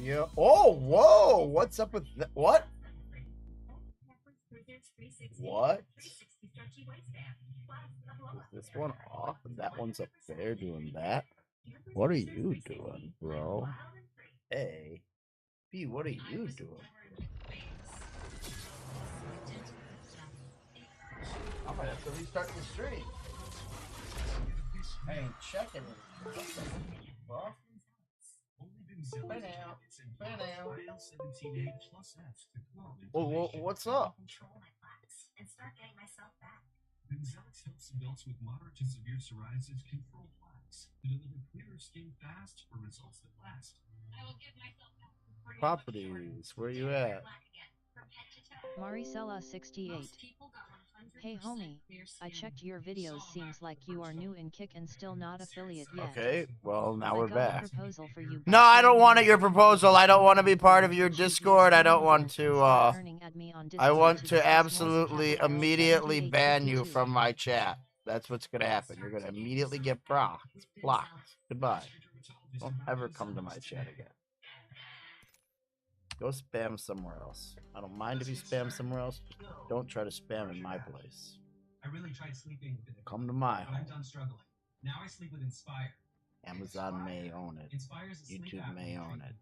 Yeah. Oh, whoa! What's up with that? What? What? Is this one off and that one's up there doing that? What are you doing, bro? A. B, what are you doing? I might have to restart the stream. I ain't checking it. Well, well, what's up? Benzelics helps adults with moderate to severe psoriasis control plaques to deliver clearer skin fast for results that last. I will give myself properties. Where you at? Maricela 68. Hey homie, I checked your videos. Seems like you are new in Kick and still not affiliate yet. Okay, well now we're got back. A proposal for you. No, I don't want your proposal. I don't want to be part of your Discord. I don't want to I want to absolutely immediately ban you from my chat. That's what's gonna happen. You're gonna immediately get blocked. Goodbye. Don't ever come to my chat again. Go spam somewhere else. I don't mind if you spam somewhere else. Don't try to spam in my place. I really tried sleeping with it. Come to my home. I'm done struggling. Now I sleep with Inspire. Amazon may own it. YouTube may own it.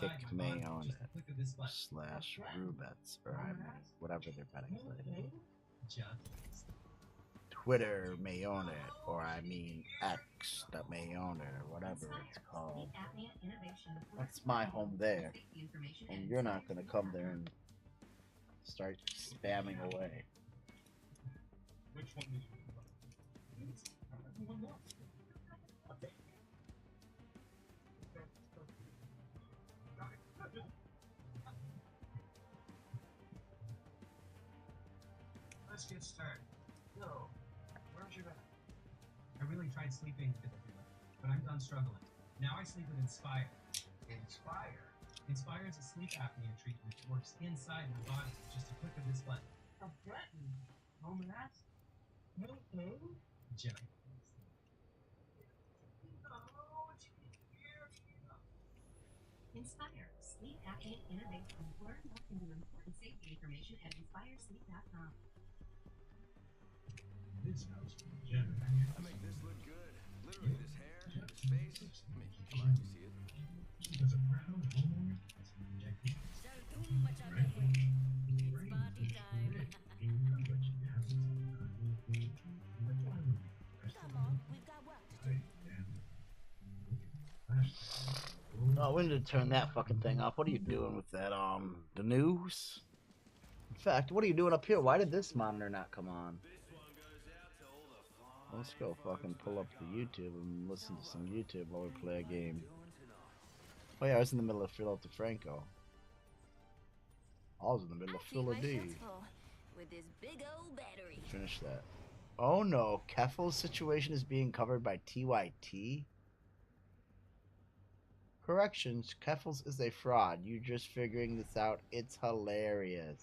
Kick may own it. Slash Rubets or whatever they're betting today. Twitter may own it, or I mean X that may own it, or whatever it's called. That's my home there, and you're not gonna come there and start spamming away. Which one did you Let's get started. No. Where's your bed? I really tried sleeping with it, but I'm done struggling. Now I sleep with Inspire. Inspire? Inspire is a sleep apnea treatment that works inside my body with just a click of this button. A button? Home and ask? No. Jimmy. Inspire. Sleep apnea innovation. Learn more and do important safety information at inspiresleep.com. This house from Jenna. I make this look good. Literally, this hair, this face, make you blind to see it. Because a brown homeowner has injected. Right? It's party time. Come on, we've got work to do. Oh, we need to turn that fucking thing off. What are you doing with that? The news? In fact, what are you doing up here? Why did this monitor not come on? Let's go fucking pull up the YouTube and listen to some YouTube while we play a game. Oh yeah, I was in the middle of Phil DeFranco. I was in the middle of Phil D. With this big old battery. Finish that. Oh no, Keffel's situation is being covered by TYT? Corrections, Keffels is a fraud. You're just figuring this out. It's hilarious.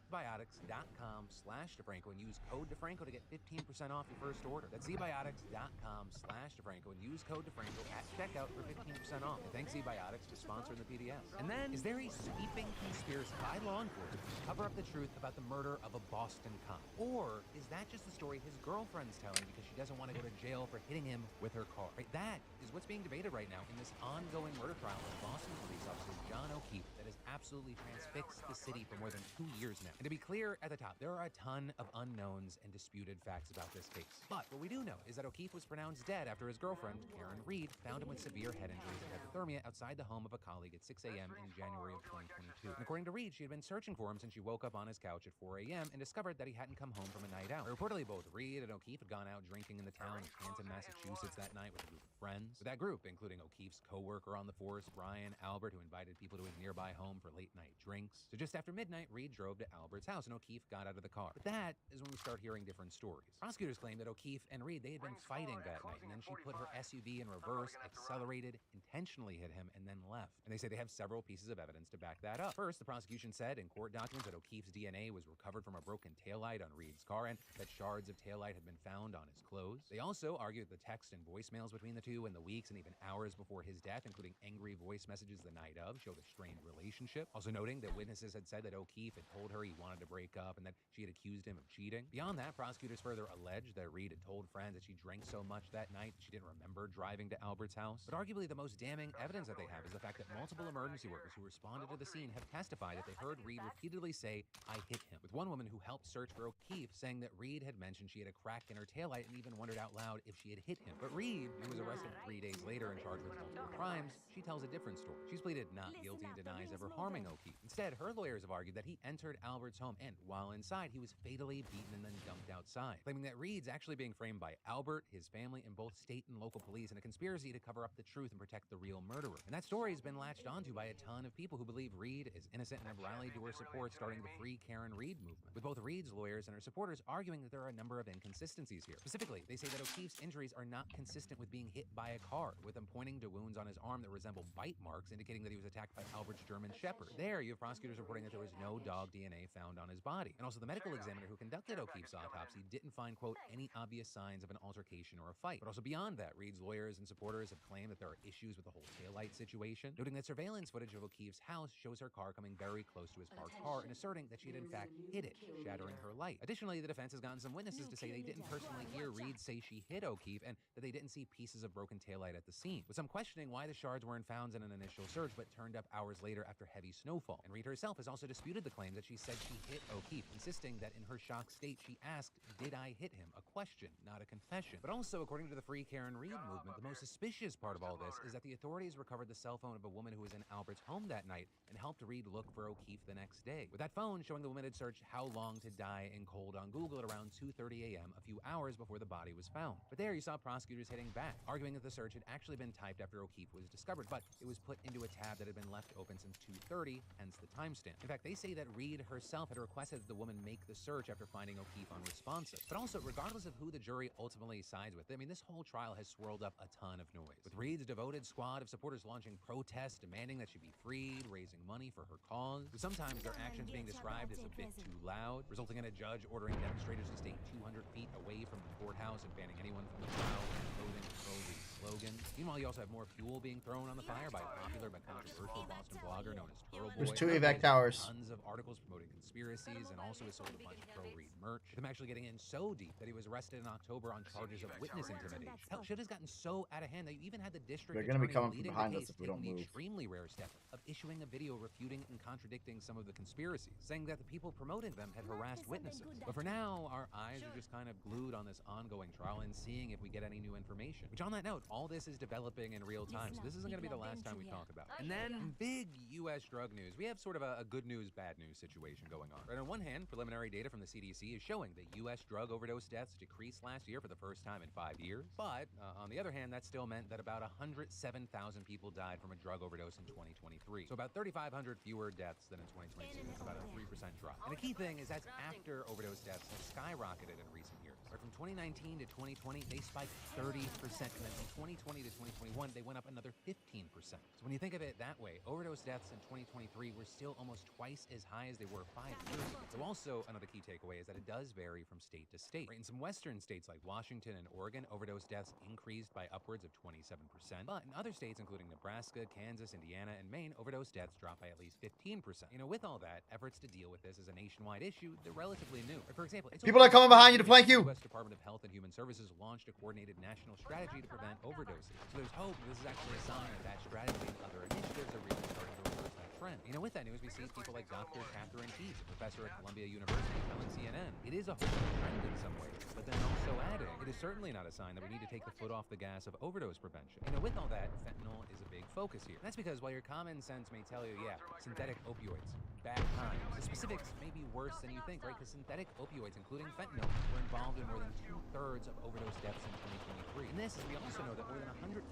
Zbiotics.com/DeFranco and use code DeFranco to get 15% off your first order. That's Zbiotics.com/DeFranco and use code DeFranco at checkout for 15% off. And thanks Zbiotics for sponsoring the PDS. And then, is there a sweeping conspiracy by law enforcement to cover up the truth about the murder of a Boston cop? Or is that just the story his girlfriend's telling because she doesn't want to go to jail for hitting him with her car? Right? That is what's being debated right now in this ongoing murder trial of Boston police officer John O'Keefe that has absolutely transfixed the city for more than 2 years now. And to be clear at the top, there are a ton of unknowns and disputed facts about this case. But what we do know is that O'Keefe was pronounced dead after his girlfriend, Karen Reed, found him with severe head injuries and hypothermia outside the home of a colleague at 6 a.m. in January of 2022. And according to Reed, she had been searching for him since she woke up on his couch at 4 a.m. and discovered that he hadn't come home from a night out. Reportedly, both Reed and O'Keefe had gone out drinking in the town of Canton, Massachusetts that night with a group of friends. With that group, including O'Keefe's co-worker on the force, Ryan Albert, who invited people to his nearby home for late-night drinks. So just after midnight, Reed drove to Albert Albert's house, and O'Keefe got out of the car. But that is when we start hearing different stories. Prosecutors claim that O'Keefe and Reed, they had been fighting that night, and then she put her SUV in reverse, accelerated, intentionally hit him, and then left. And they say they have several pieces of evidence to back that up. First, the prosecution said in court documents that O'Keefe's DNA was recovered from a broken taillight on Reed's car, and that shards of taillight had been found on his clothes. They also argued the text and voicemails between the two in the weeks and even hours before his death, including angry voice messages the night of, showed a strained relationship. Also noting that witnesses had said that O'Keefe had told her he wanted to break up and that she had accused him of cheating. Beyond that, prosecutors further alleged that Reed had told friends that she drank so much that night that she didn't remember driving to Albert's house. But arguably the most damning evidence that they have is the fact that multiple emergency workers who responded to the scene have testified that they heard Reed repeatedly say, "I hit him," with one woman who helped search for O'Keefe saying that Reed had mentioned she had a crack in her taillight and even wondered out loud if she had hit him. But Reed, who was arrested 3 days later and charged with multiple crimes, she tells a different story. She's pleaded not guilty and denies ever harming O'Keefe. Instead, her lawyers have argued that he entered Albert's home and, while inside, he was fatally beaten and then dumped outside, claiming that Reed's actually being framed by Albert, his family, and both state and local police in a conspiracy to cover up the truth and protect the real murderer. And that story has been latched onto by a ton of people who believe Reed is innocent and have rallied to her support, starting the Free Karen Reed movement, with both Reed's lawyers and her supporters arguing that there are a number of inconsistencies here. Specifically, they say that O'Keefe's injuries are not consistent with being hit by a car, with them pointing to wounds on his arm that resemble bite marks, indicating that he was attacked by Albert's German Shepherd. There, you have prosecutors reporting that there was no dog DNA found on his body. And also the medical examiner who conducted O'Keefe's autopsy didn't find, quote, any obvious signs of an altercation or a fight. But also beyond that, Reed's lawyers and supporters have claimed that there are issues with the whole taillight situation, noting that surveillance footage of O'Keefe's house shows her car coming very close to his parked car and asserting that she had in fact hit it, shattering her light. Additionally, the defense has gotten some witnesses to say they didn't personally hear Reed say she hit O'Keefe and that they didn't see pieces of broken taillight at the scene, with some questioning why the shards weren't found in an initial search but turned up hours later after heavy snowfall. And Reed herself has also disputed the claim that she said she hit O'Keefe, insisting that in her shocked state she asked, "Did I hit him?" A question, not a confession. But also, according to the Free Karen Reed movement, the most suspicious part of all this is that the authorities recovered the cell phone of a woman who was in Albert's home that night and helped Reed look for O'Keefe the next day, with that phone showing the woman had searched "how long to die in cold" on Google at around 2:30 a.m., a few hours before the body was found. But there you saw prosecutors hitting back, arguing that the search had actually been typed after O'Keefe was discovered, but it was put into a tab that had been left open since 2:30, hence the timestamp. In fact, they say that Reed herself had requested that the woman make the search after finding O'Keefe unresponsive. But also, regardless of who the jury ultimately sides with, I mean, this whole trial has swirled up a ton of noise, with Reed's devoted squad of supporters launching protests demanding that she be freed, raising money for her cause, with sometimes their actions being described as a bit too loud, resulting in a judge ordering demonstrators to stay 200 feet away from the courthouse and banning anyone from the trial wearing clothing with pro-Reed slogans. Meanwhile, you also have more fuel being thrown on the fire by a popular but controversial Boston blogger known as Turtle Boy. There's 2 evac towers. Tons of articles promoting conspiracies, and also has sold a bunch of pro-Reed merch, with him actually getting in so deep that he was arrested in October on charges of witness intimidation. Hell, shit has gotten so out of hand that you even had the district They're going to be coming attorney from leading behind the us case if we don't taking the move. extremely rare step of issuing a video refuting and contradicting some of the conspiracies, saying that the people promoting them had harassed witnesses. But for now, our eyes are just kind of glued on this ongoing trial and seeing if we get any new information. Which, on that note, all this is developing in real time, so this isn't going to be the last time we talk about it. And then, in big U.S. drug news, we have sort of a good news, bad news situation going on. Right, on one hand, preliminary data from the CDC is showing that U.S. drug overdose deaths decreased last year for the first time in 5 years. But, on the other hand, that still meant that about 107,000 people died from a drug overdose in 2023. So about 3,500 fewer deaths than in 2022. That's about a 3% drop. And a key thing is that's after overdose deaths have skyrocketed in recent years. Right, from 2019 to 2020, they spiked 30%. And then from 2020 to 2021, they went up another 15%. So when you think of it that way, overdose deaths in 2023 were still almost twice as high as they were 5 years ago. So also, another key takeaway is that it does vary from state to state. Right, in some western states like Washington and Oregon, overdose deaths increased by upwards of 27%. But in other states, including Nebraska, Kansas, Indiana, and Maine, overdose deaths dropped by at least 15%. You know, with all that, efforts to deal with this as a nationwide issue, they're relatively new. For example, People are coming behind you to flank you. The U.S. Department of Health and Human Services launched a coordinated national strategy to prevent overdoses. So there's hope this is actually a sign that strategy and other initiatives are really starting to reverse that trend. You know, with that news, we see people like Dr. Catherine Keith, a professor at Columbia University, telling CNN, it is a hopeful trend in some ways, but then also adding, it is certainly not a sign that we need to take the foot off the gas of overdose prevention. You know, with all that, fentanyl is a big focus here. That's because while your common sense may tell you, yeah, synthetic opioids, bad times, the specifics may be worse than you think, right? Because synthetic opioids, including fentanyl, were involved in more than 2/3 of overdose deaths in 2023. And this is, we also know that more than 115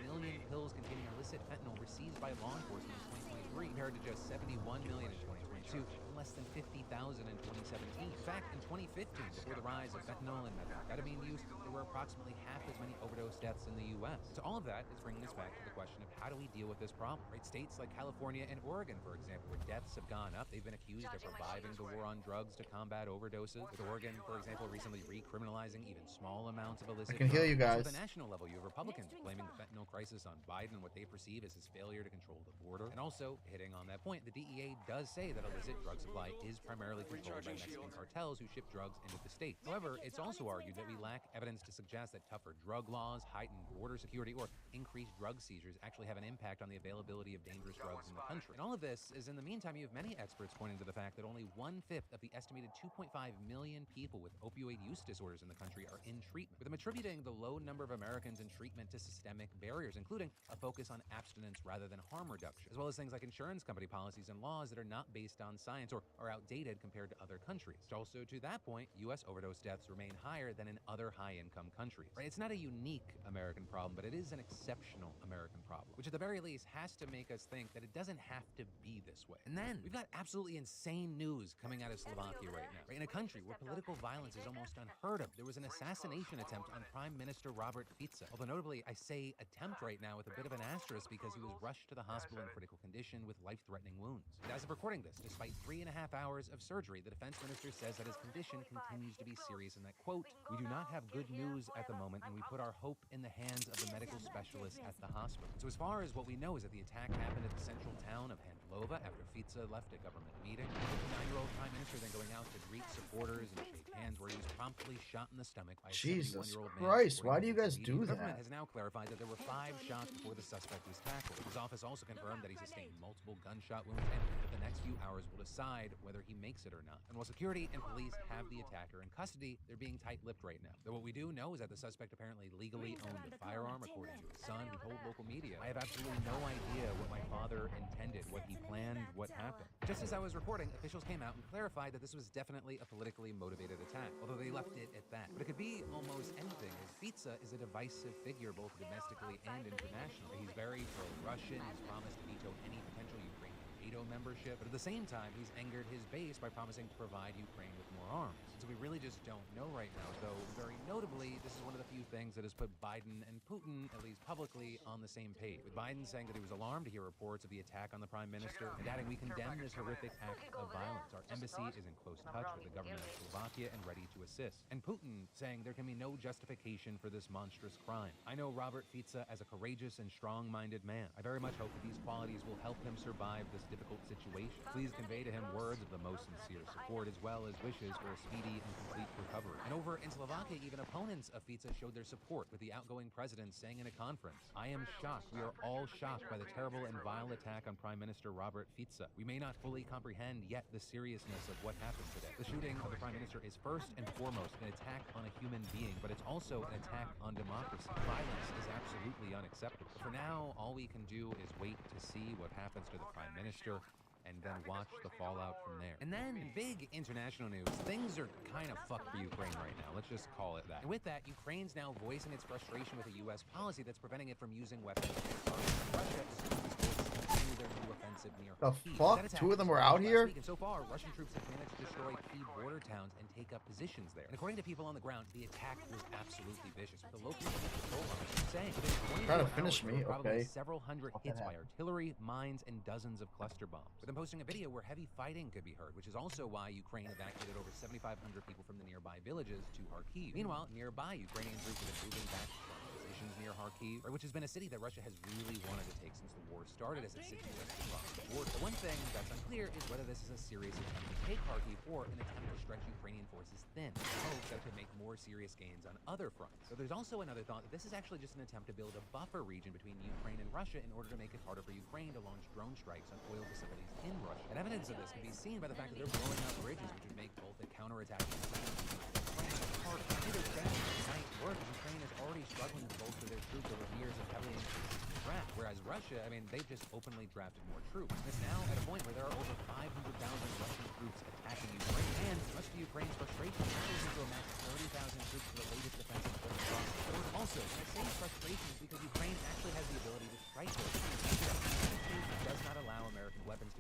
million pills containing illicit fentanyl were seized by law enforcement in 2023, compared to just 71 million in 2022 and less than 50,000 in 2017. In fact, in 2015, before the rise of fentanyl and methamphetamine use, there were approximately half as many overdose deaths in the U.S. So all of that is bringing us back to the question of how do we deal with this problem, right? States like California and Oregon, for example, where deaths have gone up, they've been accused of reviving the war on drugs to combat overdoses. With Oregon, for example, recently recriminalizing even small amounts of illicit I can hear you drugs. guys. So at the national level, you have Republicans blaming the fentanyl crisis on Biden and what they perceive as his failure to control the border. And also, hitting on that point, the DEA does say that illicit drug supply is primarily controlled by Mexican cartels who ship drugs into the state. However, it's also argued that we lack evidence to suggest that tougher drug laws, heightened border security, or increased drug seizures actually have an impact on the availability of dangerous drugs in the country. And all of this is, in the meantime, you have many experts pointing to the fact that only 1/5 of the estimated 2.5 million people with opioid use disorders in the country are in treatment, with them attributing the low number of Americans in treatment to systemic barriers, including a focus on abstinence rather than harm reduction, as well as things like insurance company policies and laws that are not based on science or are outdated compared to other countries. Also, to that point, U.S. overdose deaths remain higher than in other high-income countries. Right? It's not a unique American problem, but it is an exceptional American problem, which at the very least has to make us think that it doesn't have to be this way. And then we've got absolutely insane news coming out of Slovakia right now. Right? In a country where political violence is almost unheard of, there was an assassination attempt on Prime Minister Robert Fico. Although notably, I say attempt right now with a bit of an asterisk because he was rushed to the hospital in critical condition with life-threatening wounds. And as of recording this, despite 3.5 hours of surgery, the defense minister says that his condition continues to be serious and that, quote, "We do not have good news at the moment and we put our hope in the hands of the medical specialists at the hospital." So as far as what we know is that the attack happened at the central town of Handlova after Fico left a government meeting. The 59-year-old prime minister then going out to greet supporters and shake hands, where he was promptly shot in the stomach by a 71-year-old man. Christ, why do you guys do The government that? has now clarified that there were 5 shots before the suspect was tackled. His office also confirmed that he sustained multiple gunshot wounds and that the next few hours will decide whether he makes it or not. And while security and police have the attacker in custody, they're being tight-lipped right now. Though what we do know is that the suspect apparently legally owned a firearm, according to his son, who told local media, "I have absolutely no idea what my father intended, what he planned, what happened." Just as I was reporting, officials came out and clarified that this was definitely a politically motivated attack, although they left it at that. But it could be almost anything, as Fico is a divisive figure both domestically and internationally. He's very pro-Russian, he's promised to veto any potential Ukrainian Veto membership, but at the same time, he's angered his base by promising to provide Ukraine with more arms. So we really just don't know right now, though very notably, this is one of the few things that has put Biden and Putin, at least publicly, on the same page. With Biden saying that he was alarmed to hear reports of the attack on the prime minister and adding, "We condemn this horrific act of violence. Our embassy is in close touch with the government of Slovakia and ready to assist." And Putin saying there can be no justification for this monstrous crime. "I know Robert Fico as a courageous and strong-minded man. I very much hope that these qualities will help him survive this difficult situation. Please convey to him words of the most sincere support as well as wishes for a speedy and complete recovery." And over in Slovakia, even opponents of Fico showed their support, with the outgoing president saying in a conference, "I am shocked. We are all shocked by the terrible and vile attack on Prime Minister Robert Fico. We may not fully comprehend yet the seriousness of what happened today. The shooting of the Prime Minister is first and foremost an attack on a human being, but it's also an attack on democracy. Violence is absolutely unacceptable. For now, all we can do is wait to see what happens to the Prime Minister and then watch the fallout from there." And then, in big international news, things are kind of fucked for Ukraine right now. Let's just call it that. And with that, Ukraine's now voicing its frustration with a U.S. policy that's preventing it from using weapons against Russia as soon as forces continue their new offensive near The Kyiv. fuck? That attack 2 of them was were out launched here? last week, and so far, Russian troops have managed to destroy key border towns and take up positions there. And according to people on the ground, the attack was absolutely vicious, with the local patrol officers saying within 24 Trying to finish hours, me, there were probably okay. several hundred hits by artillery, mines, and dozens of cluster bombs. With them posting a video where heavy fighting could be heard, which is also why Ukraine evacuated over 7,500 people from the nearby villages to Kharkiv. Meanwhile, nearby, Ukrainian troops have been moving back from positions near Kharkiv, which has been a city that Russia has really wanted to take since the war started, as it sits just across the border. The one thing that's unclear is whether this is a serious attempt to take Kharkiv or an attempt to stretch Ukrainian forces thin, in hopes that to make more serious gains on other fronts. So there's also another thought that this is actually just an attempt to build a buffer region between Ukraine and Russia in order to make it harder for Ukraine to launch drone strikes on oil facilities in Russia. And evidence of this can be seen by the fact that they're blowing up bridges, which would make both a counterattack and harder. Neither strategy might work, as Ukraine is already struggling to bolster their troops over years of heavily increased draft, whereas Russia, I mean, they've just openly drafted more troops. It's now at a point where there are over 500,000 Russian troops attacking Ukraine, and much to Ukraine's frustration, Russia is to amass 30,000 troops for the latest defensive force across the board. Also, when I say frustration, is because Ukraine actually has the ability to strike those. It does not allow American weapons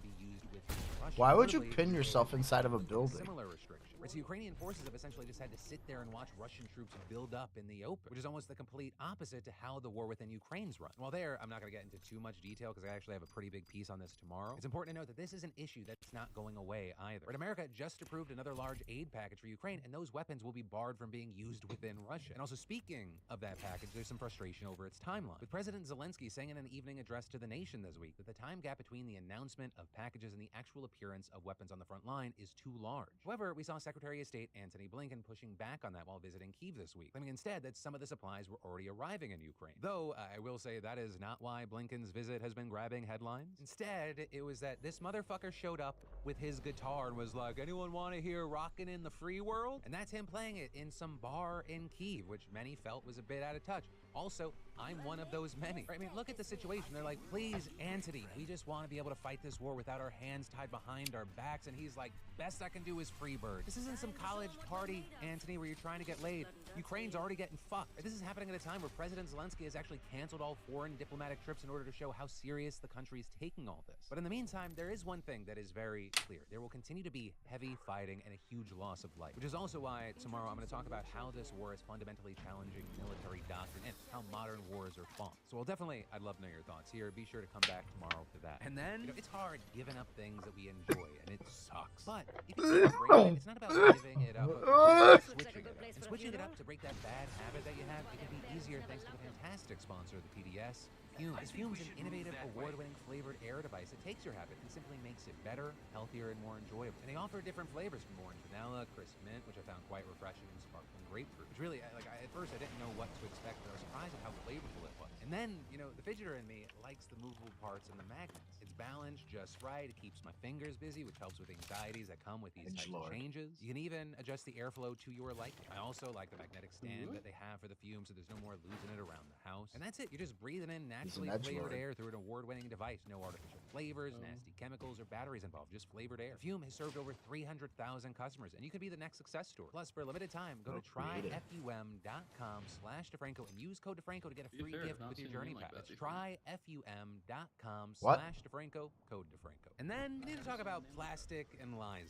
Russia. Why would you Notably, pin the yourself UK inside of a implemented building? Similar restriction. Right, so Ukrainian forces have essentially just had to sit there and watch Russian troops build up in the open, which is almost the complete opposite to how the war within Ukraine's run. While there, I'm not going to get into too much detail because I actually have a pretty big piece on this tomorrow. It's important to note that this is an issue that's not going away either. Right, America just approved another large aid package for Ukraine, and those weapons will be barred from being used within Russia. And also, speaking of that package, there's some frustration over its timeline, with President Zelensky saying in an evening address to the nation this week that the time gap between the announcement of packages and the actual appearance of weapons on the front line is too large. However, we saw Secretary of State Antony Blinken pushing back on that while visiting Kyiv this week, claiming instead that some of the supplies were already arriving in Ukraine. Though, I will say that is not why Blinken's visit has been grabbing headlines. Instead, it was that this motherfucker showed up with his guitar and was like, anyone want to hear Rockin' in the Free World? And that's him playing it in some bar in Kyiv, which many felt was a bit out of touch. Also, I'm one of those many. I mean, look at the situation. They're like, please, Antony, we just want to be able to fight this war without our hands tied behind our backs. And he's like, best I can do is Freebird. This isn't some college party, Antony, where you're trying to get laid. Ukraine's already getting fucked. This is happening at a time where President Zelensky has actually canceled all foreign diplomatic trips in order to show how serious the country is taking all this. But in the meantime, there is one thing that is very clear. There will continue to be heavy fighting and a huge loss of life, which is also why tomorrow I'm going to talk about how this war is fundamentally challenging military doctrine and how modern wars are fought. So I'd love to know your thoughts here. Be sure to come back tomorrow for that. And then, it's hard giving up things that we enjoy, and it sucks. But if you take a break, it's not about giving it up, but switching it up. And switching it up to break that bad habit that you have, it can be easier thanks to the fantastic sponsor of the PDS, Fumes. Fumes is an innovative, award-winning flavored air device that takes your habit and simply makes it better, healthier, and more enjoyable. And they offer different flavors from orange vanilla, crisp mint, which I found quite refreshing, and sparkling grapefruit. Which really, at first I didn't know what to expect, but I was surprised at how flavorful it was. And then, the fidgeter in me likes the movable parts and the magnets. It's balanced just right. It keeps my fingers busy, which helps with anxieties that come with these types of changes. You can even adjust the airflow to your liking. I also like the magnetic stand that they have for the Fume, so there's no more losing it around the house. And that's it. You're just breathing in naturally flavored air through an award-winning device. No artificial flavors, nasty chemicals, or batteries involved. Just flavored air. Fume has served over 300,000 customers, and you could be the next success story. Plus, for a limited time, go to tryfum.com/DeFranco and use code DeFranco to get a free gift with your journey pass. That's tryfum.com/DeFranco, code DeFranco. And then we need to talk about plastic and lies.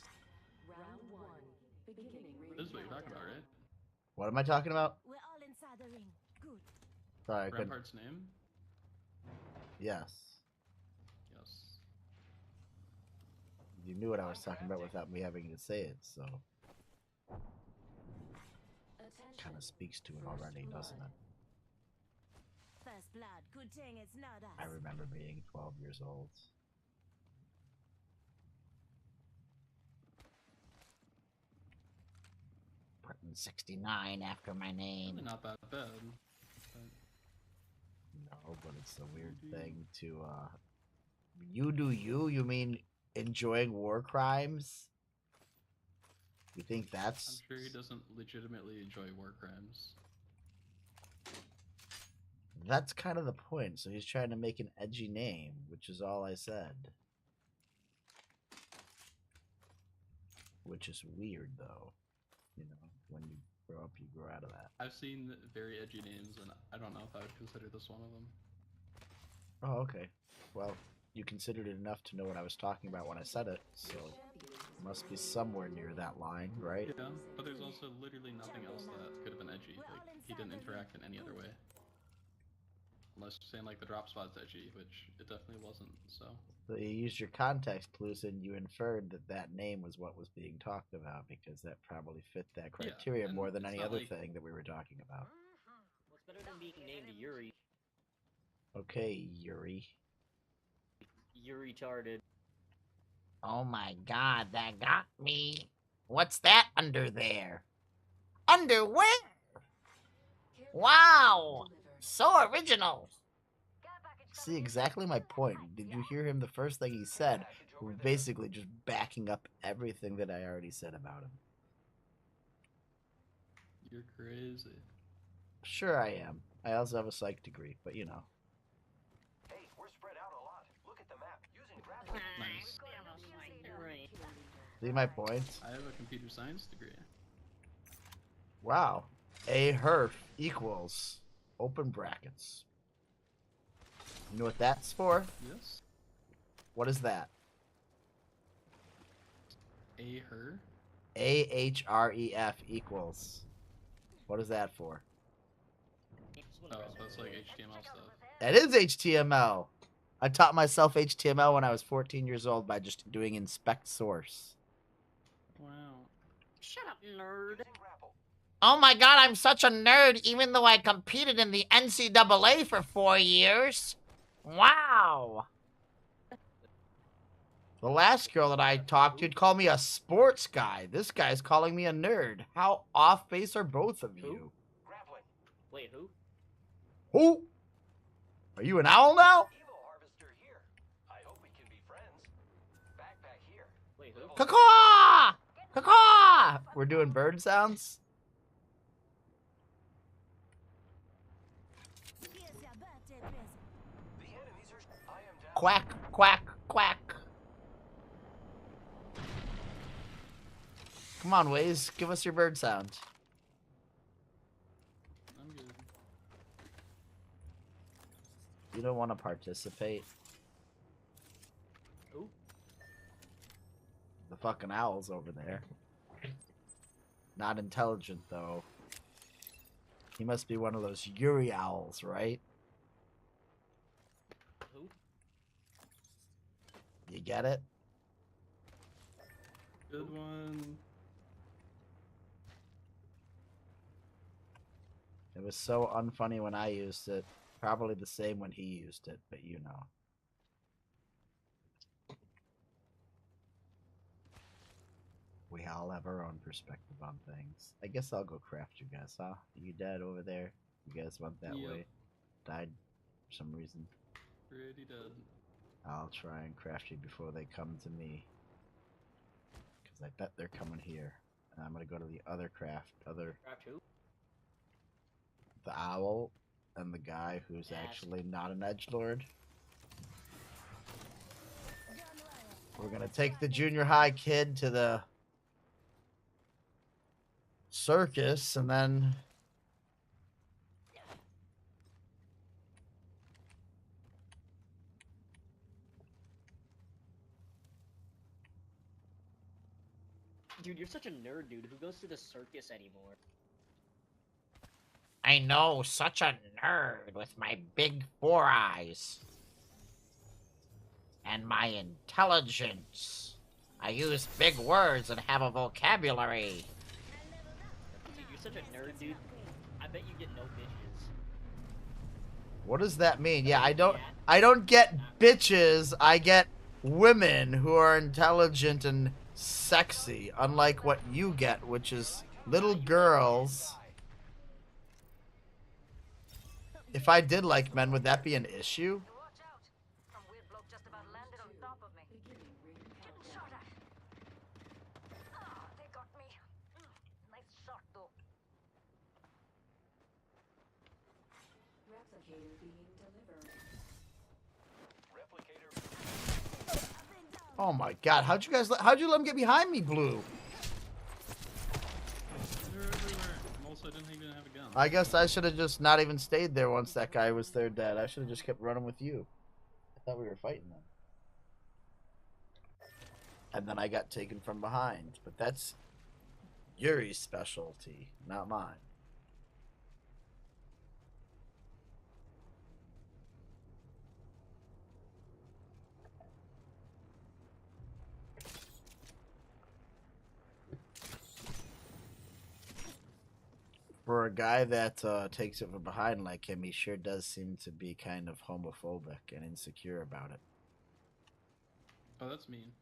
Round one. Beginning. This is what you're talking about, right? What am I talking about? We're all inside the ring. Good. Sorry, I couldn't. Rampart's name? Yes. Yes. You knew what I was talking about without me having to say it, so kind of speaks to it already, doesn't it? First blood. Good thing it's not us. I remember being 12 years old. Putting 69 after my name. Really not that bad. But... No, but it's a weird thing to, you do you? You mean enjoying war crimes? You think that's... I'm sure he doesn't legitimately enjoy war crimes. That's kind of the point, so he's trying to make an edgy name, which is all I said. Which is weird, though. When you grow up, you grow out of that. I've seen very edgy names, and I don't know if I would consider this one of them. Oh, okay. Well, you considered it enough to know what I was talking about when I said it, so it must be somewhere near that line, right? Yeah, but there's also literally nothing else that could have been edgy. Like, he didn't interact in any other way. Unless you're saying, like, the drop spot's edgy, which it definitely wasn't, so... So you used your context clues and you inferred that that name was what was being talked about, because that probably fit that criteria more than any other thing that we were talking about. What's better than being named Yuri? Okay, Yuri. You're retarded. Oh my god, that got me. What's that under there? Underwear? Wow! So original! See, exactly my point. Did you hear him? The first thing he said was basically just backing up everything that I already said about him. You're crazy. Sure I am. I also have a psych degree, but you know. Hey, we're spread out a lot. Look at the map. Using gravity. Nice. Right. See my point? I have a computer science degree. Wow. A HERF equals open brackets. You know what that's for? Yes. What is that? A her? AHREF equals. What is that for? Oh, that's like HTML stuff. That is HTML. I taught myself HTML when I was 14 years old by just doing inspect source. Wow. Shut up, nerd. Oh my god, I'm such a nerd even though I competed in the NCAA for 4 years. Wow. The last girl that I talked to called me a sports guy. This guy's calling me a nerd. How off base are both of you? Wait, who? Who? Are you an owl now? Wait, who? Caw-caw! Caw-caw! We're doing bird sounds? Quack, quack, quack. Come on, Waze. Give us your bird sound. I'm good. You don't want to participate? Who? The fucking owl's over there. Not intelligent, though. He must be one of those Yuri owls, right? Who? You get it? Good one. It was so unfunny when I used it. Probably the same when he used it, but you know. We all have our own perspective on things. I guess I'll go craft you guys, huh? You dead over there? You guys went that Yep. way? Died for some reason? Pretty dead. I'll try and craft you before they come to me. Because I bet they're coming here. And I'm going to go to the other craft. Craft who? The owl and the guy who's actually not an edgelord. We're going to take the junior high kid to the circus and then... Dude, you're such a nerd, dude. Who goes to the circus anymore? I know, such a nerd with my big 4 eyes. And my intelligence. I use big words and have a vocabulary. Dude, you're such a nerd, dude. I bet you get no bitches. What does that mean? Yeah, I don't get bitches. I get women who are intelligent and sexy, unlike what you get, which is little girls. If I did like men, would that be an issue? Oh my god, how'd you let him get behind me, Blue? They're everywhere. Also, I didn't even have a gun. I guess I should have just not even stayed there once that guy was there dead. I should have just kept running with you. I thought we were fighting them. And then I got taken from behind. But that's Yuri's specialty, not mine. For a guy that takes it from behind like him, he sure does seem to be kind of homophobic and insecure about it. Oh, that's mean.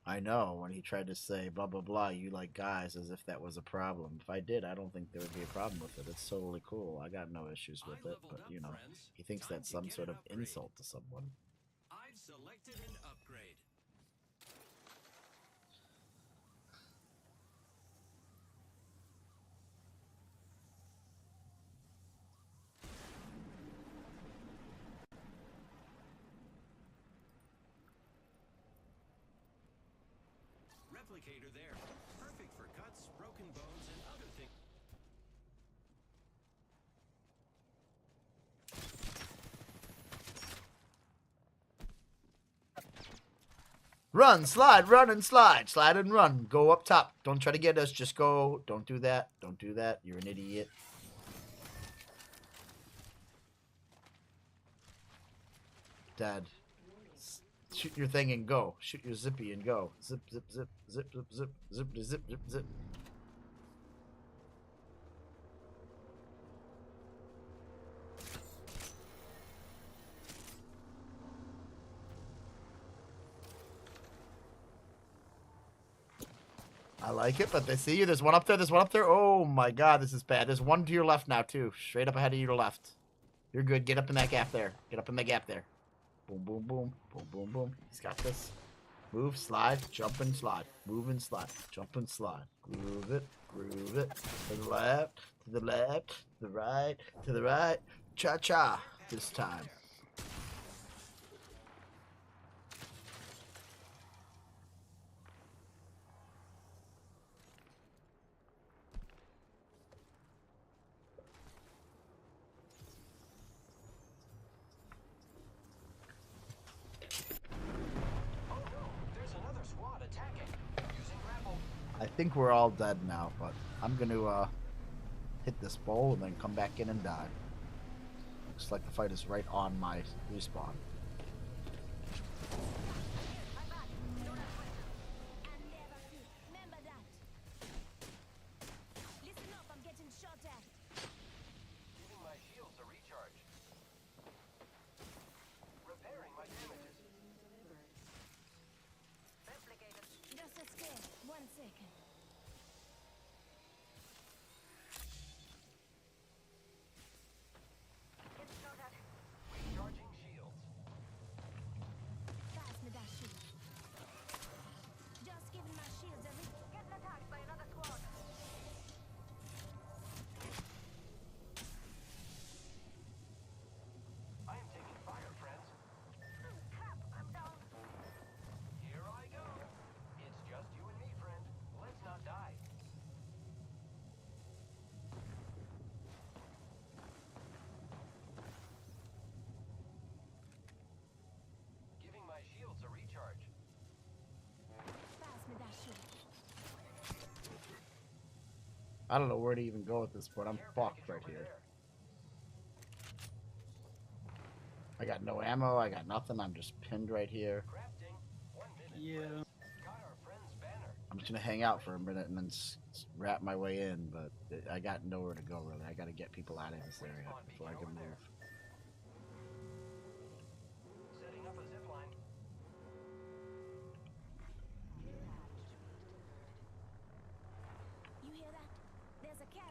I know, when he tried to say, blah, blah, blah, you like guys, as if that was a problem. If I did, I don't think there would be a problem with it. It's totally cool. I got no issues with it, but, you know, he thinks that's some sort of insult to someone. I've selected an upgrade. Replicator there. Perfect for cuts, broken bones, and other things. Run, slide, run, and slide. Slide and run. Go up top. Don't try to get us. Just go. Don't do that. Don't do that. You're an idiot. Dead. Shoot your thing and go. Shoot your zippy and go. Zip, zip, zip, zip, zip, zip, zip, zip, zip, zip. I like it, but they see you. There's one up there. There's one up there. Oh my god, this is bad. There's one to your left now, too. Straight up ahead of your left. You're good. Get up in that gap there. Get up in the gap there. Boom, boom, boom. Boom, boom, boom. He's got this. Move, slide, jump and slide. Move and slide. Jump and slide. Groove it. Groove it. To the left. To the left. To the right. To the right. Cha-cha. This time. I think we're all dead now, but I'm going to hit this bowl and then come back in and die. Looks like the fight is right on my respawn. I don't know where to even go at this point. I'm fucked right here. I got no ammo. I got nothing. I'm just pinned right here. Yeah. I'm just going to hang out for a minute and then wrap my way in, but I got nowhere to go, really. I got to get people out of this area before I can move.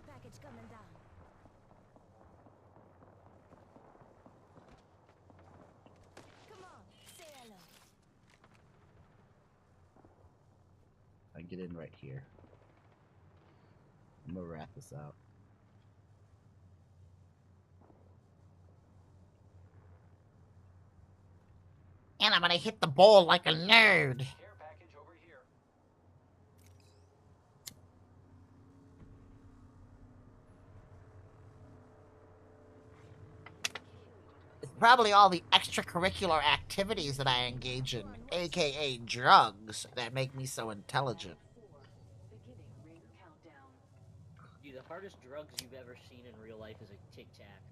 Package coming down. Come on, say hello. I get in right here. I'm gonna wrap this out. And I'm gonna hit the bowl like a nerd. Probably all the extracurricular activities that I engage in, aka drugs, that make me so intelligent. Dude, the hardest drugs you've ever seen in real life is a Tic Tac.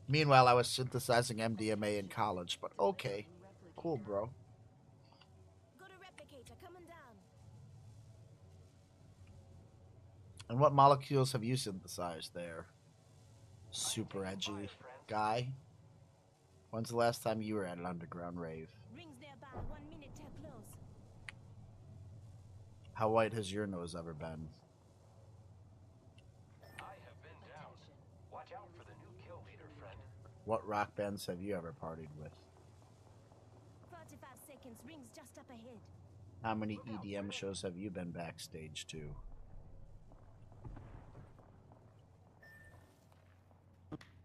Meanwhile, I was synthesizing MDMA in college, but okay. Cool, bro. And what molecules have you synthesized there? Super edgy guy. When's the last time you were at an underground rave? How white has your nose ever been? I have been down. Watch out for the new kill leader, friend. What rock bands have you ever partied with? 45 seconds, rings just up ahead. How many EDM shows have you been backstage to?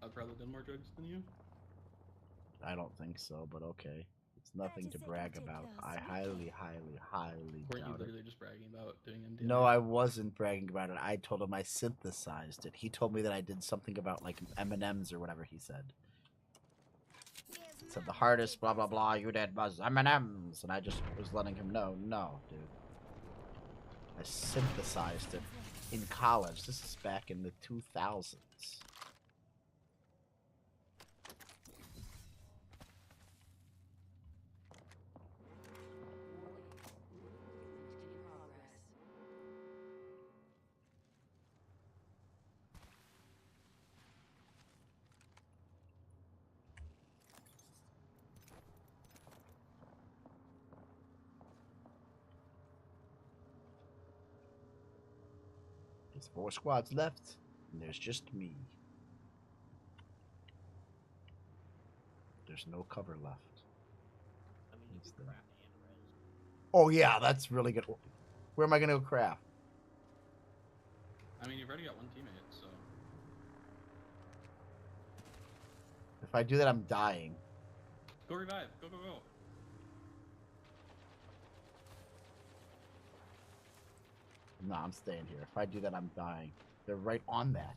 I've probably done more drugs than you. I don't think so, but okay. It's nothing to brag about. I highly, highly, highly Weren't you doubt it. literally just bragging about doing MDMA? No, I wasn't bragging about it. I told him I synthesized it. He told me that I did something about, like, M&Ms or whatever he said. said the hardest, blah blah blah, you did was M&M's, and I just was letting him know, no, dude. I synthesized it in college. This is back in the 2000s. There's 4 squads left, and there's just me. There's no cover left. I mean, you What's could that? craft and res. Oh yeah, that's really good. Where am I gonna go craft? I mean, you've already got one teammate, so If I do that, I'm dying. go revive. Go go go. No, I'm staying here. If I do that, I'm dying. They're right on that.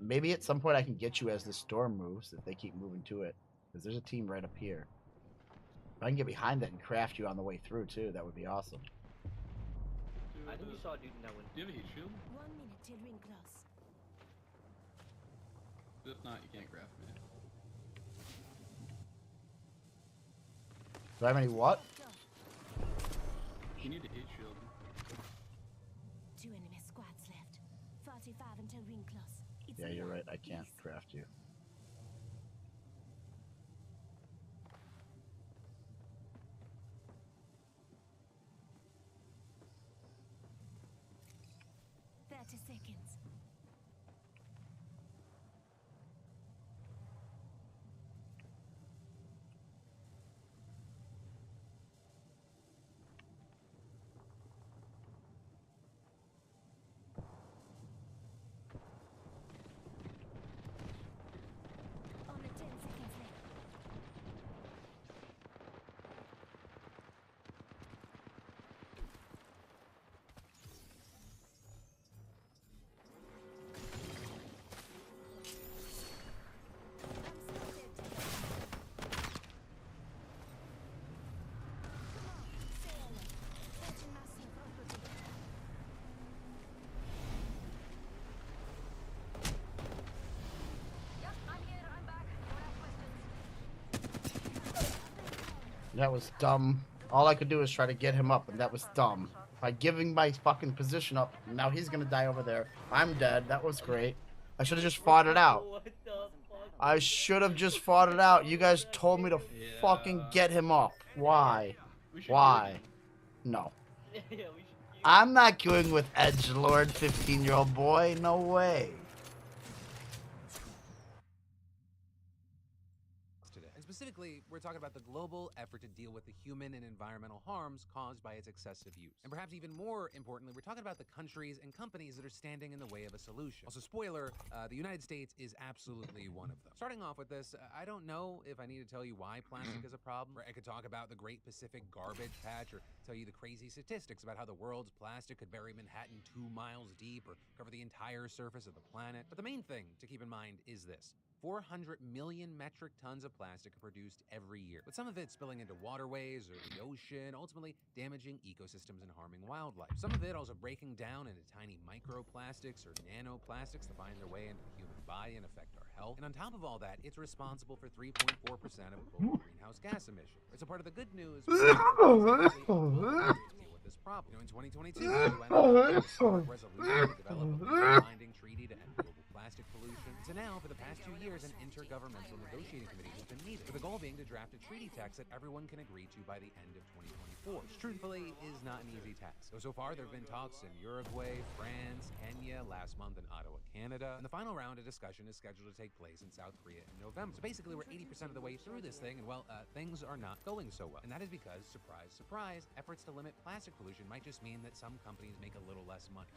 Maybe at some point I can get you as the storm moves if they keep moving to it. Because there's a team right up here. If I can get behind that and craft you on the way through too, that would be awesome. I think you saw a dude in that window. Do you have a heat shield? 1 minute till ring close. If not, you can't craft me. Do I have any what? You need a heat shield. 2 enemy squads left. 45 until ring close. It's Yeah, you're now, right. I can't please. craft you. Seconds. Only 10 seconds left. That was dumb. All I could do is try to get him up, and that was dumb. By giving my fucking position up, now he's gonna die over there. I'm dead. That was great. I should have just fought it out. What the fuck? I should have just fought it out. You guys told me to fucking get him up. Why? Why? No. Yeah, we should. I'm not going with edgelord 15-year-old boy. No way. Today. And specifically, we're talking about the global effort to deal with the human and environmental harms caused by its excessive use. And perhaps even more importantly, we're talking about the countries and companies that are standing in the way of a solution. Also, spoiler, the United States is absolutely one of them. Starting off with this, I don't know if I need to tell you why plastic is a problem, or I could talk about the Great Pacific Garbage Patch, or tell you the crazy statistics about how the world's plastic could bury Manhattan 2 miles deep, or cover the entire surface of the planet. But the main thing to keep in mind is this. 400 million metric tons of plastic are produced every year, with some of it spilling into waterways or the ocean, ultimately damaging ecosystems and harming wildlife. Some of it also breaking down into tiny microplastics or nanoplastics that find their way into the human body and affect our health. And on top of all that, it's responsible for 3.4% of global greenhouse gas emissions. It's a part of the good news. To deal with this problem. In 2022, the UN resolution to develop a binding treaty to end global plastic pollution. So now, for the past 2 years, an intergovernmental negotiating committee has been needed, with the goal being to draft a treaty text that everyone can agree to by the end of 2024, which truthfully is not an easy task. So far, there have been talks in Uruguay, France, Kenya, last month in Ottawa, Canada, and the final round of discussion is scheduled to take place in South Korea in November. So basically, we're 80% of the way through this thing, and well, things are not going so well. And that is because, surprise, surprise, efforts to limit plastic pollution might just mean that some companies make a little less money.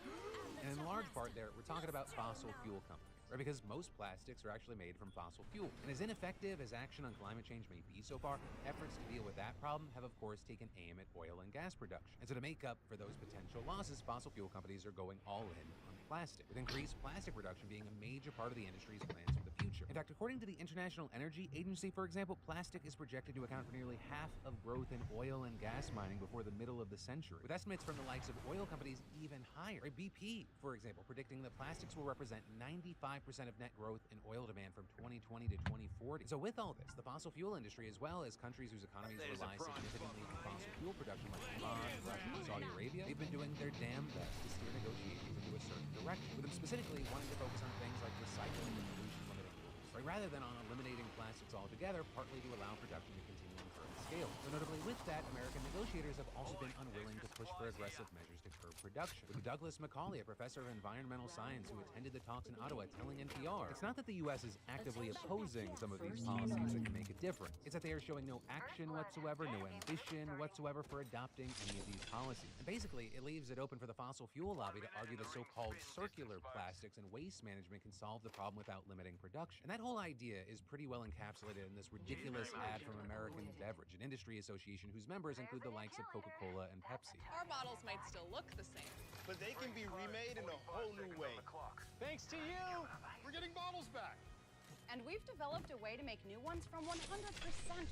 And in large part there, we're talking about fossil fuel companies, right? Because most plastics are actually made from fossil fuel. And as ineffective as action on climate change may be so far, efforts to deal with that problem have of course taken aim at oil and gas production. And so to make up for those potential losses, fossil fuel companies are going all in on plastic, with increased plastic production being a major part of the industry's plans for the future. In fact, according to the International Energy Agency, for example, plastic is projected to account for nearly half of growth in oil and gas mining before the middle of the century, with estimates from the likes of oil companies even higher. BP, for example, predicting that plastics will represent 95% of net growth in oil demand from 2020 to 2040. So with all this, the fossil fuel industry, as well as countries whose economies rely significantly on fossil fuel production like Iran, Russia, and Saudi Arabia, they've been doing their damn best to steer negotiations into a certain direction, with them specifically wanting to focus on things like recycling and pollution limiting rules, right, rather than on eliminating plastics altogether, partly to allow production to continue on current scale. So notably with that, American negotiators have also been unwilling to push for aggressive measures to curb production, with Douglas Macaulay, a professor of environmental science who attended the talks in Ottawa, telling NPR, it's not that the U.S. is actively opposing some of these policies that can make a difference. It's that they are showing no action whatsoever, no ambition whatsoever for adopting any of these policies. And basically, it leaves it open for the fossil fuel lobby to argue the so-called circular plastics and waste management can solve the problem without limiting production. And that whole idea is pretty well encapsulated in this ridiculous ad from American Beverage, an industry association whose members include the likes of Coca-Cola and Pepsi. Our bottles might still look the same, but they can be remade in a whole new way. Thanks to you, we're getting bottles back. and we've developed a way to make new ones from 100%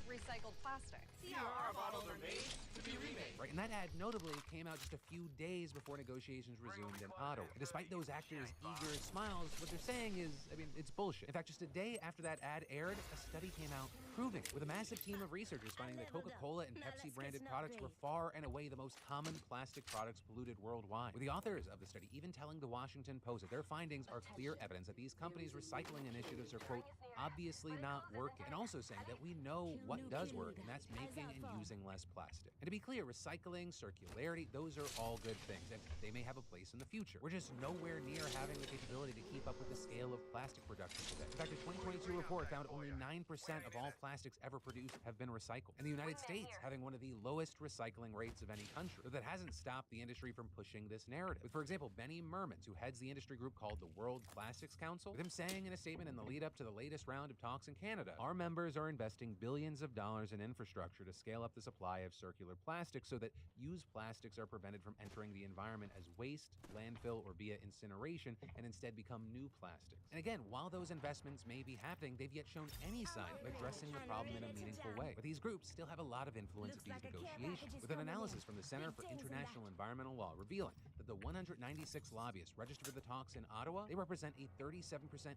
recycled plastic. See how our bottles are made to be remade. Right, and that ad notably came out just a few days before negotiations resumed in Ottawa. And despite those actors' eager smiles, what they're saying is, it's bullshit. In fact, just a day after that ad aired, a study came out proving it, with a massive team of researchers finding that Coca-Cola and Pepsi-branded products were far and away the most common plastic products polluted worldwide. With the authors of the study even telling the Washington Post that their findings are clear evidence that these companies' recycling initiatives are, quote, obviously not working, and also saying that we know what does work, and that's making and using less plastic. And to be clear, recycling, circularity, those are all good things, and they may have a place in the future. We're just nowhere near having the capability to keep up with the scale of plastic production today. In fact, a 2022 report found only 9% of all plastics ever produced have been recycled, and the United States having one of the lowest recycling rates of any country. But that hasn't stopped the industry from pushing this narrative. With, for example, Benny Mermans, who heads the industry group called the World Plastics Council, with him saying in a statement in the lead up to the latest round of talks in Canada, our members are investing billions of dollars in infrastructure to scale up the supply of circular plastics so that used plastics are prevented from entering the environment as waste, landfill, or via incineration, and instead become new plastics. And again, while those investments may be happening, they've yet shown any sign of addressing the problem in a meaningful way. But these groups still have a lot of influence at these negotiations, with an analysis from the Center for International Environmental Law revealing that the 196 lobbyists registered for the talks in Ottawa, they represent a 37%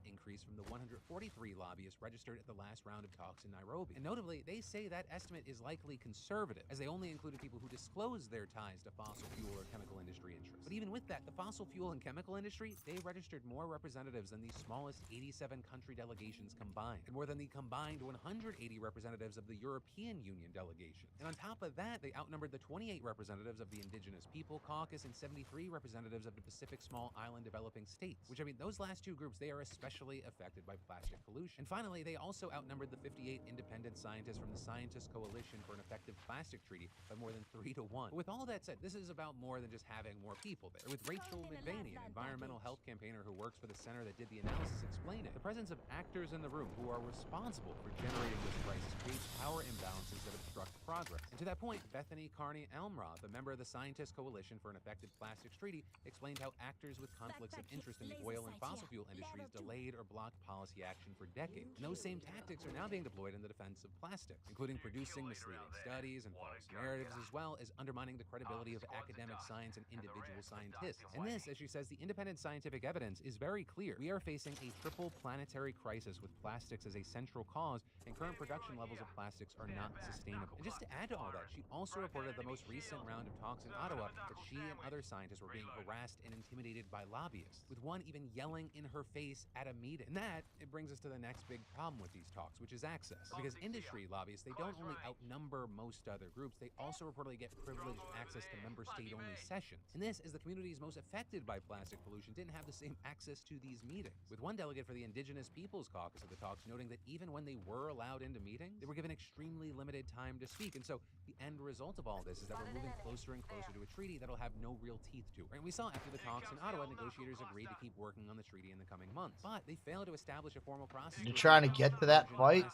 increase from the 143 lobbyists registered at the last round of talks in Nairobi. And notably, they say that estimate is likely conservative, as they only included people who disclosed their ties to fossil fuel or chemical industry interests. But even with that, the fossil fuel and chemical industry, they registered more representatives than the smallest 87 country delegations combined, and more than the combined 180 representatives of the European Union delegation. And on top of that, they outnumbered the 28 representatives of the Indigenous People Caucus and 73 representatives of the Pacific Small Island Developing States, which, those last two groups, they are especially affected by plastic pollution. And finally, they also outnumbered the 58 independent scientists from the Scientist Coalition for an Effective Plastic Treaty by more than 3 to 1. But with all that said, this is about more than just having more people there. With Rachel McVaney, an environmental health campaigner who works for the center that did the analysis, explaining the presence of actors in the room who are responsible for generating this crisis creates power imbalances that obstruct progress. And to that point, Bethany Carney Elmroth, a member of the Scientist Coalition for an Effective Plastics Treaty, explained how actors with conflicts of interest in the oil and fossil fuel industries delayed or blocked policy action for decades. And those same tactics are now being deployed in the defense of plastics, including producing misleading studies and false narratives, as well as undermining the credibility of academic science and individual scientists. And this, as she says, the independent scientific evidence is very clear. We are facing a triple planetary crisis with plastics as a central cause, and current production levels of plastics are not sustainable. And just to add to all that, she also reported the most recent round of talks in Ottawa that she and other scientists were being harassed and intimidated by lobbyists, with one even yelling in her face at a meeting. And that, it brings us to the next big problem with these talks, which is access. Because industry lobbyists, they don't only outnumber most other groups, they also reportedly get privileged access to member state-only sessions. And this is the communities most affected by plastic pollution didn't have the same access to these meetings, with one delegate for the Indigenous Peoples Caucus at the talks noting that even when they were allowed into meetings, they were given extremely limited time to speak. And so the end result of all this is that we're moving closer and closer to a treaty that'll have no real teeth teeth to. Right? We saw after the talks in Ottawa, negotiators agreed to keep working on the treaty in the coming months, but they failed to establish a formal process. You're trying to get to that fight,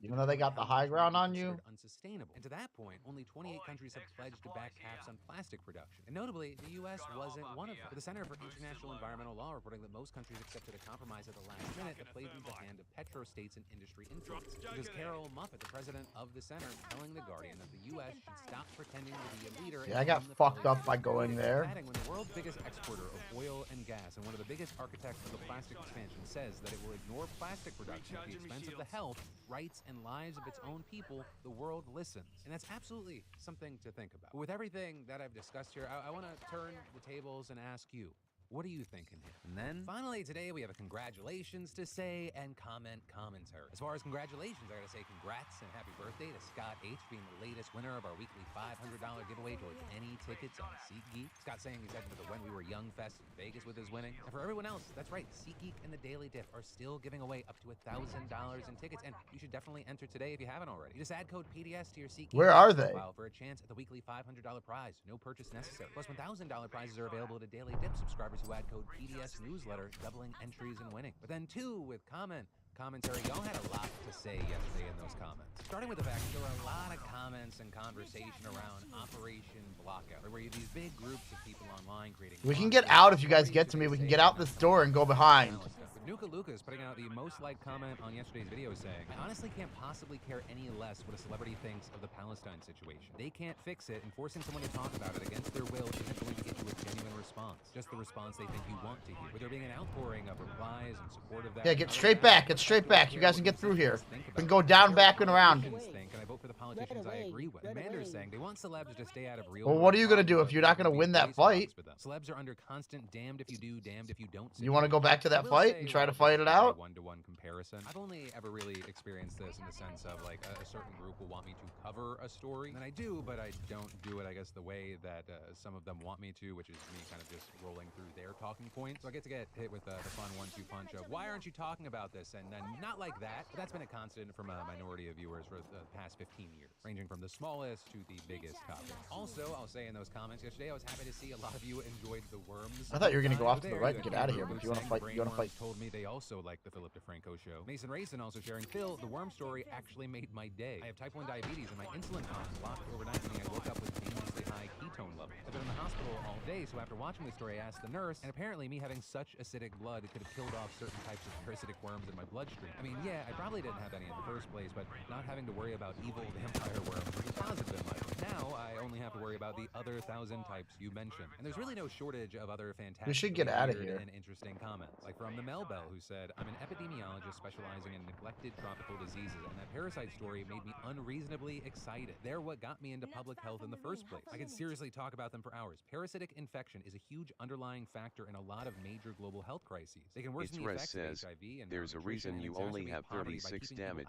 even though they got the high ground on you. Unsustainable. And to that point, only 28 countries have pledged to back caps on plastic production. And notably, the U.S. wasn't one of them. With the Center for International Environmental Law reporting that most countries accepted a compromise at the last minute that played into the hand of petro-states and industry influence. It was Carol Muffett, the president of the center, telling The Guardian that the U.S. should stop pretending to be a leader. Yeah, I got fucked up by going there. When the world's biggest exporter of oil and gas and one of the biggest architects of the plastic expansion says that it will ignore plastic production at the expense of the health, rights, and lives of its own people, the world listens. And that's absolutely something to think about. But with everything that I've discussed here, I want to turn the tables and ask you, what are you thinking here? And then, finally, today we have a congratulations to say and comment commentary. As far as congratulations, I gotta say congrats and happy birthday to Scott H. being the latest winner of our weekly $500 giveaway towards any tickets on SeatGeek. Scott saying he's heading to the When We Were Young Fest in Vegas with his winning. And for everyone else, that's right, SeatGeek and the Daily Diff are still giving away up to $1,000 in tickets, and you should definitely enter today if you haven't already. You just add code PDS to your SeatGeek. Where are they? For a chance at the weekly $500 prize. No purchase necessary. Plus $1,000 prizes are available to Daily Dip subscribers who add code PDS newsletter, doubling entries and winning. But then too, with commentary, y'all had a lot to say yesterday in those comments. Starting with the fact there were a lot of comments and conversation around Operation Blockout, where you have these big groups of people online creating. We can get out if you guys get to me. We can get out this door and go behind. Nuka Lucas putting out the most liked comment on yesterday's video saying, I honestly can't possibly care any less what a celebrity thinks of the Palestine situation. They can't fix it, and forcing someone to talk about it against their will isn't going to get you a genuine response. Just the response they think you want to hear. With there being an outpouring of replies in support of that. Yeah, get straight back. Get straight back. You guys can get through here. We can go down, back, and around. And I vote for the politicians I agree with. Amanda's saying they want celebs to stay out of real. Well, what are you going to do if you're not going to win that fight? Celebs are under constant damned if you do, damned if you don't. You want to go back to that fight and try to fight it out? One-to-one comparison. I've only ever really experienced this in the sense of like a certain group will want me to cover a story, and I do, but I don't do it, I guess, the way that some of them want me to, which is me kind of just rolling through their talking points. So I get to get hit with the fun 1-2 punch of why aren't you talking about this, and then not like that. But that's been a constant from a minority of viewers for the past 15 years, ranging from the smallest to the biggest topic. Also, I'll say in those comments yesterday, I was happy to see a lot of you enjoyed the worms. I thought you were going to go off to the right and get out of here, but if you want to fight, you want to fight. Told me they also like the Philip DeFranco show. Mason Racing also sharing, Phil, the worm story actually made my day. I have type 1 diabetes and my insulin pump blocked overnight, meaning I woke up with dangerously high ketone levels. I've been in the hospital all day, so after watching the story, I asked the nurse, and apparently me having such acidic blood could have killed off certain types of parasitic worms in my bloodstream. I mean, yeah, I probably didn't have any in the first place, but not having to worry about evil vampire worms was a positive in life. Now, I only have to worry about the other 1,000 types you mentioned. And there's really no shortage of other fantastic, we should get out of here, and interesting comments. Like from the Mel Bell, who said, I'm an epidemiologist specializing in neglected tropical diseases, and that parasite story made me unreasonably excited. They're what got me into public health in the first place. I could seriously talk about them for hours. Parasitic infection is a huge underlying factor in a lot of major global health crises. They can worsen the effects of HIV, and there's a reason you only have 36 damage.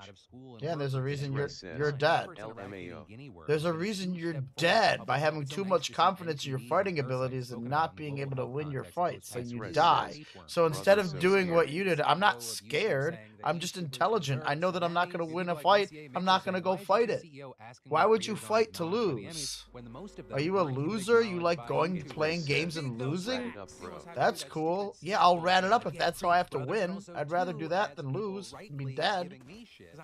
Yeah, there's a reason you're dead. There's a reason you're dead by having too much confidence in your fighting abilities and not being able to win your fights, so you die. So instead of doing what you did, I'm not scared. I'm just intelligent. I know that I'm not going to win a fight. I'm not going to go fight it. Why would you fight to lose? Are you a loser? You like going playing games and losing? That's cool. Yeah, I'll rat it up if that's how I have to win. I'd rather do that than lose and be dead.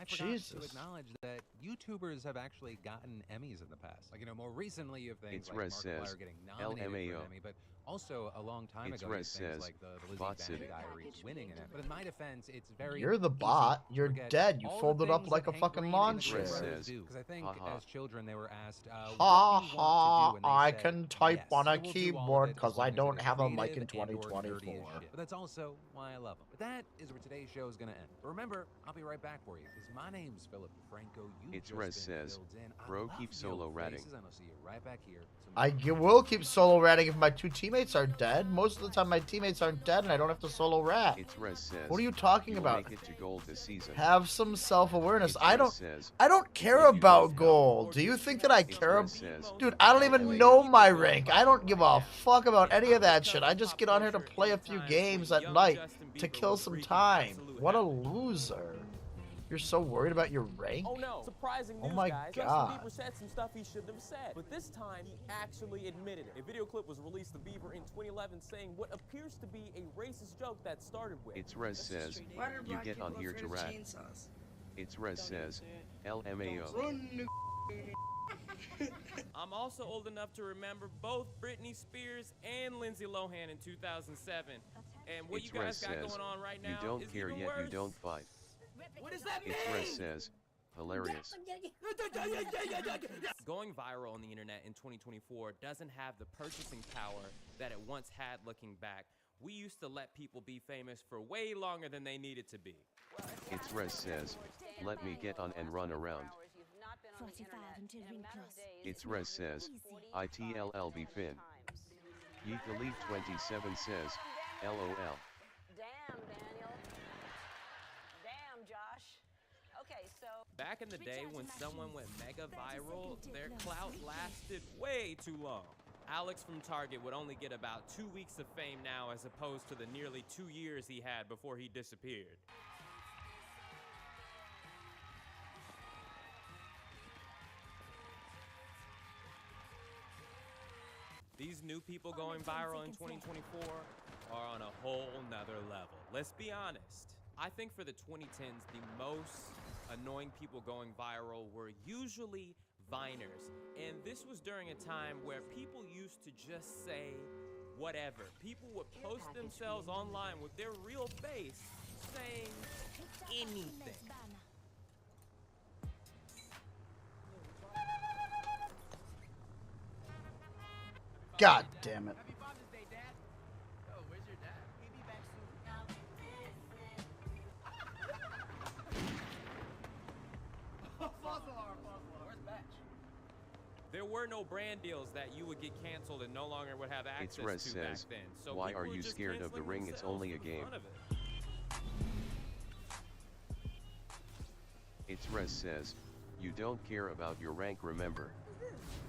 Jesus. That YouTubers have actually gotten Emmys in the past. Like, you know, more recently you have things like Markiplier getting nominated for an Emmy, but also a long time ago, things like the Lizzie Van Diaries winning an Emmy. But in my defense, it's very You're the bot. You're dead. You folded up like a fucking lawn chair. Because I think as children they were asked, ha ha, I can type on a keyboard because I don't have a mic in 2024. But that's also why I love them. But that is where today's show is going to end. But remember, I'll be right back for you, because my name's Philip DeFranco. It's Rez says, bro, keep solo ratting. I'll see you right back here. I will keep solo ratting if my two teammates are dead. Most of the time my teammates aren't dead and I don't have to solo rat. It's Rez says, what are you talking about? Make it to gold this season. Have some self-awareness. I don't care about gold. Do you think that I care? Dude, I don't even know my rank. I don't give a fuck about any of that shit. I just get on here to play a few games at night to kill some time. What a loser. You're so worried about your rank? Oh no, surprising news, oh my guys. God. Justin Bieber said some stuff he shouldn't have said, but this time he actually admitted it. A video clip was released of Bieber in 2011 saying what appears to be a racist joke that started with. It's Rez says, you get on here to rap. It's Rez says, LMAO. I'm also old enough to remember both Britney Spears and Lindsay Lohan in 2007. And what It's you guys Rez got says, going on right now you don't is care even yet worse. you don't fight. What does that mean? It's Rez says, hilarious. Going viral on the internet in 2024 doesn't have the purchasing power that it once had looking back. We used to let people be famous for way longer than they needed to be. It's Rez says, let me get on and run around. 45 until ring close. It's Rez says, ITLLB Fin. Yeet Elite 27 says, LOL. Damn, Daniel. Damn, Josh. Okay, so... Back in the day when someone went mega viral, their clout lasted way too long. Alex from Target would only get about 2 weeks of fame now as opposed to the nearly 2 years he had before he disappeared. These new people going viral in 2024 are on a whole nother level. Let's be honest. I think for the 2010s, the most annoying people going viral were usually Viners. And this was during a time where people used to just say whatever. People would post themselves online with their real face saying anything. God damn it. Happy Father's Day, Dad. Oh, where's your dad? He'll be back soon. False alarm. Where's Batch? There were no brand deals that you would get canceled and no longer would have access It's Rez to says, back then. So why people are were you just scared of the canceling ring? It's themselves only a for the game. fun of it. It's Rez says, you don't care about your rank, remember.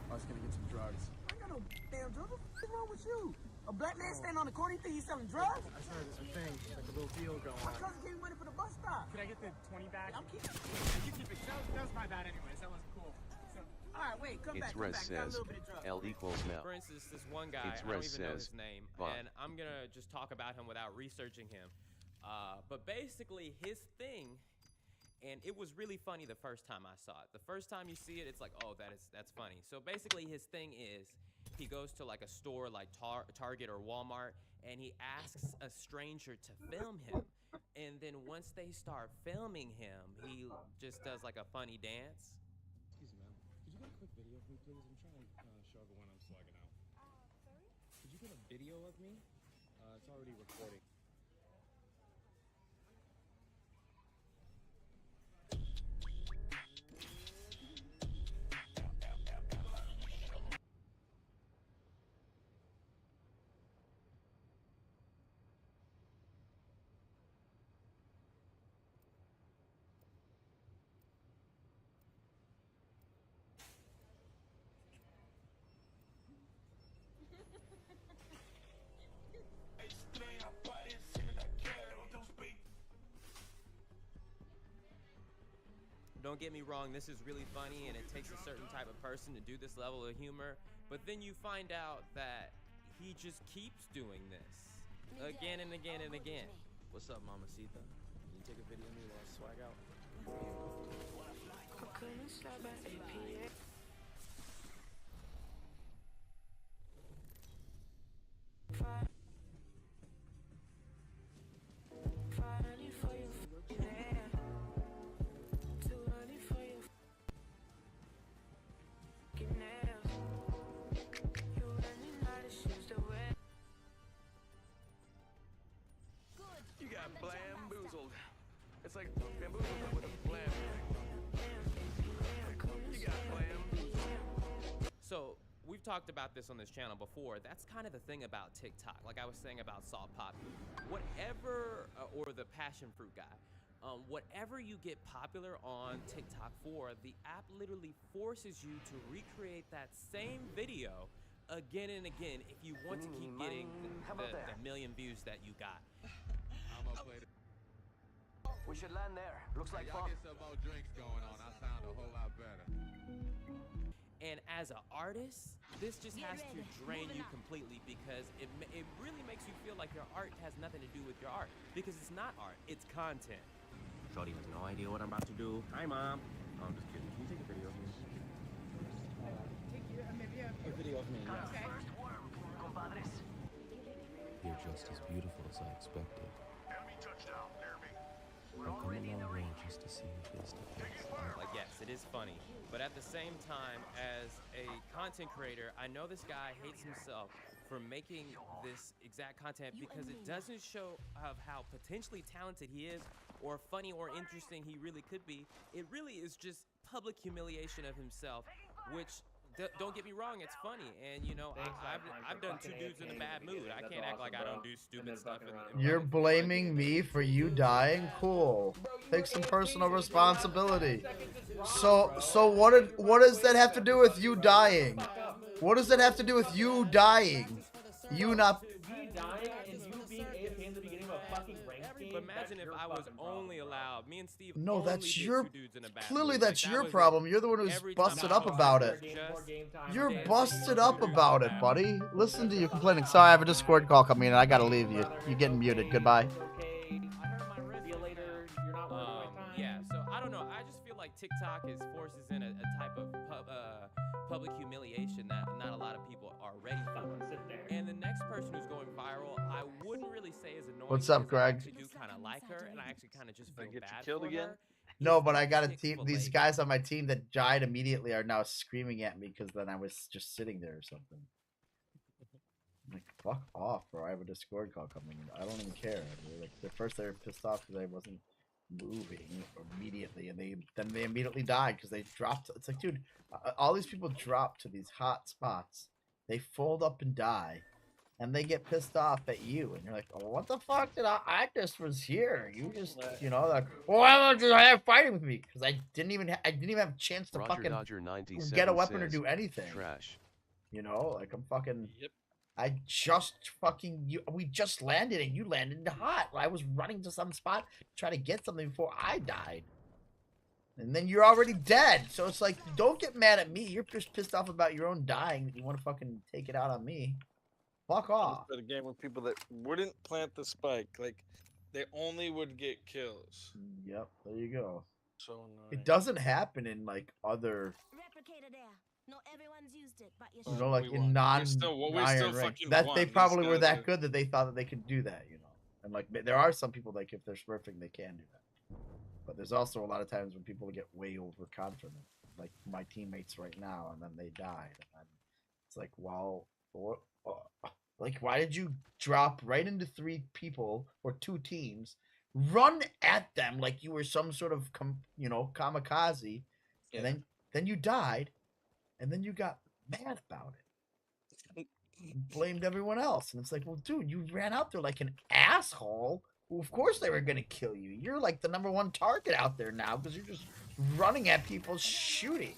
I was gonna get some drugs. I ain't got no damn drugs. What's wrong with you? A black man standing on the corner, you think he's selling drugs? I saw there's a thing, like a little deal going on. My cousin gave me money for the bus stop. Can I get the 20 back? I'm keeping it. You keep it. That was my bad anyways. That wasn't cool. So, all right, wait, come It's back. Rez Got a says, little bit of drugs. L equals now. For instance, this one guy, It's I don't Rez even know says, his name, Bob. and I'm gonna just talk about him without researching him. But basically, his thing, and it was really funny the first time I saw it. The first time you see it, it's like, oh, that's funny. So basically, his thing is, he goes to like a store like Target or Walmart, and he asks a stranger to film him. And then once they start filming him, he just does like a funny dance. Excuse me, ma'am. Could you get a quick video of me, please? I'm trying to show everyone I'm swagging out. Sorry? Could you get a video of me? It's already recording. Don't get me wrong, this is really funny and it takes a certain type of person to do this level of humor, but then you find out that he just keeps doing this again and again and again. What's up, Mamacita? Can you take a video of me while I swag out? You got bamboozled. It's like bamboozled but with a blam. You got blam. So we've talked about this on this channel before. That's kind of the thing about TikTok. Like I was saying about Salt Pop. Whatever, or the passion fruit guy. Whatever you get popular on TikTok for, the app literally forces you to recreate that same video again and again if you want to keep getting the million views that you got. I'm gonna play We should land there. Looks like y'all fun. get some more drinks going on. I sound a whole lot better. And as an artist, this just has to drain you completely because it really makes you feel like your art has nothing to do with your art. Because it's not art, it's content. Shorty has no idea what I'm about to do. Hi, Mom. Oh, I'm just kidding. Can you take a video of me? A video of me, yeah. Okay. First worm, compadres. You're just as beautiful as I expected. Enemy touchdown, near me. I've come a long way just to see you face to face. Like, yes, it is funny. But at the same time, as a content creator, I know this guy hates himself for making this exact content because it doesn't show of how potentially talented he is or funny or interesting he really could be. It really is just public humiliation of himself, which, don't get me wrong, it's funny. And, you know, I've done two dudes in a bad mood. I can't act like I don't do stupid stuff. You're blaming me for you dying? Cool. Take some personal responsibility. So what does that have to do with you dying? What does that have to do with you dying? You not... Me dying and you being AFK in the beginning of a fucking ranked game. But imagine if I was only allowed, me and Steve. No, that's your... two dudes in a bad Clearly mood. that's Like, your was problem. You're the one who's busted up about it. You're busted up about it, buddy. Listen to you complaining. Sorry, I have a Discord call coming in and I gotta leave you. You're getting muted. Goodbye. Yeah, so I don't know. I just feel like TikTok forces in a type of public humiliation that not a lot of people are ready for. And the next person who's going viral, I wouldn't really say is annoying. What's up, Greg? I actually do kind of like her, and I actually kind of just feel bad killed for again? her. No, but I got a team. These guys on my team that died immediately are now screaming at me because then I was just sitting there or something. I'm like, fuck off, bro. I have a Discord call coming in. I don't even care. Like, at first they were pissed off because I wasn't moving immediately, and then they immediately died because they dropped. It's like, dude, all these people drop to these hot spots. They fold up and die, and they get pissed off at you, and you're like, oh, what the fuck did I just was here? You just, you know, like, why don't you have fighting with me? Because I didn't even have a chance to Roger fucking Dodger 97 get a weapon or says, do anything. Trash. You know, like I'm fucking. Yep. I just fucking we just landed and you landed hot. I was running to some spot to try to get something before I died. And then you're already dead. So it's like, don't get mad at me. You're just pissed off about your own dying that you want to fucking take it out on me. Fuck off. The game with people that wouldn't plant the spike, like they only would get kills. Yep, there you go. So annoying. It doesn't happen in like other, Replicator there. No, everyone's used it, but you know, like in non-iron rank. That they probably were that good that they thought that they could do that, you know. And like there are some people like if they're smurfing they can do that. But there's also a lot of times when people get way overconfident, like my teammates right now, and then they died. And it's like, well, like why did you drop right into 3 people or 2 teams, run at them like you were some sort of kamikaze, and then you died. And then you got mad about it. You blamed everyone else. And it's like, well, dude, you ran out there like an asshole. Well, of course they were going to kill you. You're like the #1 target out there now because you're just running at people shooting.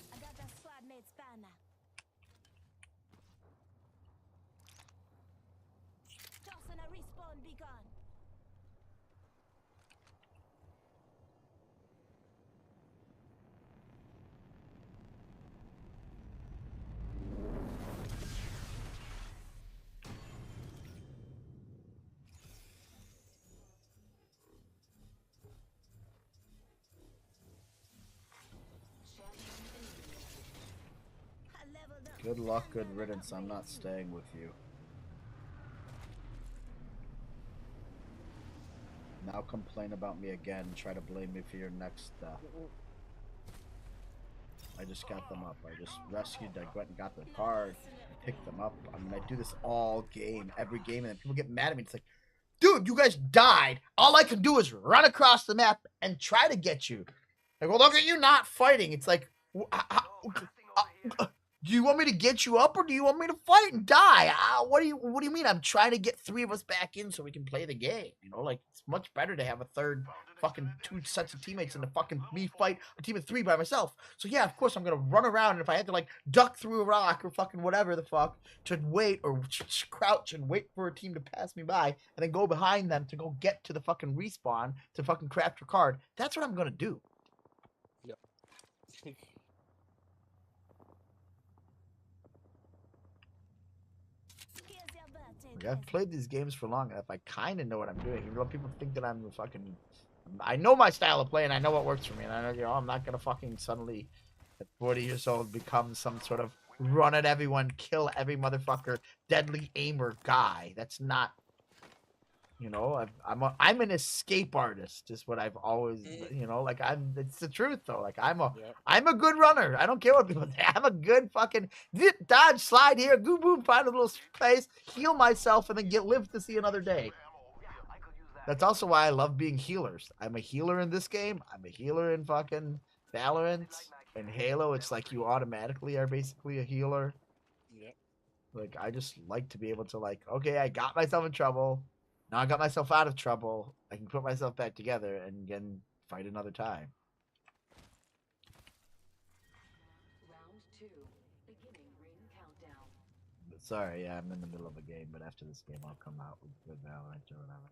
Good luck, good riddance. I'm not staying with you. Now complain about me again and try to blame me for your next stuff. I just got them up. I just rescued. I went and got the card. I picked them up. I mean, I do this all game, every game, and then people get mad at me. It's like, dude, you guys died. All I can do is run across the map and try to get you. Like, well, look at you not fighting. It's like, Do you want me to get you up or do you want me to fight and die? What do you mean? I'm trying to get 3 of us back in so we can play the game. You know, like it's much better to have a third fucking 2 sets of teammates than to fucking me fight a team of 3 by myself. So yeah, of course I'm gonna run around, and if I had to like duck through a rock or fucking whatever the fuck to wait or crouch and wait for a team to pass me by and then go behind them to go get to the fucking respawn to fucking craft your card, that's what I'm gonna do. Yep. Like, I've played these games for long enough. I kind of know what I'm doing. You know, people think that I'm a fucking... I know my style of play, and I know what works for me. And I know, you know, I'm not going to fucking suddenly, at 40 years old, become some sort of run at everyone, kill every motherfucker, deadly aimer guy. That's not... You know, I'm an escape artist, is what I've always, you know, like it's the truth though. Like I'm a good runner. I don't care what people say. I'm a good fucking dodge, slide here, goo boom, find a little space, heal myself, and then live to see another day. That's also why I love being healers. I'm a healer in this game. I'm a healer in fucking Valorant and Halo. It's like you automatically are basically a healer. Yep. Like I just like to be able to like, okay, I got myself in trouble. Now I got myself out of trouble. I can put myself back together and again fight another time. Round 2, beginning ring countdown. But sorry, yeah, I'm in the middle of a game, but after this game I'll come out with Valorant or whatever.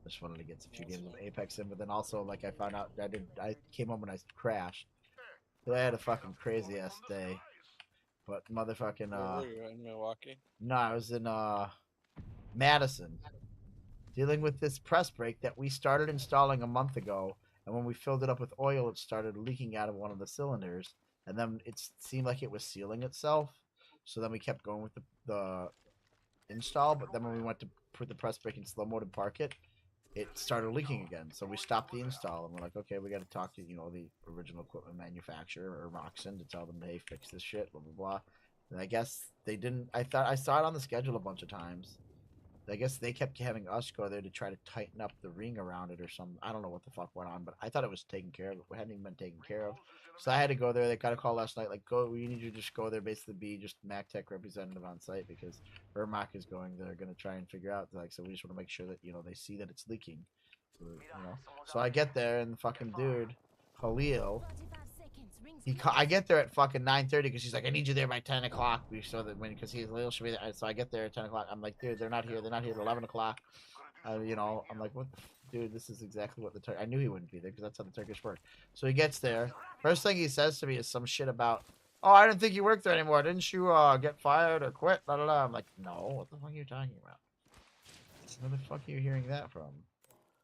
Just wanted to get a few games of Apex in, but then also like I found out I came home and I crashed. So I had a fucking crazy ass day. But motherfucking Where were you, in Milwaukee? No, I was in Madison, dealing with this press brake that we started installing a month ago, and when we filled it up with oil, it started leaking out of one of the cylinders, and then it seemed like it was sealing itself, so then we kept going with the install, but then when we went to put the press brake in slow mode and park it, it started leaking again, so we stopped the install, and we're like, okay, we got to talk to, you know, the original equipment manufacturer, or Moxon, to tell them, hey, fix this shit, blah, blah, blah, and I guess they didn't. I saw it on the schedule a bunch of times. I guess they kept having us go there to try to tighten up the ring around it or something. I don't know what the fuck went on, but I thought it was taken care of. It hadn't even been taken care of. So I had to go there. They got a call last night, like, we need you to just go there, basically be just MacTech representative on site because Ermac is going there, going to try and figure out, like, so we just want to make sure that, you know, they see that it's leaking. So, you know. So I get there, and the fucking dude, Halil, I get there at fucking 9:30 because she's like, I need you there by 10 o'clock. So that because Halil should be there. So I get there at 10 o'clock. I'm like, dude, they're not here. They're not here at 11 o'clock. You know, I'm like, what? Dude, this is exactly what the I knew he wouldn't be there because that's how the Turkish work. So he gets there. First thing he says to me is some shit about, oh, I didn't think you worked there anymore. Didn't you get fired or quit? Blah, blah, blah. I'm like, no, what the fuck are you talking about? Where the fuck are you hearing that from?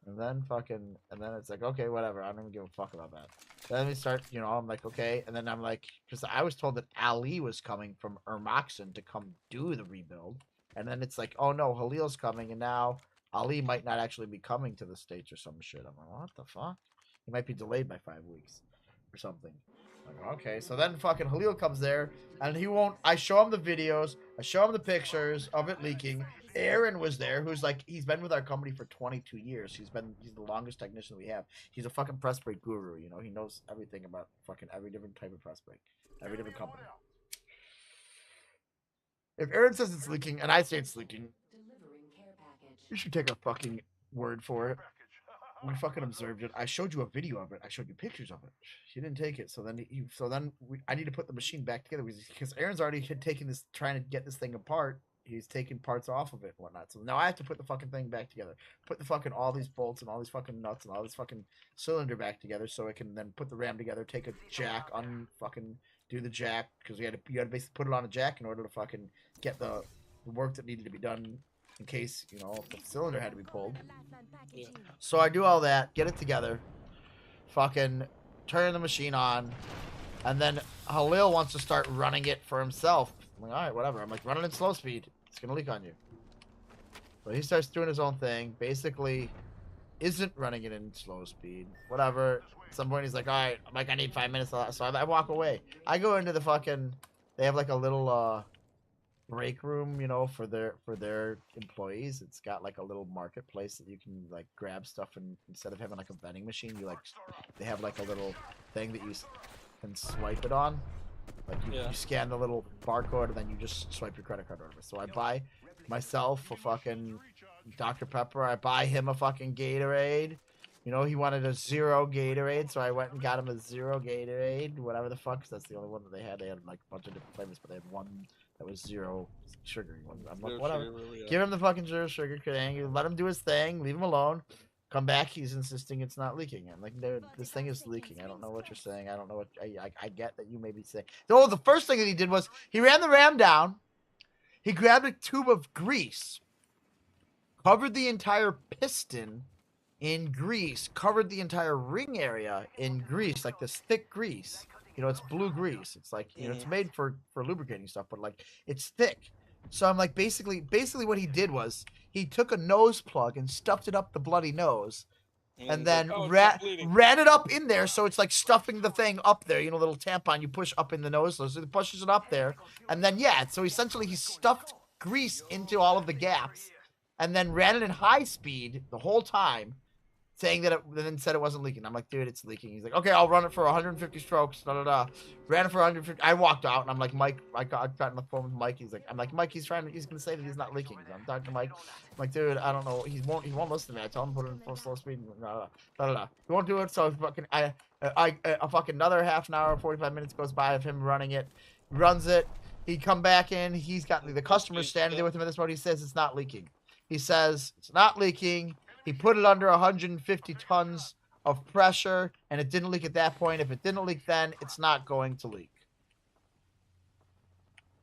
And then it's like, okay, whatever. I don't even give a fuck about that. Then we start, you know, I'm like, okay. And then I'm like, because I was told that Ali was coming from Ermoxon to come do the rebuild. And then it's like, oh no, Halil's coming. And now Ali might not actually be coming to the States or some shit. I'm like, what the fuck? He might be delayed by 5 weeks or something. Like, okay, so then fucking Halil comes there, and he won't. I show him the videos, I show him the pictures of it leaking. Aaron was there, who's like, he's been with our company for 22 years. He's the longest technician we have. He's a fucking press brake guru, you know. He knows everything about fucking every different type of press brake, every different company. If Aaron says it's leaking and I say it's leaking, you should take a fucking word for it. We fucking observed it. I showed you a video of it. I showed you pictures of it. She didn't take it. So then I need to put the machine back together because Aaron's already taken this, trying to get this thing apart. He's taking parts off of it and whatnot. So now I have to put the fucking thing back together. Put the fucking, all these bolts and all these fucking nuts and all this fucking cylinder back together so I can then put the ram together, take a jack, fucking do the jack, because you had to basically put it on a jack in order to fucking get the work that needed to be done in case, you know, the cylinder had to be pulled. Yeah. So I do all that, get it together, fucking turn the machine on, and then Halil wants to start running it for himself. I'm like, all right, whatever. I'm like, run it in slow speed. It's going to leak on you. So he starts doing his own thing. Basically, isn't running it in slow speed. Whatever. At some point, he's like, all right, I'm like, I need 5 minutes. So I walk away. I go into the fucking, they have like a little break room, you know, for their employees. It's got like a little marketplace that you can like grab stuff, and instead of having like a vending machine, you like, they have like a little thing that you can swipe it on. Like you scan the little barcode and then you just swipe your credit card over. So I buy myself a fucking Dr. Pepper. I buy him a fucking Gatorade. You know, he wanted a 0 Gatorade, so I went and got him a 0 Gatorade, whatever the fuck, 'cause that's the only one that they had. They had like a bunch of different flavors, but they had one that was 0 sugary one. I'm like, whatever. Give him the fucking 0 sugar thing. Let him do his thing. Leave him alone. Come back. He's insisting it's not leaking. I'm like, dude, this thing is leaking. I don't know what you're saying. I don't know what I get that you may be saying. So the first thing that he did was he ran the ram down. He grabbed a tube of grease, covered the entire piston in grease, covered the entire ring area in grease, like this thick grease. You know, it's blue grease. It's like, you know, it's made for lubricating stuff, but like it's thick. So I'm like, basically what he did was he took a nose plug and stuffed it up the bloody nose, and then ran it up in there. So it's like stuffing the thing up there, you know, little tampon you push up in the nose. So he pushes it up there, and then so essentially he stuffed grease into all of the gaps, and then ran it in high speed the whole time, saying that then said it wasn't leaking. I'm like, dude, it's leaking. He's like, okay, I'll run it for 150 strokes. Ran it for 150. I walked out and I'm like, Mike, I got on the phone with Mike. I'm like, Mike, he's gonna say that he's not leaking. I'm talking to Mike. I'm like, dude, I don't know. He won't listen to me. I tell him to put it in full slow speed. He won't do it. So fucking I fucking another half an hour, 45 minutes goes by of him running it. Runs it. He come back in. He's got the customer standing there with him at this point. He says it's not leaking. He says it's not leaking. He put it under 150 tons of pressure, and it didn't leak at that point. If it didn't leak then, it's not going to leak.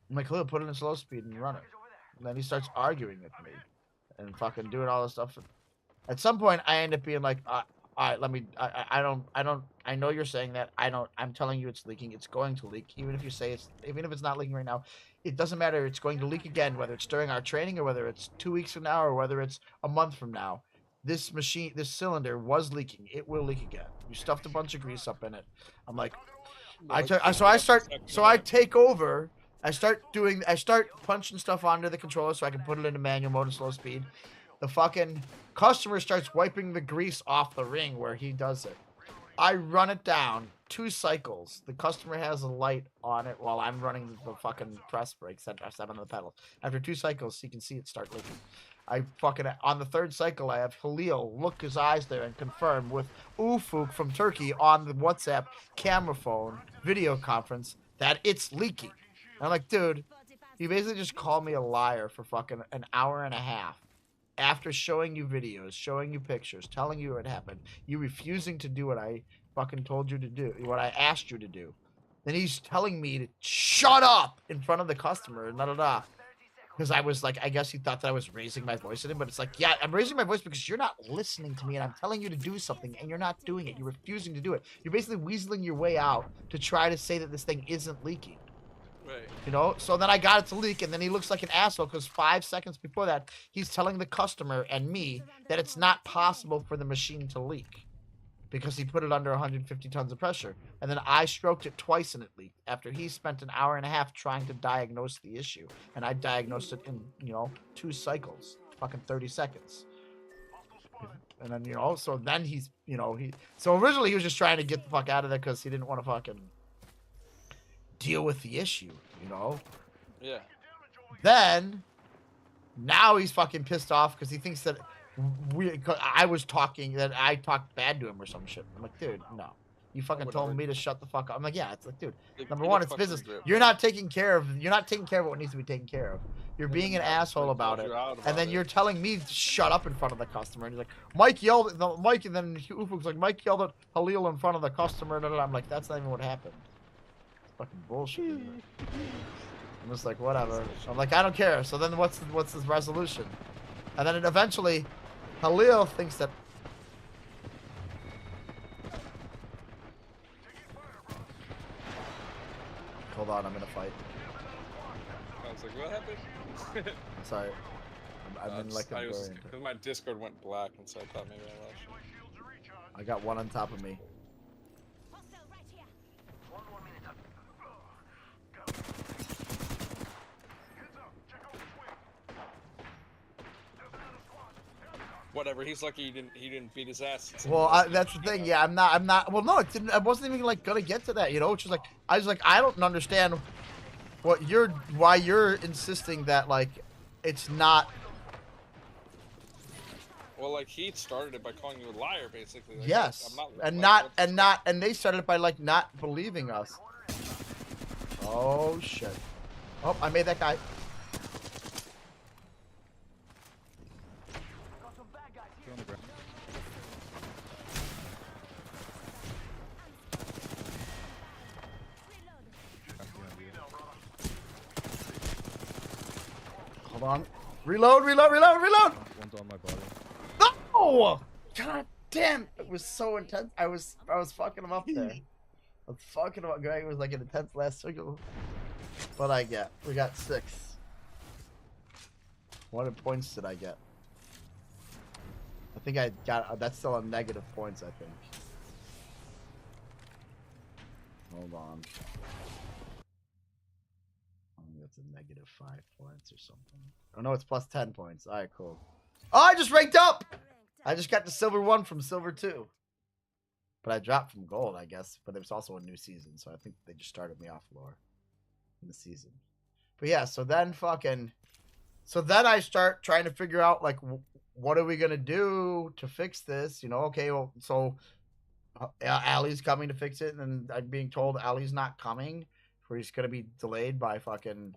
I'm like, Khalil, put it in slow speed and run it. And then he starts arguing with me and fucking doing all this stuff. At some point, I end up being like, all right, let me, I know you're saying that. I'm telling you it's leaking. It's going to leak. Even if you say even if it's not leaking right now, it doesn't matter. It's going to leak again, whether it's during our training or whether it's 2 weeks from now or whether it's a month from now. This cylinder was leaking. It will leak again. You stuffed a bunch of grease up in it. I'm like, I take over. I start punching stuff onto the controller so I can put it into manual mode and slow speed. The fucking customer starts wiping the grease off the ring where he does it. I run it down 2 cycles. The customer has a light on it while I'm running the fucking press brakes. I step on the pedals. After 2 cycles, you can see it start leaking. I fucking, on the 3rd cycle, I have Halil look his eyes there and confirm with Ufuk from Turkey on the WhatsApp camera phone video conference that it's leaking. And I'm like, dude, you basically just called me a liar for fucking an hour and a half. After showing you videos, showing you pictures, telling you what happened, you refusing to do what I fucking told you to do, what I asked you to do. Then he's telling me to shut up in front of the customer and because I was like, I guess he thought that I was raising my voice at him, but it's like, yeah, I'm raising my voice because you're not listening to me and I'm telling you to do something and you're not doing it. You're refusing to do it. You're basically weaseling your way out to try to say that this thing isn't leaking. Right. You know? So then I got it to leak and then he looks like an asshole because 5 seconds before that, he's telling the customer and me that it's not possible for the machine to leak because he put it under 150 tons of pressure. And then I stroked it twice and it leaked after he spent an hour and a half trying to diagnose the issue. And I diagnosed it in, 2 cycles, fucking 30 seconds. And then, so then he's, so originally he was just trying to get the fuck out of there because he didn't want to fucking deal with the issue, Yeah. Then, now he's fucking pissed off because he thinks that I talked bad to him or some shit. I'm like, dude, no. You fucking told me to shut the fuck up. I'm like, yeah. It's like, dude, number one, it's business. You're not taking care of what needs to be taken care of. You're being an asshole about it. And then you're telling me to shut up in front of the customer. And he's like, Mike yelled at Mike, and then Ufuk's like, Mike yelled at Halil in front of the customer. And I'm like, that's not even what happened. It's fucking bullshit. I'm just like, whatever. I'm like, I don't care. So then what's his resolution? And then eventually, Halil thinks that... Hold on, I'm in a fight. I was like, what happened? Sorry. I'm in like a because my Discord went black, and so I thought maybe I lost you. I got one on top of me. whatever. He's lucky he didn't beat his ass. Well, that's the thing. Yeah, I'm not. Well, no, it didn't. I wasn't even like gonna get to that. You know, it's just like I was like, I don't understand why you're insisting that like it's not. Well, like he started it by calling you a liar, basically. Like, Yes, and they started it by like not believing us. Oh shit! Oh, I made that guy. Hold on. Reload. One's on my body. No! God damn! It was so intense. I was fucking him up there. I was fucking him up. Greg was like an intense last circle. What I get? We got 6. What points did I get? I think I got. That's still a negative points. I think. Hold on. That's a negative 5 points or something. Oh no, it's plus 10 points. All right, cool. Oh, I just ranked up. I just got the silver 1 from silver 2. But I dropped from gold, I guess. But it was also a new season, so I think they just started me off lower in the season. But yeah, so then I start trying to figure out like what are we gonna do to fix this? You know, okay, well, so Allie's coming to fix it, and I'm being told Allie's not coming. Or he's gonna be delayed by fucking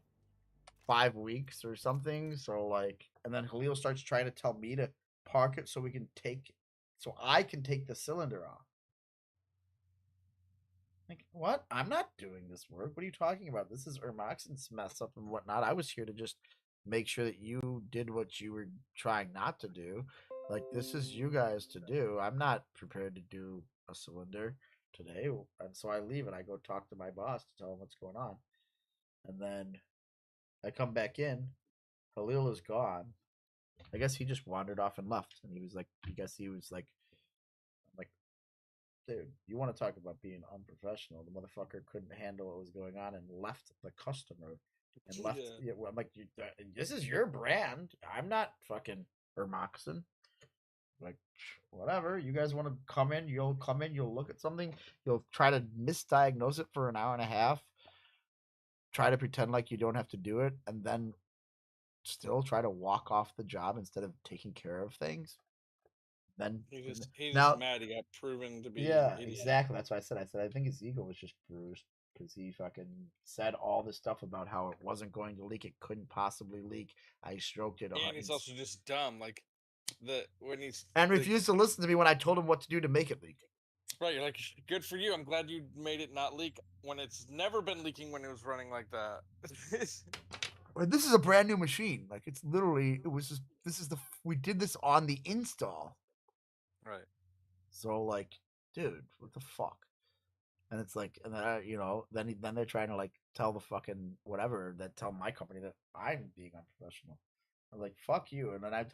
5 weeks or something. So like, and then Khalil starts trying to tell me to park it so I can take the cylinder off. Like, what? I'm not doing this work. What are you talking about? This is Ermoxen's mess up and whatnot. I was here to just make sure that you did what you were trying not to do. Like, this is you guys to do. I'm not prepared to do a cylinder today. And so I leave and I go talk to my boss to tell him what's going on. And then I come back in. Khalil is gone. I guess he just wandered off and left. And he was like, I'm like, dude, you want to talk about being unprofessional? The motherfucker couldn't handle what was going on and left the customer and left. Yeah, I'm like, this is your brand. I'm not fucking Ermoxen. Like, whatever. You guys want to come in? You'll come in. You'll look at something. You'll try to misdiagnose it for an hour and a half. Try to pretend like you don't have to do it, and then still try to walk off the job instead of taking care of things. Then he's just mad he got proven to be an idiot. Exactly. That's why I said I think his ego was just bruised because he fucking said all this stuff about how it wasn't going to leak. It couldn't possibly leak. I stroked it. And he's also just dumb. Like refused to listen to me when I told him what to do to make it leak. Right, you're like, good for you. I'm glad you made it not leak when it's never been leaking when it was running like that. This is a brand new machine. Like, it's literally, we did this on the install. Right. So like, dude, what the fuck? And it's like, and then then they're trying to like tell the fucking whatever tell my company that I'm being unprofessional. I'm like, fuck you. And then I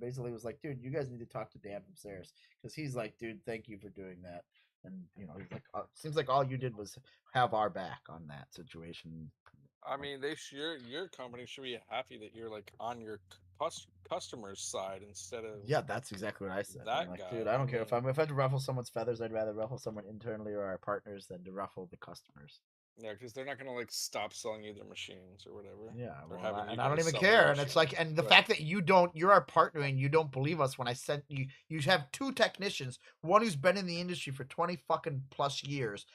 basically was like, dude, you guys need to talk to Dan from Sayers. Because he's like, dude, thank you for doing that. And, he's like, seems like all you did was have our back on that situation. I mean, your company should be happy that you're like on your customer's side instead of. Yeah, that's exactly what I said. That I'm like, guy, dude, I don't care if I have to ruffle someone's feathers. I'd rather ruffle someone internally or our partners than to ruffle the customers. Yeah, because they're not gonna like stop selling you their machines or whatever. Yeah, and I don't even care. And it's like, and the fact that you're our partner and you don't believe us when I sent you. You have 2 technicians, one who's been in the industry for 20 fucking plus years,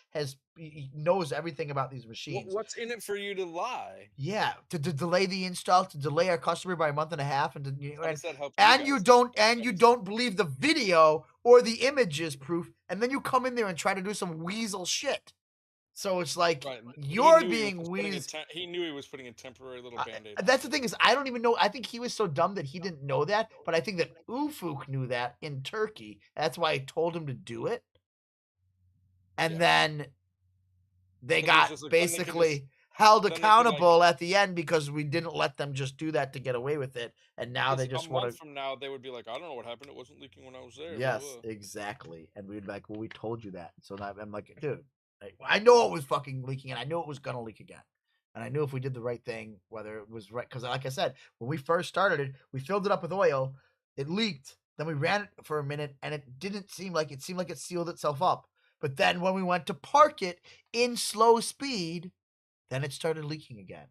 knows everything about these machines. What's in it for you to lie? Yeah, to delay the install, to delay our customer by a month and a half, and you don't believe the video or the images proof, and then you come in there and try to do some weasel shit. So it's like you're being weasel. He knew he was putting a temporary little band-aid. That's the thing is, I don't even know. I think he was so dumb that he didn't know that. But I think that Ufuk knew that in Turkey. That's why I told him to do it. And then they got basically held accountable at the end because we didn't let them just do that to get away with it. And now they just want to. From now, they would be like, I don't know what happened. It wasn't leaking when I was there. Yes, exactly. And we'd be like, well, we told you that. So now I'm like, dude. I know it was fucking leaking, and I knew it was gonna leak again. And I knew if we did the right thing, whether it was right, because like I said, when we first started it, we filled it up with oil, it leaked, Then we ran it for a minute, and it didn't seem like it seemed like it sealed itself up. But then when we went to park it in slow speed, then it started leaking again.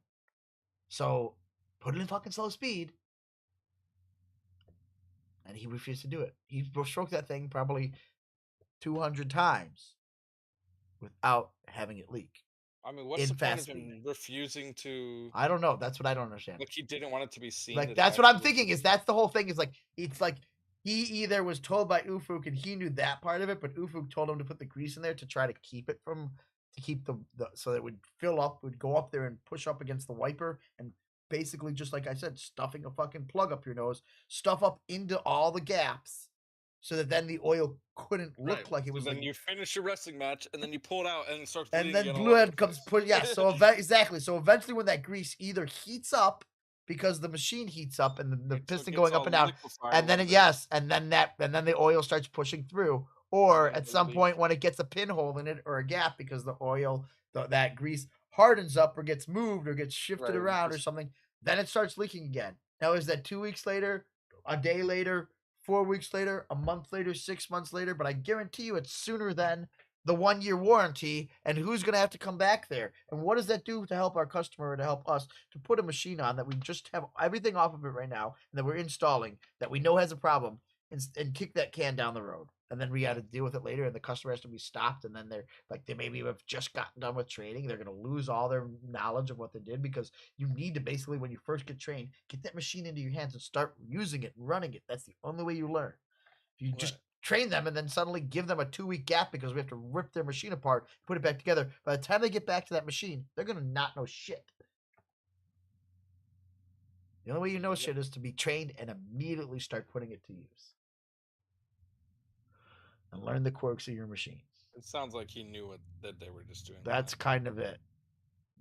So put it in fucking slow speed. And he refused to do it. He stroked that thing probably 200 times without having it leak. I mean, what's the point of him refusing to? I don't know. That's what I don't understand. Like, he didn't want it to be seen. Like, that's what I'm thinking. Is that's the whole thing? Is like, it's like he either was told by Ufuk and he knew that part of it, but Ufuk told him to put the grease in there to try to keep it from the so that it would fill up, would go up there and push up against the wiper, and basically, just like I said, stuffing a fucking plug up your nose, stuff up into all the gaps, so that then the oil couldn't look like it was. So then you finish your wrestling match, and then you pull it out, and it starts. And then Bluehead comes put So exactly. So eventually, when that grease either heats up because the machine heats up and the piston going up and down, and then and then the oil starts pushing through, or at some point when it gets a pinhole in it or a gap because the oil that grease hardens up or gets moved or gets shifted around or something, then it starts leaking again. Now, is that 2 weeks later, a day later, 4 weeks later, a month later, 6 months later? But I guarantee you it's sooner than the 1 year warranty. And who's going to have to come back there? And what does that do to help our customer, to help us, to put a machine on that we just have everything off of it right now and that we're installing that we know has a problem, and kick that can down the road? And then we got to deal with it later, and the customer has to be stopped. And then they're like, they maybe have just gotten done with training. They're going to lose all their knowledge of what they did, because you need to basically, when you first get trained, get that machine into your hands and start using it and running it. That's the only way you learn. If you just train them and then suddenly give them a 2-week gap because we have to rip their machine apart, put it back together, by the time they get back to that machine, they're going to not know shit. The only way you know shit is to be trained and immediately start putting it to use. And learn the quirks of your machine. It sounds like he knew that they were just doing. That's kind of it.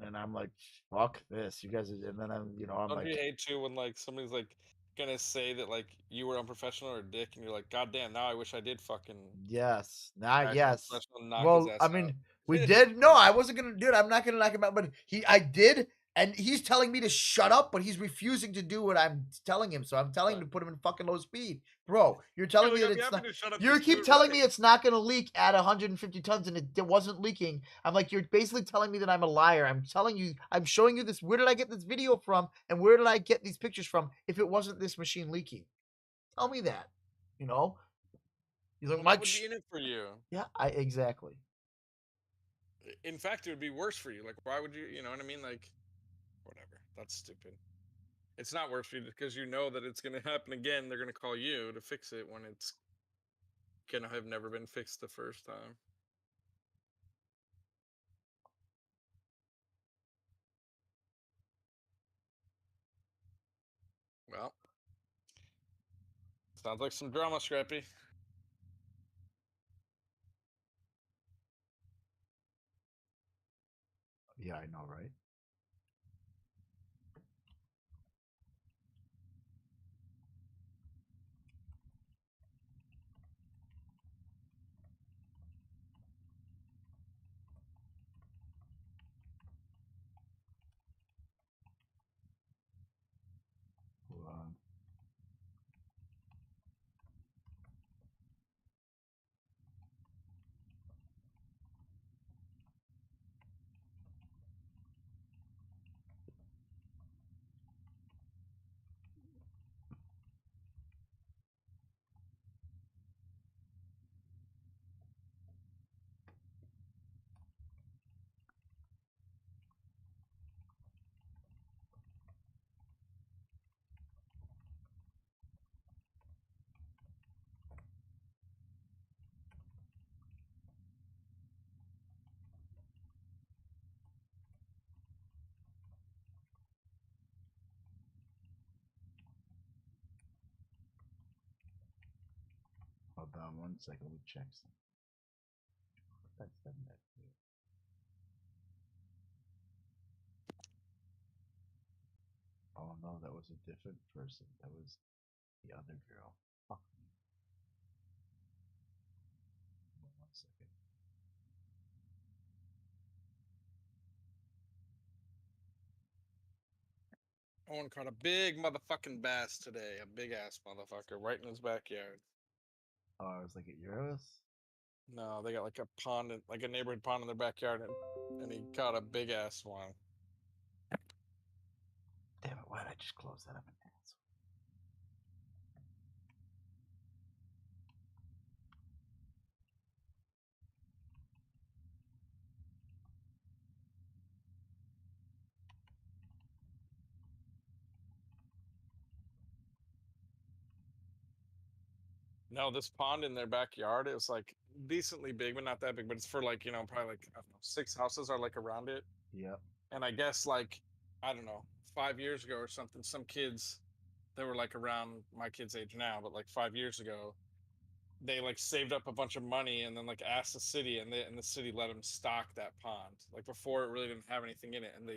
And I'm like, fuck this, you guys. And then I'm Don't like, you hate too when like somebody's like gonna say that like you were unprofessional or a dick, and you're like, God damn, now I wish I did fucking. Yes, yes. Knock Well, his ass I mean, out. we did. No, I wasn't gonna do it. I'm not gonna knock him out, but I did. And he's telling me to shut up, but he's refusing to do what I'm telling him. So I'm telling him to put him in fucking low speed. Bro, you're telling me that it's not. You keep telling me it's not going to leak at 150 tons, and it wasn't leaking. I'm like, you're basically telling me that I'm a liar. I'm telling you, I'm showing you this. Where did I get this video from? And where did I get these pictures from if it wasn't this machine leaking? Tell me that. You're like, What would be in it for you? Yeah, exactly. In fact, it would be worse for you. Like, why would you? You know what I mean? Like, whatever. That's stupid. It's not worse for you because you know that it's going to happen again. They're going to call you to fix it when it's going to have never been fixed the first time. Well, sounds like some drama, Scrappy. Yeah, I know, right? Hold on. Hold on 1 second. Let me check something. That's that. Oh no, that was a different person. That was the other girl. Fuck me. 1 second. Owen caught a big motherfucking bass today. A big ass motherfucker right in his backyard. Oh, I was like at your house? No, they got like a pond, like a neighborhood pond in their backyard, and he caught a big ass one. Damn it, why did I just close that up? No, this pond in their backyard is like decently big, but not that big. But it's for like, probably like, I don't know, 6 houses are like around it. Yep. And I guess like, I don't know, 5 years ago or something, some kids that were like around my kid's age now, but like 5 years ago, they like saved up a bunch of money and then like asked the city, and the city let them stock that pond. Like before, it really didn't have anything in it, and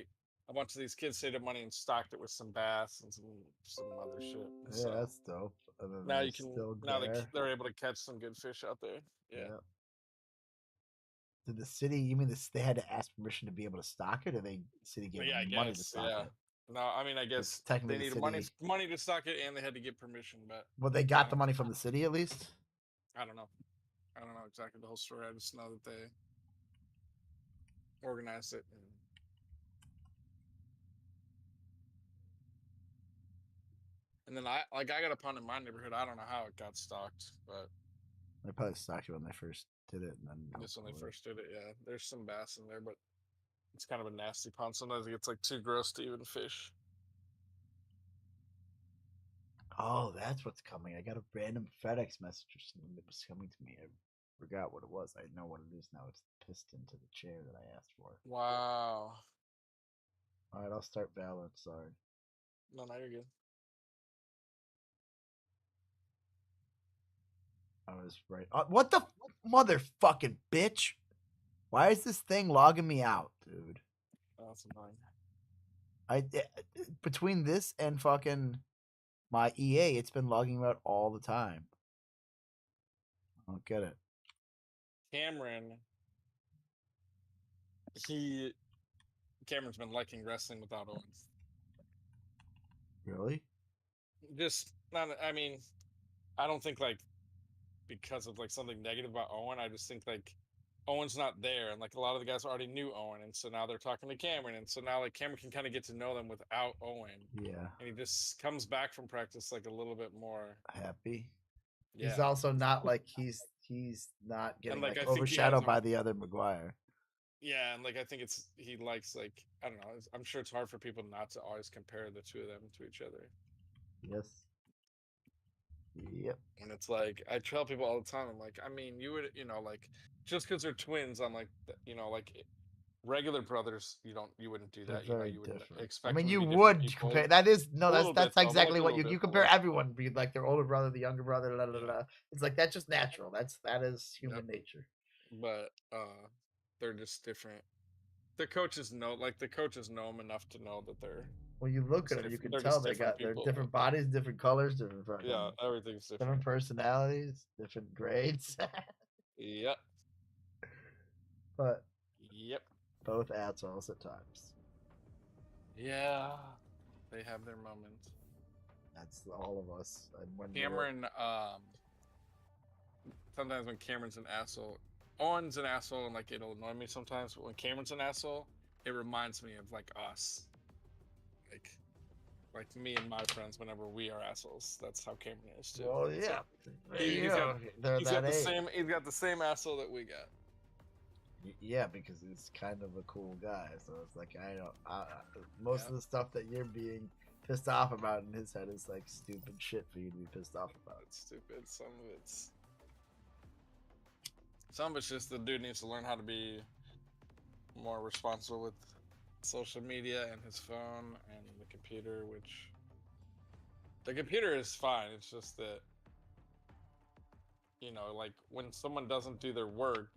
a bunch of these kids saved up money and stocked it with some bass and some other shit. Yeah, So that's dope. And then now they're you can still now there. they're able to catch some good fish out there. Yeah. Yep. Did the city? You mean they had to ask permission to be able to stock it, or the city gave Yeah, I them money to guess. stock Yeah. it? No, I mean, I guess technically they the needed city- money to stock it, and they had to get permission. But Well, they got the money from the city at least. I don't know. I don't know exactly the whole story. I just know that they organized it. And then I got a pond in my neighborhood. I don't know how it got stocked, but They probably stocked it when they first did it, and then just when they first did it, yeah. There's some bass in there, but it's kind of a nasty pond. Sometimes it gets like too gross to even fish. Oh, that's what's coming. I got a random FedEx message or something that was coming to me. I forgot what it was. I know what it is now. It's the piston to the chair that I asked for. Wow. All right, I'll start Valorant. Sorry. No, you're good. I was right. What the motherfucking bitch? Why is this thing logging me out, dude? That's annoying. Between this and fucking my EA, it's been logging me out all the time. I don't get it. Cameron's been liking wrestling without Owens. Really? Just not. I mean, I don't think like because of like something negative about Owen. I just think like Owen's not there, and like a lot of the guys already knew Owen, and so now they're talking to Cameron, and so now like Cameron can kind of get to know them without Owen. Yeah. And he just comes back from practice like a little bit more happy. Yeah. He's also not like he's not getting like, like I think he overshadowed has by the other McGuire. Yeah, and like I think he likes like I don't know. I'm sure it's hard for people not to always compare the two of them to each other. Yes. Yep. And it's like I tell people all the time. I'm like, I mean, you would like just because they're twins. I'm like like regular brothers. You wouldn't do They're that. very You wouldn't different. expect. I mean, them to you be different would people. compare. That is A little that's bit, though, exactly like a what little you bit, compare like- everyone. Be like their older brother, the younger brother. La, la, la. It's like that's just natural. That is human nature. But they're just different. The coaches know them enough to know that they're. When you look just at them, you different- can they're tell just they're people. different bodies, different colors, different fucking, Yeah, everything's different personalities, different grades. Yep. But Yep. both assholes at times. Yeah, they have their moments. That's all of us. And when Cameron, sometimes when Cameron's an asshole, Owen's an asshole, and like it'll annoy me sometimes. But when Cameron's an asshole, it reminds me of like us, like me and my friends. Whenever we are assholes, that's how Cameron is too. Well, yeah, So he's got the same asshole that we got. Yeah, because he's kind of a cool guy. So it's like most of the stuff that you're being pissed off about in his head is like stupid shit for you to be pissed off about. It's stupid. Some of it's just the dude needs to learn how to be more responsible with social media and his phone and the computer, which the computer is fine. It's just that like when someone doesn't do their work,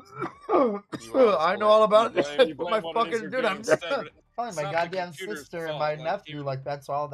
I know all about it. You blame My what it is fucking you're dude, doing Calling It's my not the goddamn computer's sister and fault, my like, nephew, like that's all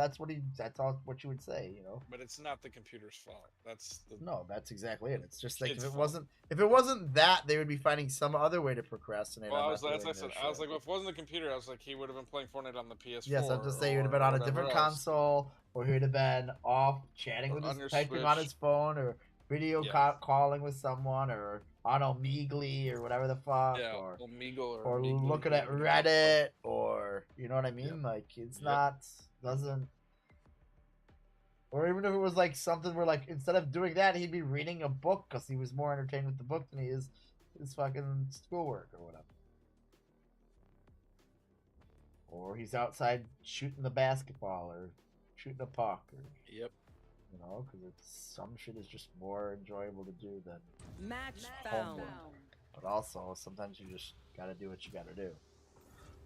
what you would say, you know. But it's not the computer's fault. That's the No, that's exactly it. It's just like kid's if it fault. wasn't that, they would be finding some other way to procrastinate. Well, on I not was, as doing I their said, shit. I was like, well, if it wasn't the computer, I was like, he would have been playing Fortnite on the PS4. Yes, I'm just saying he would have been or on a whatever different else. console, or he would have been off chatting Or with on his your typing on Switch. his phone, or video Yeah. calling with someone, or on Omegle or whatever the fuck, Yeah, or Omegle or Omegle, looking at Reddit, or you know what I mean? Yep. Like it's Yep. doesn't. Or even if it was like something where like instead of doing that, he'd be reading a book because he was more entertained with the book than he is his fucking schoolwork or whatever. Or he's outside shooting the basketball or shooting a puck, or Yep. you know, because some shit is just more enjoyable to do than Match homework. found. But also sometimes you just gotta do what you gotta do.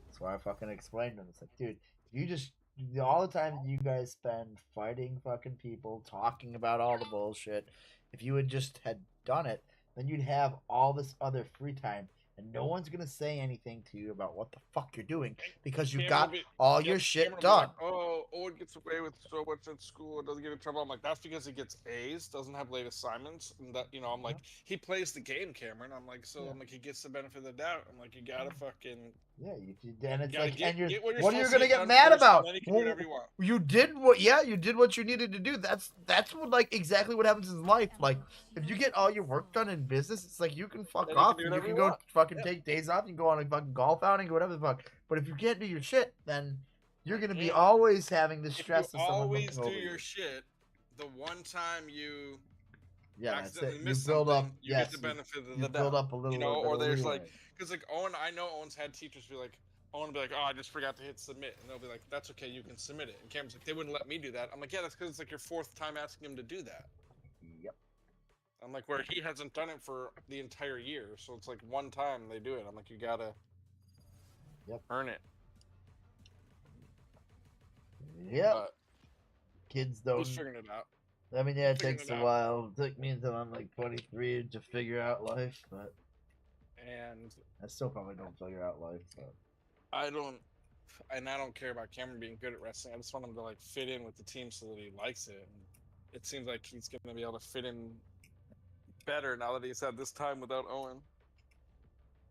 That's why I fucking explained to him. It's like, dude, you just all the time that you guys spend fighting fucking people, talking about all the bullshit. If you had just had done it, then you'd have all this other free time, and no one's gonna say anything to you about what the fuck you're doing because you got all your shit Cameron will be done. like, oh, Owen gets away with so much at school and doesn't get in trouble. I'm like, that's because he gets A's, doesn't have late assignments, and that, you know, I'm like, he plays the game, Cameron. I'm like, so I'm like, he gets the benefit of the doubt. I'm like, you gotta fucking. Yeah, and it's gotta like, get- and you're, get what you're what are you supposed gonna to get get done mad first, about? and then you can do whatever you want. You did what you needed to do. That's what like exactly what happens in life. Like if you get all your work done in business, it's like you can fuck Then you off. can do And you whatever can you go want. fucking take days off. You can go on a fucking golf outing or whatever the fuck. But if you can't do your shit, then you're gonna be always having the stress If you of someone always looking do over your you. shit, the one time you Yeah, that's accidentally it. miss You build up. something, you Yes, get the benefit of you the build doubt. up a little You know, bit or of there's leeway. like, because like Owen, I know Owen's had teachers be like, Owen will be like, oh, I just forgot to hit submit, and they'll be like, that's okay, you can submit it. And Cameron's like, they wouldn't let me do that. I'm like, yeah, that's because it's like your fourth time asking him to do that. Yep. I'm like, where he hasn't done it for the entire year, so it's like one time they do it. I'm like, you gotta earn it. Yep. But Kids don't. he's figuring it out. I mean, yeah, it Figuring takes it a out. while. It took me until I'm like 23 to figure out life, but And I still probably don't figure out life. But I don't care about Cameron being good at wrestling. I just want him to like fit in with the team so that he likes it. And it seems like he's going to be able to fit in better now that he's had this time without Owen.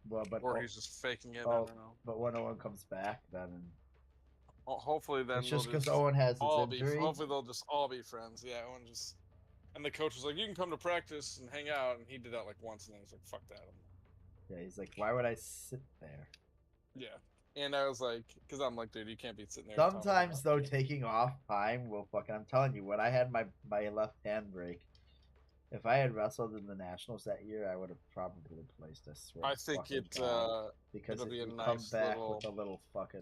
well, but Or he's just faking it. I oh, don't know. but when Owen comes back, then Well, hopefully then it's just they'll because Owen has his all be. injury. Hopefully they'll just all be friends. Yeah, Owen just. And the coach was like, "You can come to practice and hang out," and he did that like once, and then he's like, "Fuck that." Yeah, he's like, why would I sit there? Yeah, and I was like, because I'm like, dude, you can't be sitting there. talking Sometimes about- though, taking off time will fucking. I'm telling you, when I had my left hand break, if I had wrestled in the nationals that year, I would have probably placed. I swear. I to think fucking it God. Because it'll if be a you nice come back little. with a little fucking.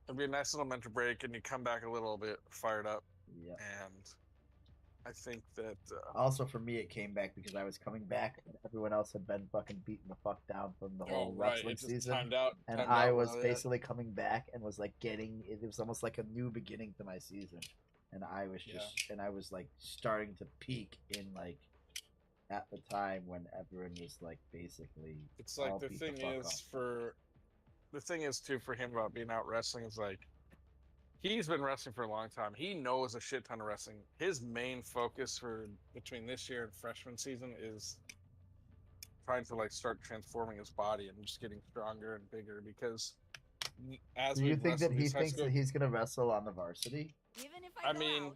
It'll be a nice little mental break, and you come back a little bit fired up. Yeah. And I think that. Also, for me, it came back because I was coming back, and everyone else had been fucking beaten the fuck down from the whole right, wrestling it just season, timed out I was well, yeah. basically coming back and was like getting. It was almost like a new beginning to my season, and I was just, and I was like starting to peak in like at the time when everyone was like basically. It's like all the beat thing fuck is up. for. The thing is too for him about being out wrestling is like. He's been wrestling for a long time. He knows a shit ton of wrestling. His main focus for between this year and freshman season is trying to like start transforming his body and just getting stronger and bigger because as Do you we've think that wrestled he these high thinks school- that he's gonna wrestle on the varsity? I mean,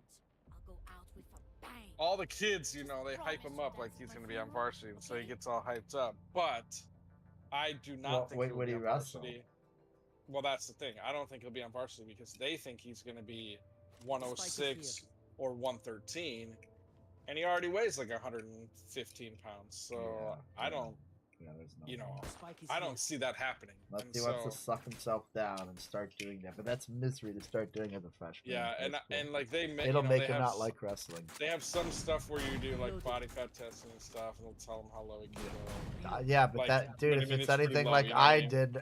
all the kids, you know, they hype him up like he's gonna be on varsity, and so he gets all hyped up. But I do not Well, think wait, he'll would be he on wrestle? varsity. Well, that's the thing. I don't think he'll be on varsity because they think he's gonna be 106 or 113, and he already weighs like 115 pounds. So I don't. Yeah, there's no. You know, I don't see that happening. Unless And he wants to so- suck himself down and start doing that, but that's misery to start doing as a freshman. Yeah, in and high school. and like they make it'll you know, make they him have not like wrestling. They have some stuff where you do like body fat testing and stuff, and they'll tell him how low he can go. Yeah, but Like, that dude, but I if mean, it's pretty anything low, like you know what I mean? did,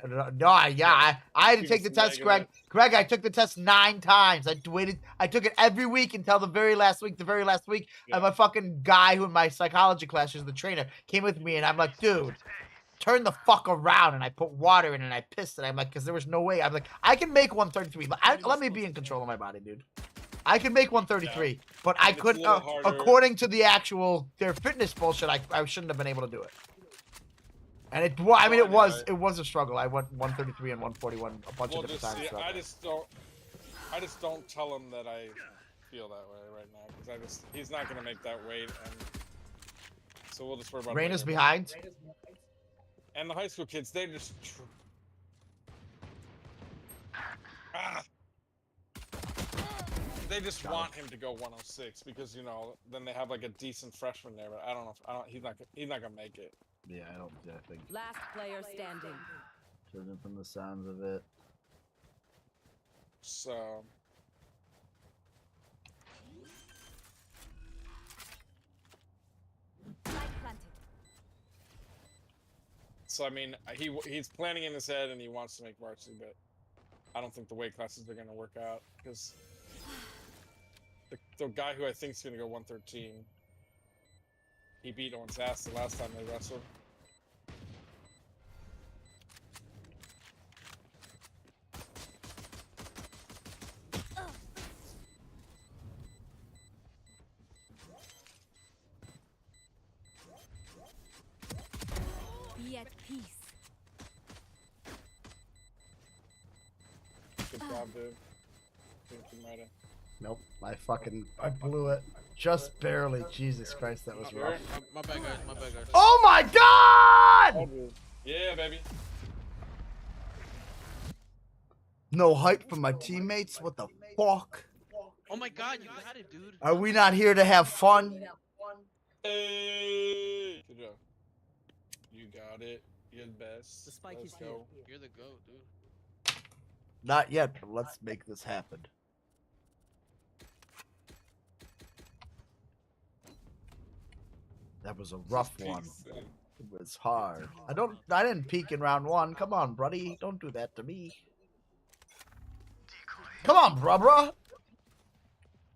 I had to He take the was test, Greg. negative. Greg, I took the test 9 times. I took it every week until the very last week. And my fucking guy who in my psychology class is the trainer came with me, and I'm like, dude, turned the fuck around and I put water in and I pissed it. I'm like, because there was no way. I'm like, I can make 133, but let me be in control of my body, dude. I can make 133, but I could, according to the actual their fitness bullshit, I shouldn't have been able to do it. And it was a struggle. I went 133 and 141 a bunch of different times. I just don't tell him that I feel that way right now because he's not gonna make that weight, and so we'll just worry about. Raina's behind. And the high school kids, they just. They just want him to go 106 because then they have like a decent freshman there, but I don't know. He's not gonna make it. Yeah, I think. Last player standing. Judging from the sounds of it. So. So I mean, he's planning in his head and he wants to make varsity, but I don't think the weight classes are gonna work out because the guy who I think is gonna go 113, he beat Owen's ass the last time they wrestled. Be at peace. Good job, dude. I think you might have. Nope, I blew it. Just barely. Jesus Christ, that was rough. My bad, guys. My bad, guys. Oh my God! Yeah, baby. No hype from my teammates? What the fuck? Oh my God, you got it, dude. Are we not here to have fun? Hey! Good job. You got it. You're the best. The spike Let's is go. here. You're the GOAT, dude. Not yet, but let's make this happen. That was a rough one. It was hard. I didn't peek in round one. Come on, buddy. Don't do that to me. Come on, bruh.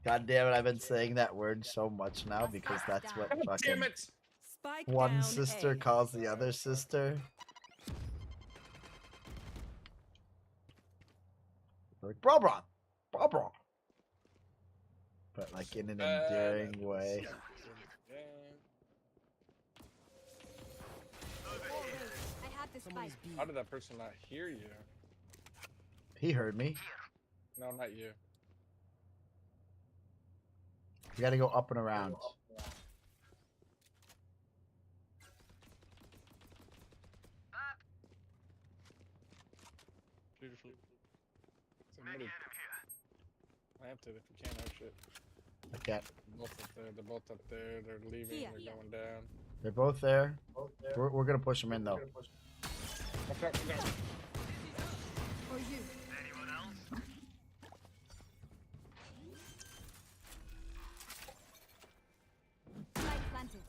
God damn it, I've been saying that word so much now because that's what fucking one sister calls the other sister. Like, bruh. But like in an endearing way. How did that person not hear you? He heard me. No, not you. You gotta go up and around. Beautiful. Somebody plant it if you can. Oh shit. I can't. They're both up there. They're leaving. They're going down. They're both there. We're gonna push them in though. Okay, no. Or you. Anyone else? Light planted.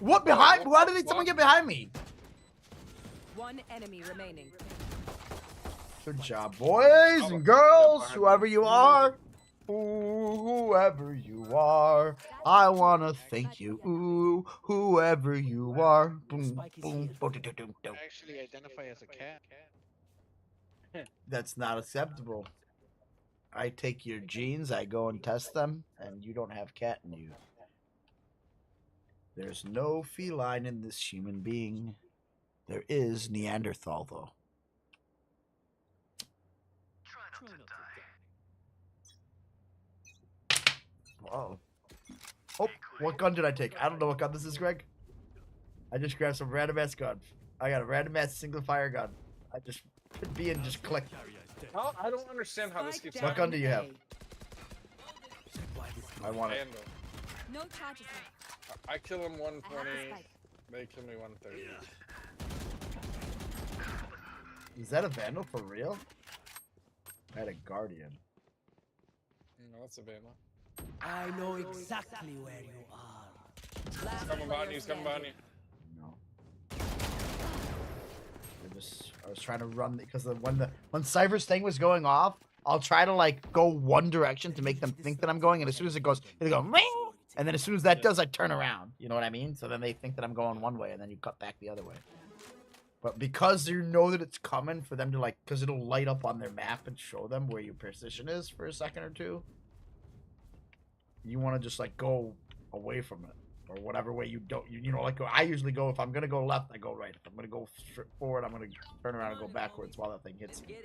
What behind? Why did someone get behind me? One enemy remaining. Good job, boys and girls, whoever you are. Ooh, whoever you are, I wanna thank you. Ooh, whoever you are. Boom, boom, boom, boom, boom, boom. Actually identify as a cat. That's not acceptable. I take your genes, I go and test them, and you don't have cat in you. There's no feline in this human being. There is Neanderthal, though. Whoa. Oh, what gun did I take? I don't know what gun this is, Greg. I just grabbed some random ass gun. I got a random ass single fire gun. I just hit B and just click. I don't understand how this keeps. What gun do you have? I want it. Vandal. No charges. I kill him 120. They kill me 130. Is that a Vandal for real? I had a Guardian. No, that's a Vandal. I know exactly where you are. He's coming behind you. He's coming behind you. No. I was trying to run because when Cypher's thing was going off, I'll try to like go one direction to make them think that I'm going, and as soon as it goes, they go ring, And then as soon as that does, I turn around. You know what I mean? So then they think that I'm going one way, and then you cut back the other way. But because you know that it's coming for them to like, because it'll light up on their map and show them where your position is for a second or two. You want to just like go away from it, or whatever way you don't. You know, like I usually go. If I'm gonna go left, I go right. If I'm gonna go forward, I'm gonna turn around and go backwards while that thing hits me.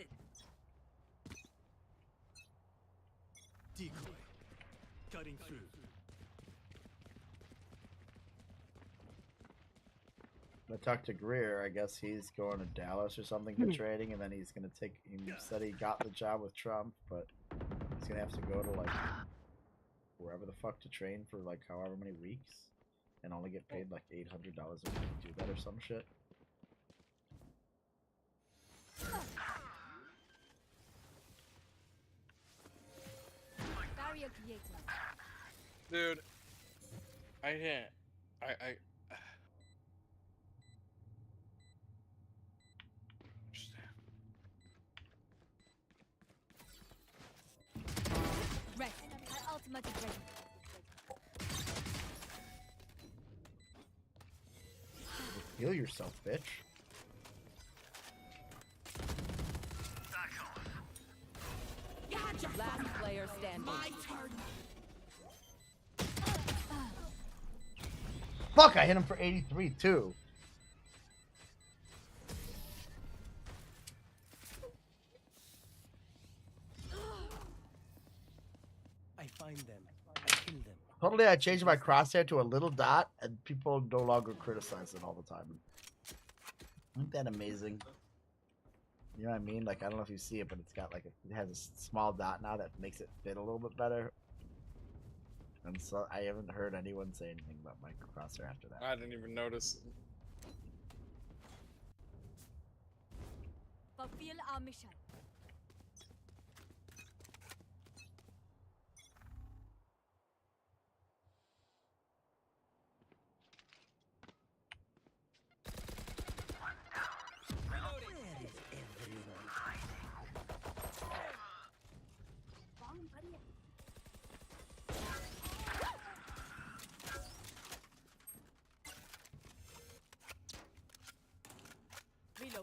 Decoy. Cutting through. I talked to Greer. I guess he's going to Dallas or something for training, and then he's gonna take. He said he got the job with Trump, but he's gonna have to go to like wherever the fuck to train for like however many weeks, and only get paid like $800 a week to do that or some shit. Dude, I can't. I Rest. My ultimate is ready. Heal yourself, bitch. Last player standing. My turn. Fuck! I hit him for 83 too. I find them. I kill them. Totally, I changed my crosshair to a little dot, and people no longer criticize it all the time. Isn't that amazing? You know what I mean? Like, I don't know if you see it, but it's got like it has a small dot now that makes it fit a little bit better. And so I haven't heard anyone say anything about my crosshair after that. I didn't even notice. Fulfill our mission.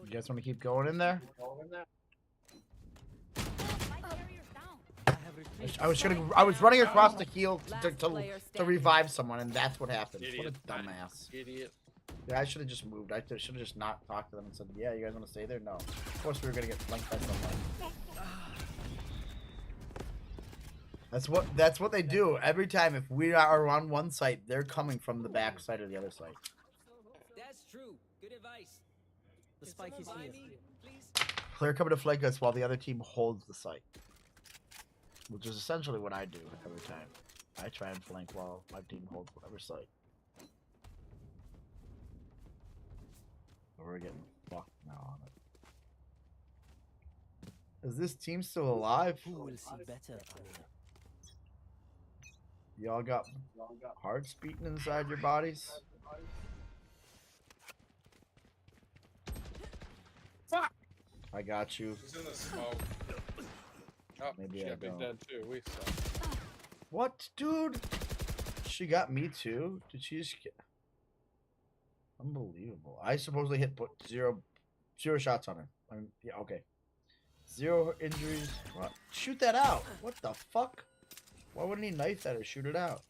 You guys want to keep going in there? I was running across the heel to revive someone, and that's what happened. What a dumbass. Idiot. Yeah, I should have just moved. I should have just not talked to them and said, "Yeah, you guys want to stay there?" No. Of course, we were gonna get flanked by someone. That's what they do every time. If we are on one site, they're coming from the back side of the other site. That's true. Good advice. The spike is here. They're coming to flank us while the other team holds the site, which is essentially what I do every time. I try and flank while my team holds whatever site. We're getting fucked now on it. Is this team still alive? Who will see better? Y'all got hearts beating inside your bodies? Fuck! I got you. She's in the smoke. Oh, Maybe she I got me don't. dead too. We saw. What, dude? She got me too? Did she just get... Unbelievable. I supposedly hit zero shots on her. I mean, yeah, okay. 0 injuries. What? Shoot that out. What the fuck? Why wouldn't he knife that or shoot it out?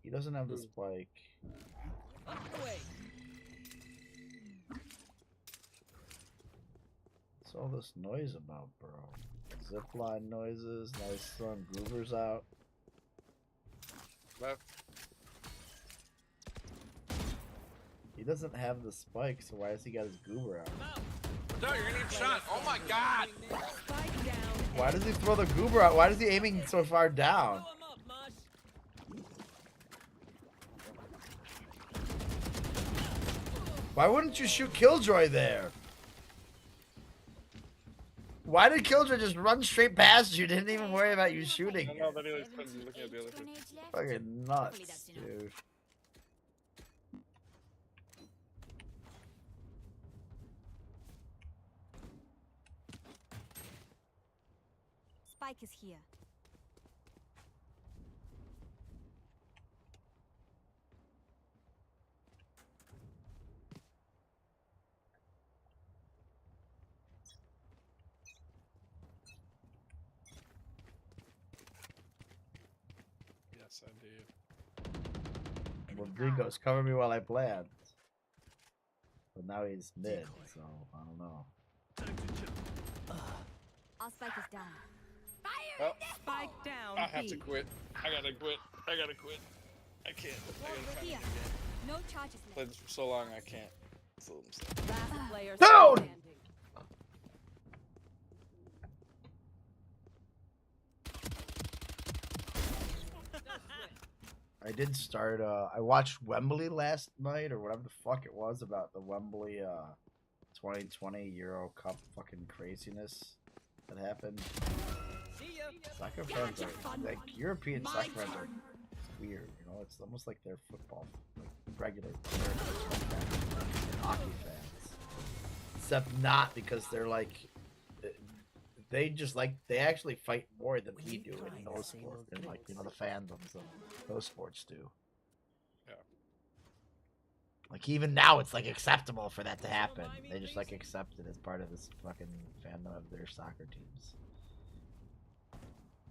He doesn't have the spike. What's all this noise about, bro? Zipline noises. Now he's throwing goobers out. Left. He doesn't have the spike, so why has he got his goober out? No, you're gonna get shot. Oh my god! Why does he throw the goober out? Why is he aiming so far down? Why wouldn't you shoot Killjoy there? Why did Killjoy just run straight past you? Didn't even worry about you shooting. I know that he was looking at the other two. Fucking nuts, dude. Spike is here. Yes, I do. Well, dude goes, cover me while I plant. But now he's mid, so I don't know. Our spike is down. Oh, Spike down. I have to quit. I gotta quit. I can't. I gotta find a new game. No charges left. Played this for so long, I can't. Fool himself. Last player Dude! standing. I did start. I watched Wembley last night, or whatever the fuck it was, about the Wembley 2020 Euro Cup fucking craziness that happened. Soccer fans are like European soccer fans are weird. You know, it's almost like they're football, like regular hockey fans, except not because they're like. They just like they actually fight more than we do in those sports, and like the fandoms of those sports do. Yeah. Like even now, it's like acceptable for that to happen. They just like accept it as part of this fucking fandom of their soccer teams.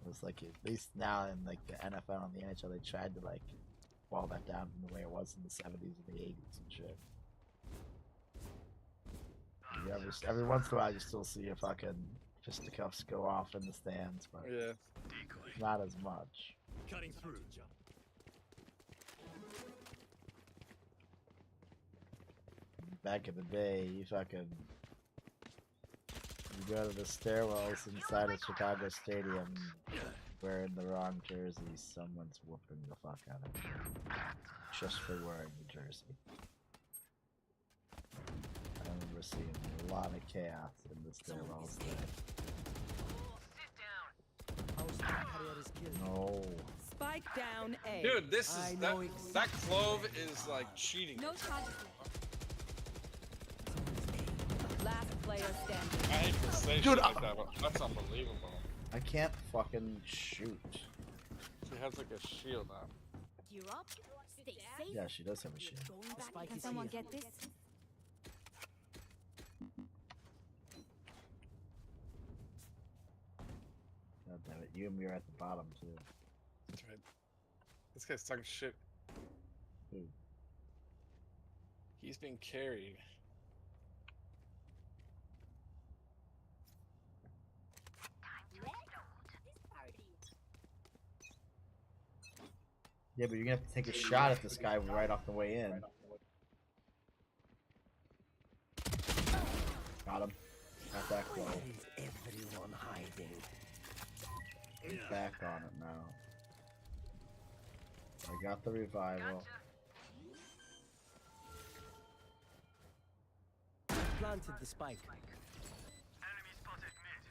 It's like at least now in like the NFL and the NHL, they tried to like boil that down from the way it was in the 70s and the 80s and shit. Every once in a while, you still see a fucking fisticuffs go off in the stands, but yeah, not as much. Cutting through. Back in the day, you go to the stairwells inside of Chicago Stadium wearing the wrong jersey, someone's whooping the fuck out of you just for wearing the jersey. I remember seeing a lot of chaos in the stairwells there. No. Spike down A. Dude, this is that clove is like cheating. No charges left. Last player standing. I hate to say shit like that, but that's unbelievable. I can't fucking shoot. She has like a shield on. You're up. Stay safe. Yeah, she does have a shield. Can someone get this? God damn it, you and me are at the bottom too. That's right. This guy's talking shit. Who? He's being carried. Yeah, but you're gonna have to take a shot at this guy right off the way in. Got him. Not that close. Everyone hiding. He's back on it now. I got the revival. Planted the spike. Enemy spotted mid.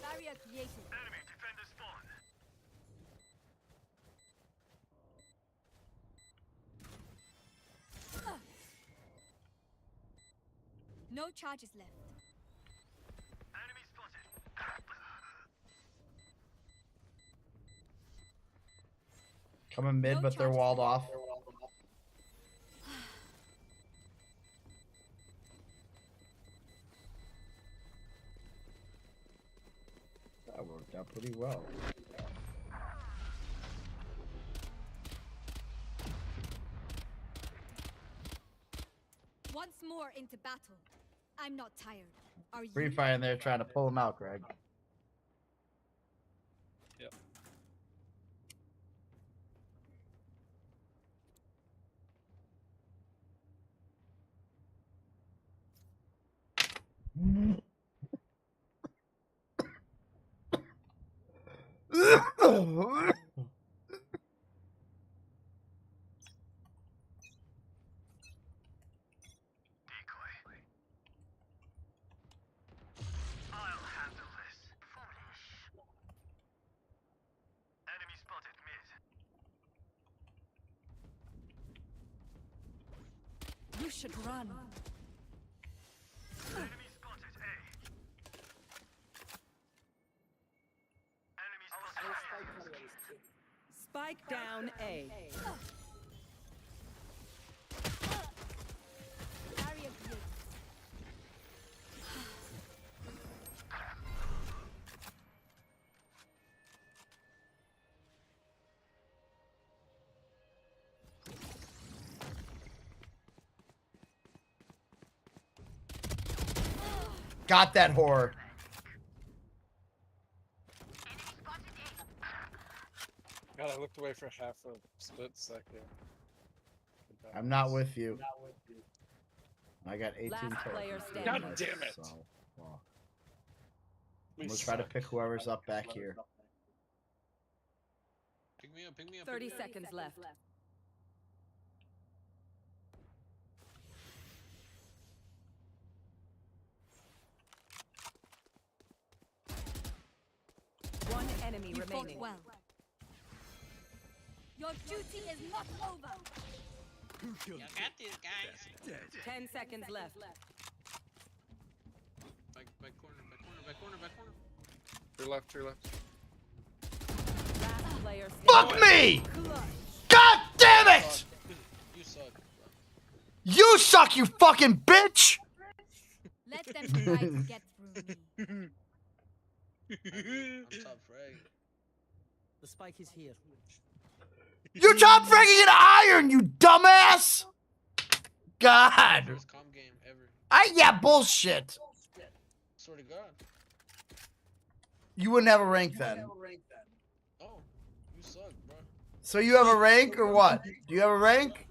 Barrier created. Enemy defender spawn. No charges left. Enemy spotted. Coming mid, but they're walled off. That worked out pretty well. Once more into battle. I'm not tired. Are you? Free fire in there trying to pull him out, Greg. Yep. I'll handle this. Foolish. Enemy spotted mid. You should run. Enemy spotted A. Enemy spotted A. Spike down A. Barrier created. Got that whore. God, I looked away for half a split second. I'm not with you. I got 18 Last player tokens. standing. God damn it. So, well, We I'm gonna try to suck. pick whoever's up back here. Pick me up, pick me up. 30 pick me up. seconds left. One enemy You remaining. fought well. Your duty is not over. You got this, guys. 10 seconds left. Back corner, back corner, back corner, back corner. To your left, to your left. Last player Fuck me! God damn it! You suck. You suck, you fucking bitch! Let them try to get through me. I'm top frag. The spike is here. You top fragging an iron, you dumbass! God. First comp game ever. Yeah, bullshit. Swear to God. You wouldn't have a rank then. Oh, you suck, bro. So you have a rank or what? Do you have a rank?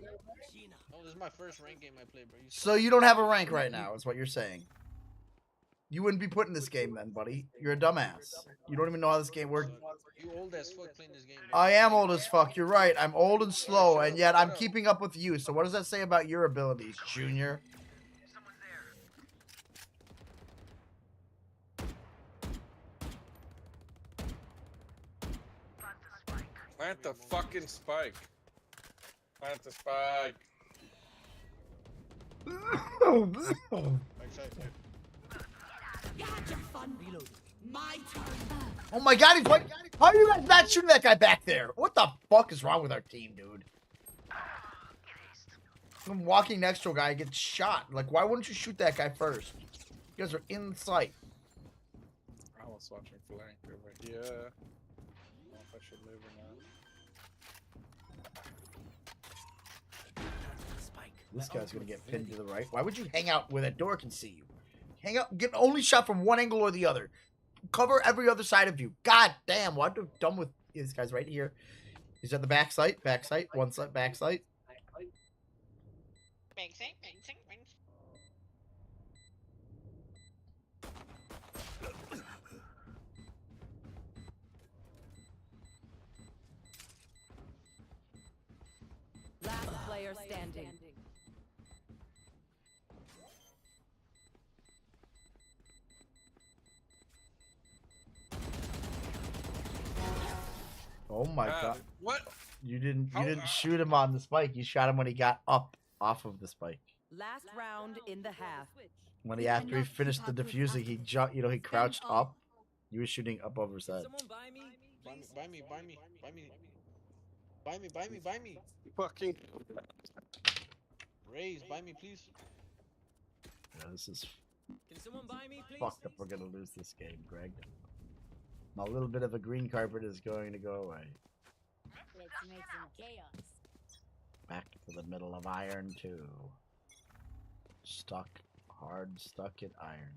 Oh, this is my first rank game I played, bro. So you don't have a rank right now, is what you're saying. You wouldn't be put in this game then, buddy. You're a dumbass. You don't even know how this game works. You old as fuck playing this game, bro. I am old as fuck. You're right. I'm old and slow, and yet I'm keeping up with you. So what does that say about your abilities, Junior? Plant the fucking spike. Plant the spike. You had your fun. Reloading. My turn. Oh my god, he's like, how are you guys not shooting that guy back there? What the fuck is wrong with our team, dude? I'm walking next to a guy, gets shot. Like, why wouldn't you shoot that guy first? You guys are in sight. I was watching flank over here. I don't know if I should move or not. This guy's gonna get pinned to the right. Why would you hang out where that door can see you? Hang out, get only shot from one angle or the other. Cover every other side of you. God damn, what I'm done with this guy's right here. He's at the back sight, one side, back sight. Last player standing. Oh my god. What? You didn't shoot him on the spike. You shot him when he got up off of the spike. Last round in the half. When he after he finished the defusing, he jumped, he crouched up. You were shooting up over his head. Buy me, buy me, buy me, buy me. Buy me, buy me, buy me. Fucking Raise, buy me, please. Yeah, this is Can someone buy me, please? fucked up. We're gonna lose this game, Greg. A little bit of a green carpet is going to go away. Let's make some chaos. Back to the middle of iron 2. Stuck in iron.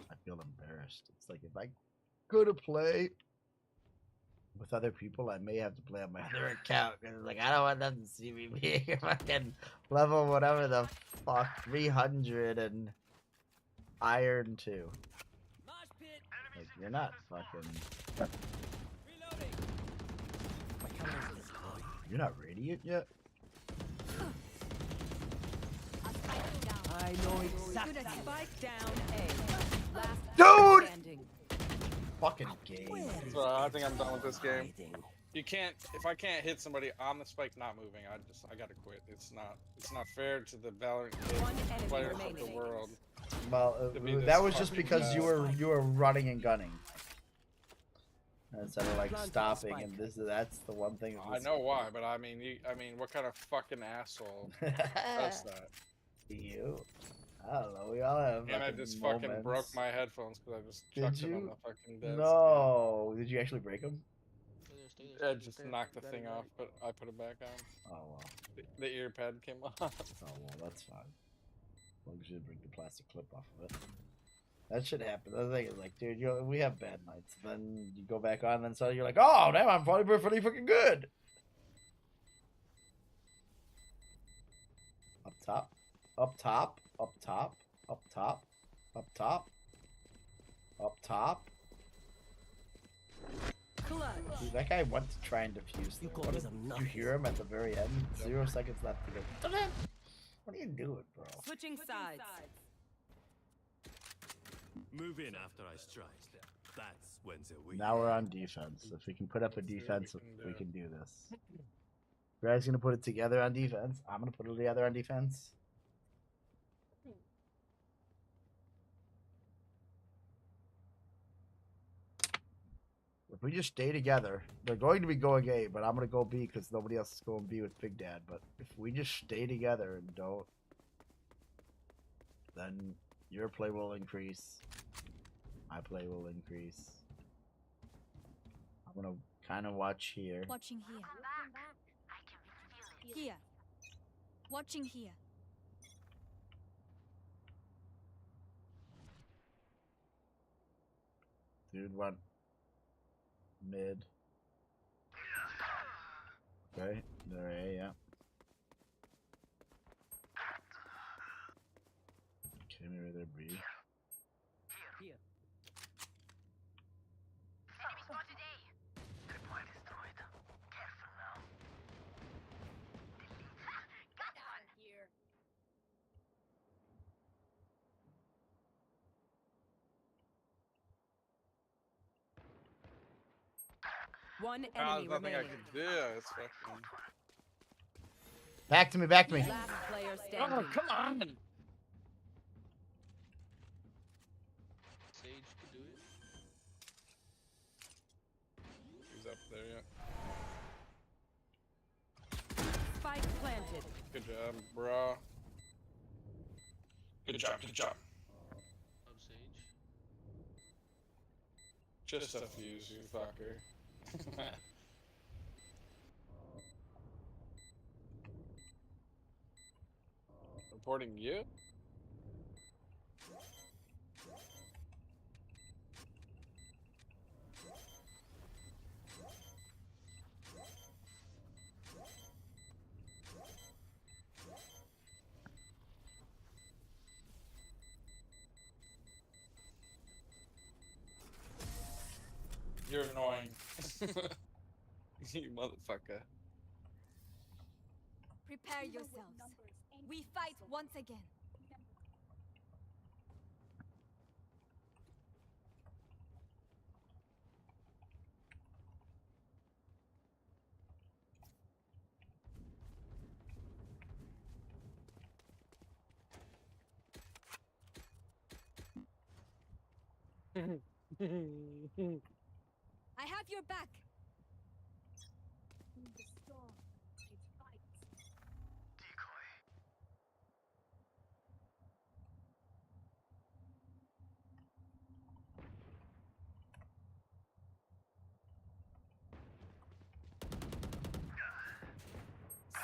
I feel embarrassed. It's like if I go to play with other people, I may have to play on my other account. Cause it's like I don't want them to see me being fucking level whatever the fuck 300 and iron 2. Like you're not fucking. You're not radiant yet. I know exactly. Spike down A. Last Dude! standing. Fucking game. So I think I'm done with this game. You can't, if I can't hit somebody on the spike not moving, I gotta quit. It's not fair to the Valorant players of the world. Well, that was just because you were running and gunning. Instead of like stopping and that's the one thing. I know why, but I mean, what kind of fucking asshole does that? You. I don't know. We all have. And I just fucking broke my headphones because I just chucked them on the fucking desk. No. Did you actually break them? I just knocked the thing off, but I put it back on. Oh well. The ear pad came off. Oh well, that's fine. As long as you didn't break the plastic clip off of it. That should happen. The thing is, like, dude, we have bad nights. Then you go back on, and then suddenly you're like, oh, damn, I'm probably pretty freaking good. Up top, up top, up top, up top, up top, up top. Dude, that guy went to try and defuse. Did you hear him at the very end? 0 seconds left to go. What are you doing, bro? Switching sides. Move in after I strike. That's when the weak. Now we're on defense. If we can put up a defense, we can do this. You guys gonna put it together on defense? I'm gonna put it together on defense. If we just stay together, they're going to be going A, but I'm gonna go B because nobody else is going B with Big Dad. But if we just stay together and don't, then your play will increase. My play will increase. I'm gonna kind of watch here. Watching here. Here. Watching here. Dude went mid. Okay, they're A, yeah. Okay, maybe they're B. Here. Enemy spotted A. Tripwire destroyed. Careful now. Delete. Got one here. One There's enemy nothing I remaining. can do. It's fucking... Back to me, back to me. Last player standing. Oh, come on! Sage could do it. He's up there, yeah. Spike planted. Good job, bro. Good job, good job. Up Sage. Just a fuse, you fucker. Reporting you? You're annoying. You motherfucker. Prepare yourselves. We fight once again. I have your back. In the storm, it fights. Decoy.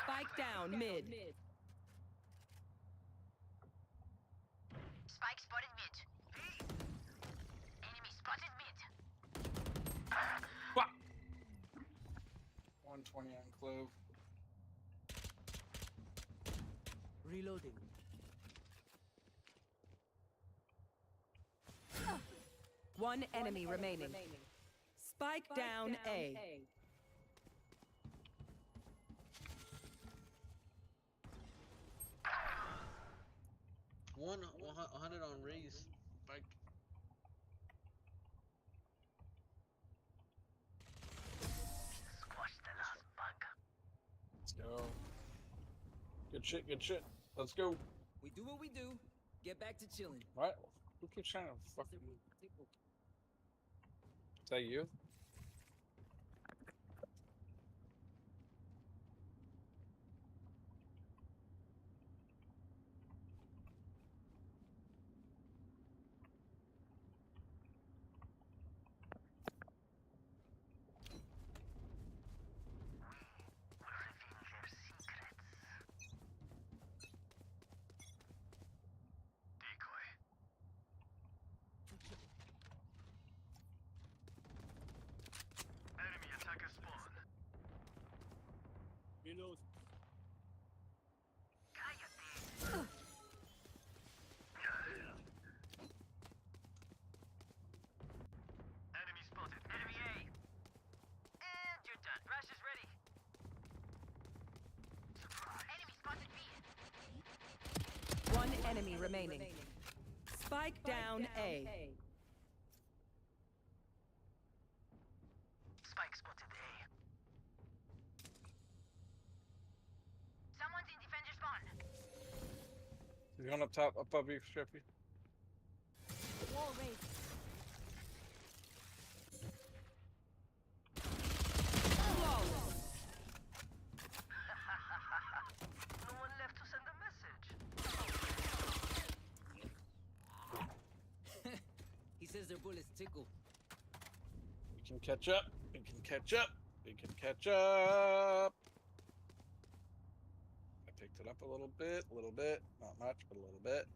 Spike down mid. Spike spotted mid. Enemy spotted mid. 120 on Clove. Reloading. One enemy remaining. Spike down A. One 100 on raise. Like Squash the last bug. Let's go. Good shit, good shit. Let's go. We do what we do. Get back to chilling. What? Who keeps trying to fucking... Is that you? enemy remaining. Spike down A. Spike spotted A. Someone's in defender spawn. He's going up top, up above you, Strippy. Wall raised. No one left to send a message. He says their bullets tickle. We can catch up. We can catch up. We can catch up. I picked it up a little bit. Not much, but a little bit.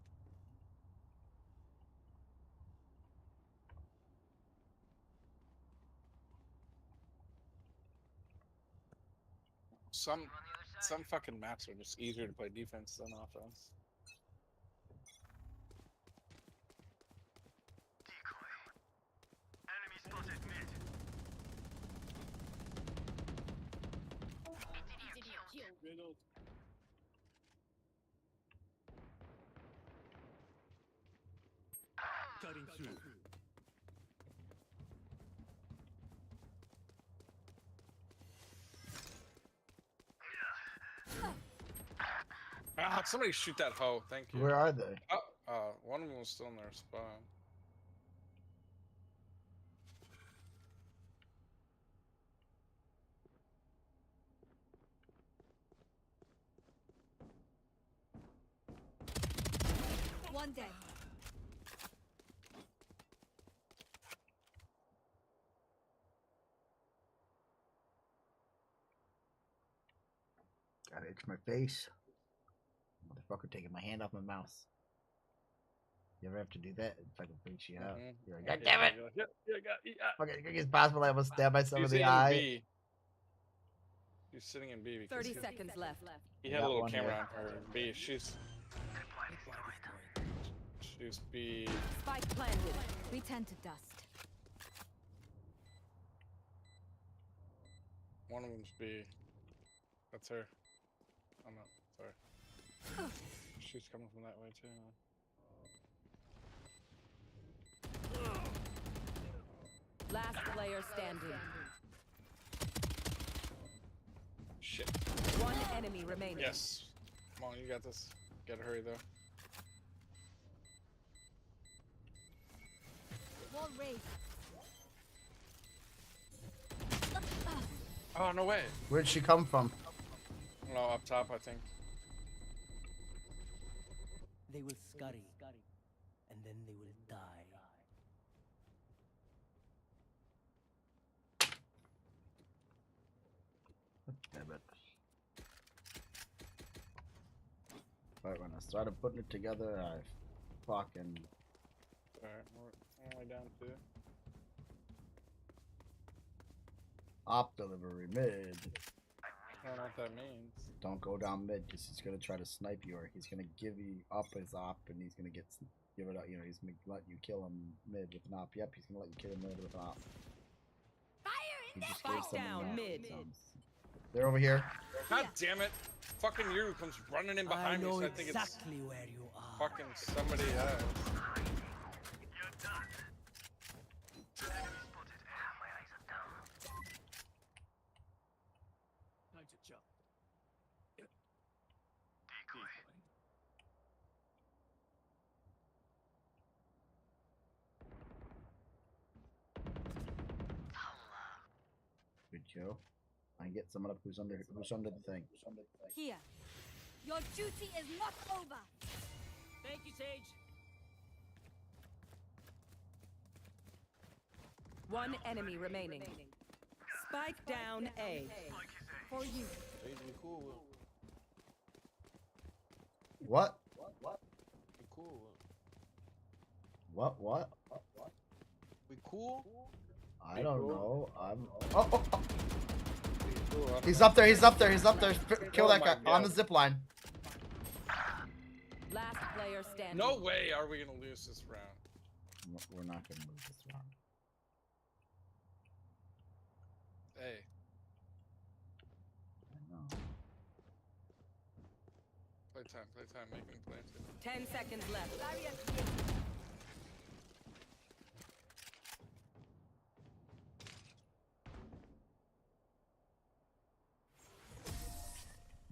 Some fucking maps are just easier to play defense than offense. Decoy. Enemy spotted mid. Engineer killed. Cutting through. Ah, somebody shoot that hoe. Thank you. Where are they? One of them was still in their spawn. One dead. Gotta itch my face. Motherfucker taking my hand off my mouse. You ever have to do that? It fucking freaks you out. You're like, God damn it! Fucking, you think it's possible I was stabbed by someone in the eye? She's sitting in B. 30 seconds left. He had a little camera on her. B. She's B. Spike planted. We tend to dust. One of them's B. That's her. Oh no, sorry. She's coming from that way too. Last player standing. Shit. One enemy remaining. Yes. Come on, you got this. Gotta hurry though. Wall raised. Oh, no way. Where'd she come from? No, up top, I think. They will scurry, and then they will die. Damn it. Right when I started putting it together, I fucking... Alright, we're only down 2. Op delivery mid. I don't know what that means. Don't go down mid because he's gonna try to snipe you, or he's gonna give you up his op, and he's gonna give it out. You know, he's gonna let you kill him mid with an op. Yep, he's gonna let you kill him mid with an op. He just gave someone an op. Mid. They're over here. God damn it! Fucking you comes running in behind me, so I think exactly where you are. fucking somebody else. You're done. Enemy spotted A. My eyes are down. Time to jump. Decoy. Good Joe. I can get someone up who's under the thing. Here. Your duty is not over. Thank you, Sage. One enemy remaining. Spike down A. For you. What? We cool. What? We cool? I don't know. Oh. He's up there. Kill that guy on the zip line. Last player standing. No way are we gonna lose this round. We're not gonna lose this round. Hey. I know. Play Playtime. Making plans. 10 seconds left.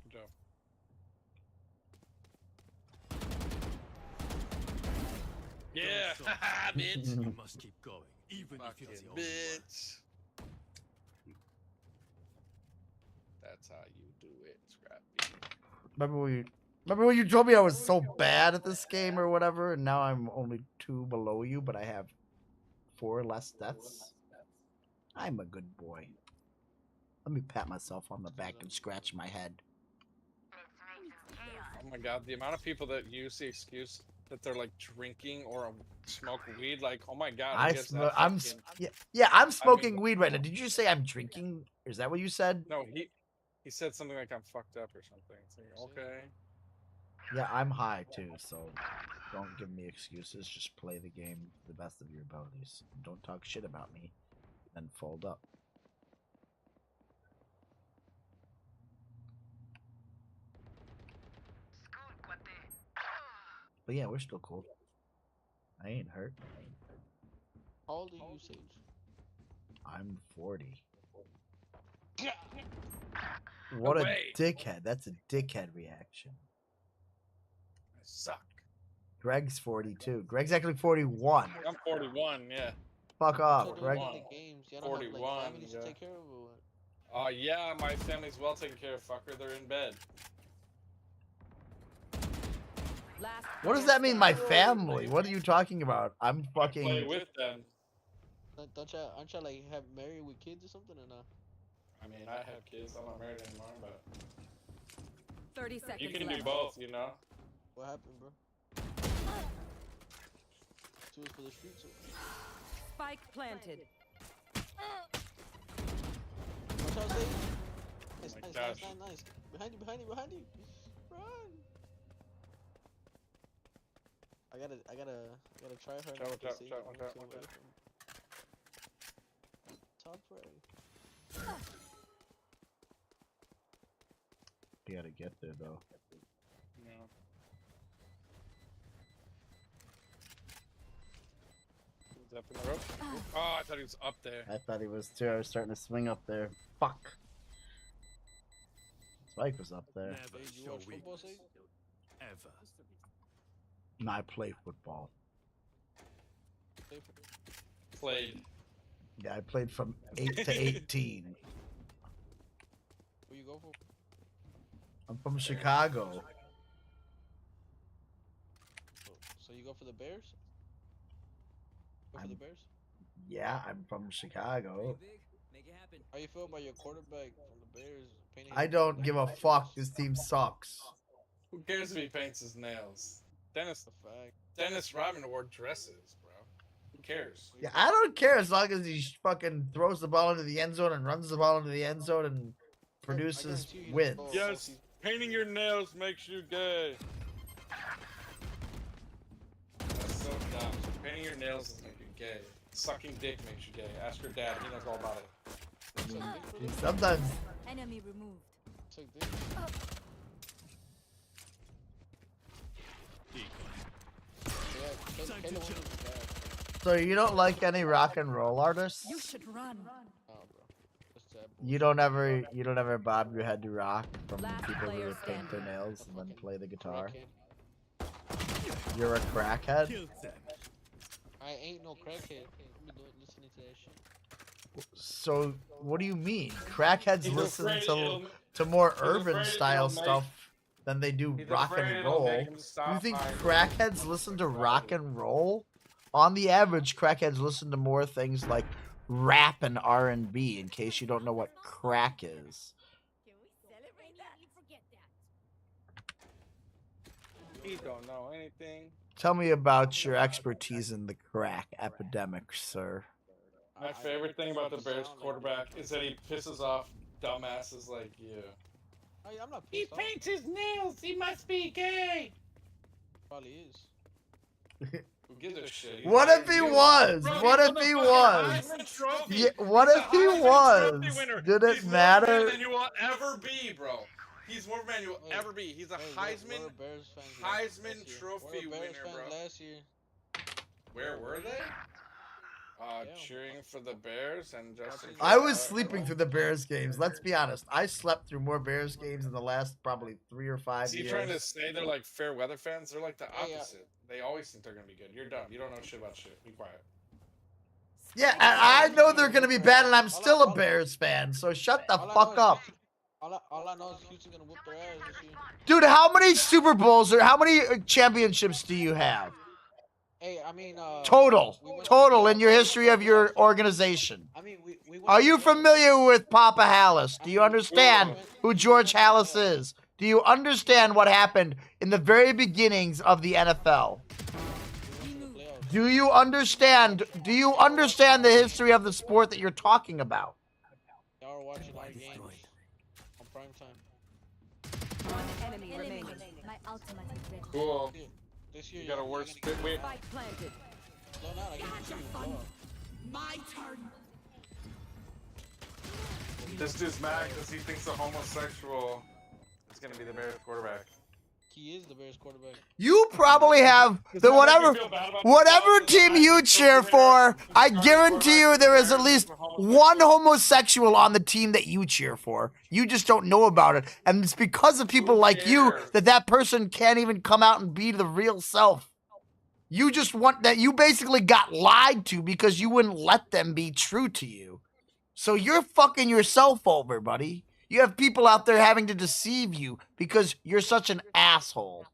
Good job. Yeah, bitch. You must keep going, even if it's the only bitch. That's how you do it, Scrappy. Remember when you told me I was so bad at this game or whatever, and now I'm only 2 below you, but I have 4 less deaths? I'm a good boy. Let me pat myself on the back and scratch my head. Oh my god, the amount of people that use the excuse that they're like drinking or smoke weed, like, oh my god, I'm smoking weed right now. Did you say I'm drinking? Is that what you said? No, he said something like I'm fucked up or something. It's like, okay. Yeah, I'm high too, so don't give me excuses. Just play the game to the best of your abilities. Don't talk shit about me, then fold up. But yeah, we're still cool. I ain't hurt. How old are you, Sage? I'm 40. What a dickhead. That's a dickhead reaction. I suck. Greg's 42. Greg's actually 41. I'm 41, yeah. Fuck off, Greg. 41, yeah. Yeah, my family's well taken care of, fucker. They're in bed. What does that mean, my family? What are you talking about? I'm fucking... Play with them. Aren't you like have married with kids or something or not? I mean, I have kids. I'm not married anymore, but 30 seconds. you can do both, you know. What happened, bro? Two is for the streets. Spike planted. Watch out, Sage. Nice, Oh my nice, gosh. nice. Behind you. Run. I gotta try hard. Watch out. Top right. You gotta get there, though. No. He's up in the rope. Oh, I thought he was up there. I thought he was too. I was starting to swing up there. Fuck. Spike was up there. Never show weakness. Ever. And I play football. Played. Yeah, I played from 8 to 18. Where you go for? I'm from Chicago. So you go for the Bears? Go for the Bears? Yeah, I'm from Chicago. How you feel about your quarterback from the Bears painting? I don't give a fuck. This team sucks. Who cares if he paints his nails? Dennis Rodman wore dresses, bro. Who cares? Yeah, I don't care as long as he fucking throws the ball into the end zone and runs the ball into the end zone and produces wins. Yes, painting your nails makes you gay. That's so dumb. Painting your nails doesn't make you gay. Sucking dick makes you gay. Ask your dad. He knows all about it. Sometimes. Enemy removed. So you don't like any rock and roll artists? You should run. You don't ever bob your head to rock from people who paint their nails and then play the guitar? You're a crackhead? I ain't no crackhead. Listening to that shit. So what do you mean? Crackheads listen to more urban style stuff than they do rock and roll. You think crackheads listen to rock and roll? On the average, crackheads listen to more things like rap and R&B, in case you don't know what crack is. He don't know anything. Tell me about your expertise in the crack epidemic, sir. My favorite thing about the Bears quarterback is that he pisses off dumbasses like you. I'm not He paints his nails. He must be gay. Probably is. Who gives a shit? What if he was? What if he was? Yeah, what if he was? Did it matter? Than you will ever be, bro. He's more man you'll ever be. He's a Heisman Trophy winner, bro. Last year. Where were they? Cheering for the Bears and Justin. I was sleeping through the Bears games. Let's be honest. I slept through more Bears games in the last probably 3 or 5 Is he years. trying to say they're like fair weather fans? They're like the opposite. They always think they're gonna be good. You're dumb. You don't know shit about shit. Be quiet. Yeah, and I know they're gonna be bad, and I'm still a Bears fan. So shut the fuck up. All I know is Houston gonna whoop their ass this year. Dude, how many Super Bowls or how many championships do you have? Hey, I mean, Total in your history of your organization. I mean, Are you familiar with Papa Hallis? Do you understand who George Hallis is? Do you understand what happened in the very beginnings of the NFL? Do you understand the history of the sport that you're talking about? Y'all are watching our games on prime time. One enemy remaining. My ultimate is ready. Cool. This year You got a worse spit. Wait. Spike planted. Blown out. I can see you blow up. My turn. This dude's mad because he thinks a homosexual is gonna be the Bears quarterback. He is the Bears quarterback. You probably have the whatever team you cheer for. I guarantee you there is at least one homosexual on the team that you cheer for. You just don't know about it, and it's because of people like you that person can't even come out and be the real self. You just want that. You basically got lied to because you wouldn't let them be true to you. So you're fucking yourself over, buddy. You have people out there having to deceive you because you're such an asshole.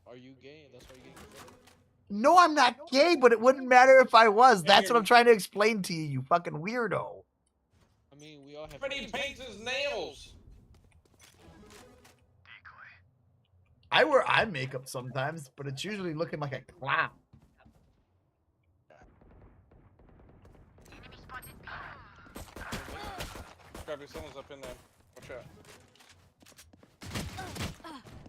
Are you gay? That's why you're getting. No, I'm not gay, but it wouldn't matter if I was. That's what I'm trying to explain to you, you fucking weirdo. I mean, we all have. But he paints his nails. I wear eye makeup sometimes, but it's usually looking like a clown. Someone's up in there. Watch out.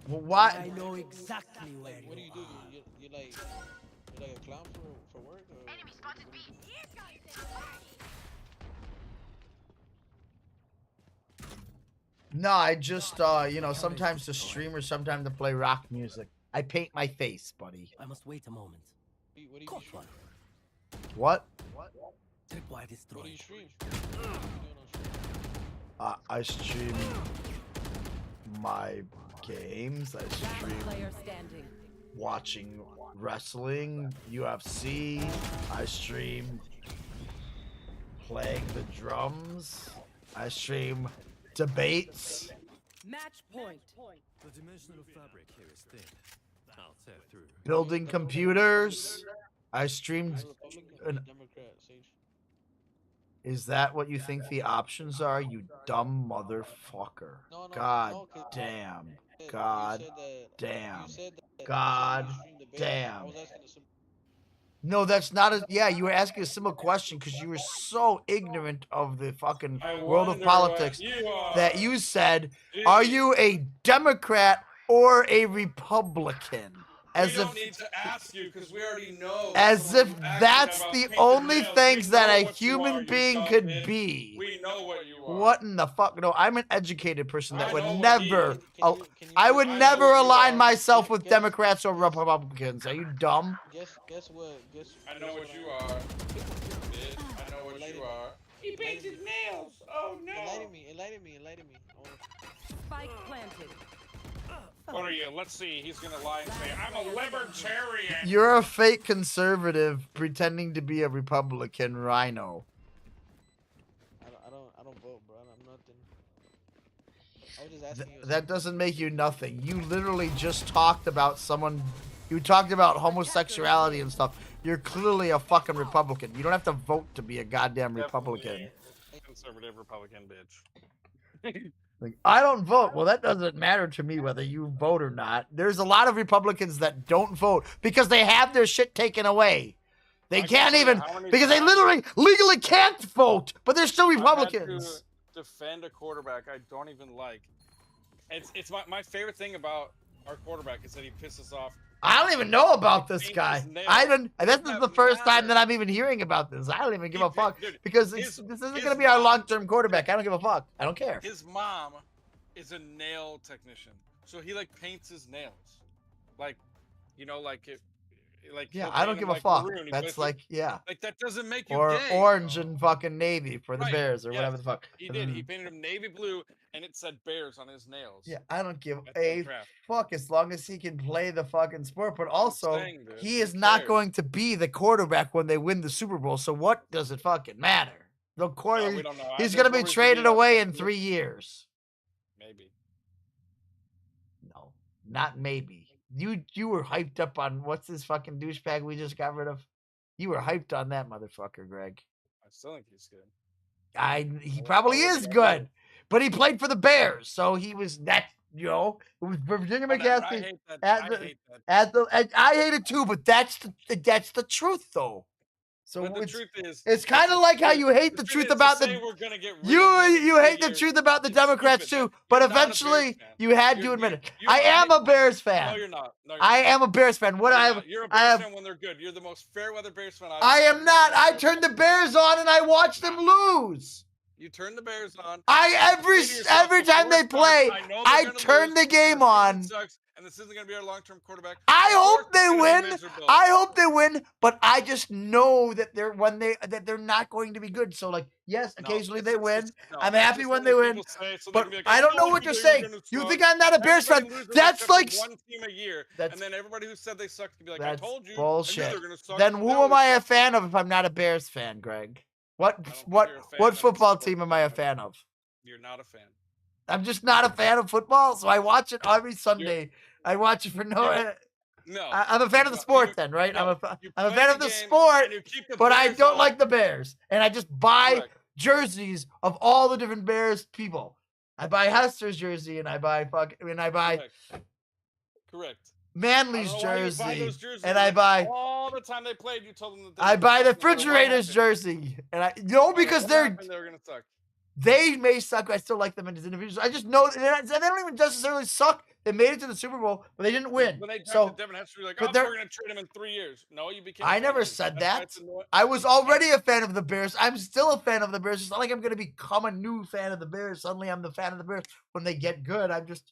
Well, why? I know exactly where What do you do? You're like a clown for work? Or enemy spotted B. No, I just, sometimes to stream or sometimes to play rock music. I paint my face, buddy. I must wait a moment. What do you Caught one. What? Tripwire destroyed. What do you stream? I stream my games. I stream watching wrestling, UFC. I stream playing the drums. I stream debates. Match point. The dimensional fabric here is thin. I'll tear through. Building computers. I streamed. Is that what you think the options are, you dumb motherfucker? God damn. God damn. God damn. No, that's not a... Yeah, you were asking a similar question because you were so ignorant of the fucking world of politics that you said, are you a Democrat or a Republican? We don't need to ask you because we already know. As if that's the only things that a human being could be. We know what you are. What in the fuck? No, I'm an educated person that would never... I would never align myself with Democrats or Republicans. Are you dumb? Guess what? I know what you are. Bitch, I know what you are. He paints his nails. Oh no. Enlighten me. Spike planted. What are you? Let's see. He's gonna lie and say, I'm a libertarian. You're a fake conservative pretending to be a Republican rhino. I don't vote, bro. I'm nothing. I was just asking you. That doesn't make you nothing. You literally just talked about someone. You talked about homosexuality and stuff. You're clearly a fucking Republican. You don't have to vote to be a goddamn Republican. Conservative Republican bitch. Like, I don't vote. Well, that doesn't matter to me whether you vote or not. There's a lot of Republicans that don't vote because they have their shit taken away. They can't even, because they literally legally can't vote, but they're still Republicans. I had to defend a quarterback I don't even like. It's my favorite thing about our quarterback is that he pisses off. I don't even know about this guy. This is the first time that I'm even hearing about this. I don't even give a fuck because this isn't going to be our long-term quarterback. I don't give a fuck. I don't care. His mom is a nail technician. So he like paints his nails, like, you know, like it, like Yeah, he'll I don't paint give them a like fuck. maroon. He That's plays like, yeah. like that doesn't make you Or gay. orange and fucking navy for the Right, Bears or yes, whatever the fuck. he And did. then- He painted him navy blue, and it said Bears on his nails. yeah, I don't give That's a on draft. fuck as long as he can play the fucking sport. But also, saying, dude, he who is not cares? going to be the quarterback when they win the Super Bowl. So what does it fucking matter? The quarter, we don't know. he's There's going to be rumors traded that- away in 3 years. Maybe. No, not maybe. You were hyped up on what's this fucking douchebag we just got rid of? You were hyped on that motherfucker, Greg. I still think he's good. He probably is good, but he played for the Bears, so he was that. You know, it was Virginia Whatever, McCaskey. I hate that. I hate it too, but that's the truth though. So But the truth is, it's kind of like how you hate the truth about the we're gonna get rid you of him in you 3 hate the years. truth about the It's Democrats stupid. too, but You're not a Bears eventually fan. you had to admit it. I am a Bears fan. No, you're not. No, you're I not. am a Bears fan. What No, I you're have, not. You're a I Bears have. fan when they're good. You're the most fair weather Bears fan I've I am ever not. met. I turned the Bears on and I watched them lose. You turn the Bears on. Every time they play, I turn the game on. Sucks, and this isn't going to be our long-term quarterback. I hope they They're gonna be win. miserable. I hope they win, but I just know that they're not going to be good. So like, yes, occasionally they win. I'm happy when they win. But I don't know what you're saying. You think I'm not a Bears fan? That's like one team a year, and then everybody who said they sucked can be like, I that's told you. bullshit. I knew they were gonna suck. Then who am I a fan of if I'm not a Bears fan, Greg? What football team am I a fan of? You're not a fan. I'm just not a fan of football, so I watch it every Sunday. I watch it for no. No, I'm a fan of the sport, then, right? no, I'm a fan of the sport, but I don't like the Bears, and I just buy jerseys of all the different Bears people. I buy Hester's jersey, and I buy Correct. Manly's jersey, and I buy all the time they played. You told them that I buy the Refrigerators jersey, and because they were gonna suck. They may suck. I still like them as individuals. I just know they don't even necessarily suck. They made it to the Super Bowl, but they didn't win. When they drafted So, Devin Hester, you're like, but oh, they're- we're gonna trade him in 3 years. No, you became. I a fan never of him. said That's why that. it's annoying. I was already a fan of the Bears. I'm still a fan of the Bears. It's not like I'm going to become a new fan of the Bears. Suddenly I'm the fan of the Bears when they get good. I'm just.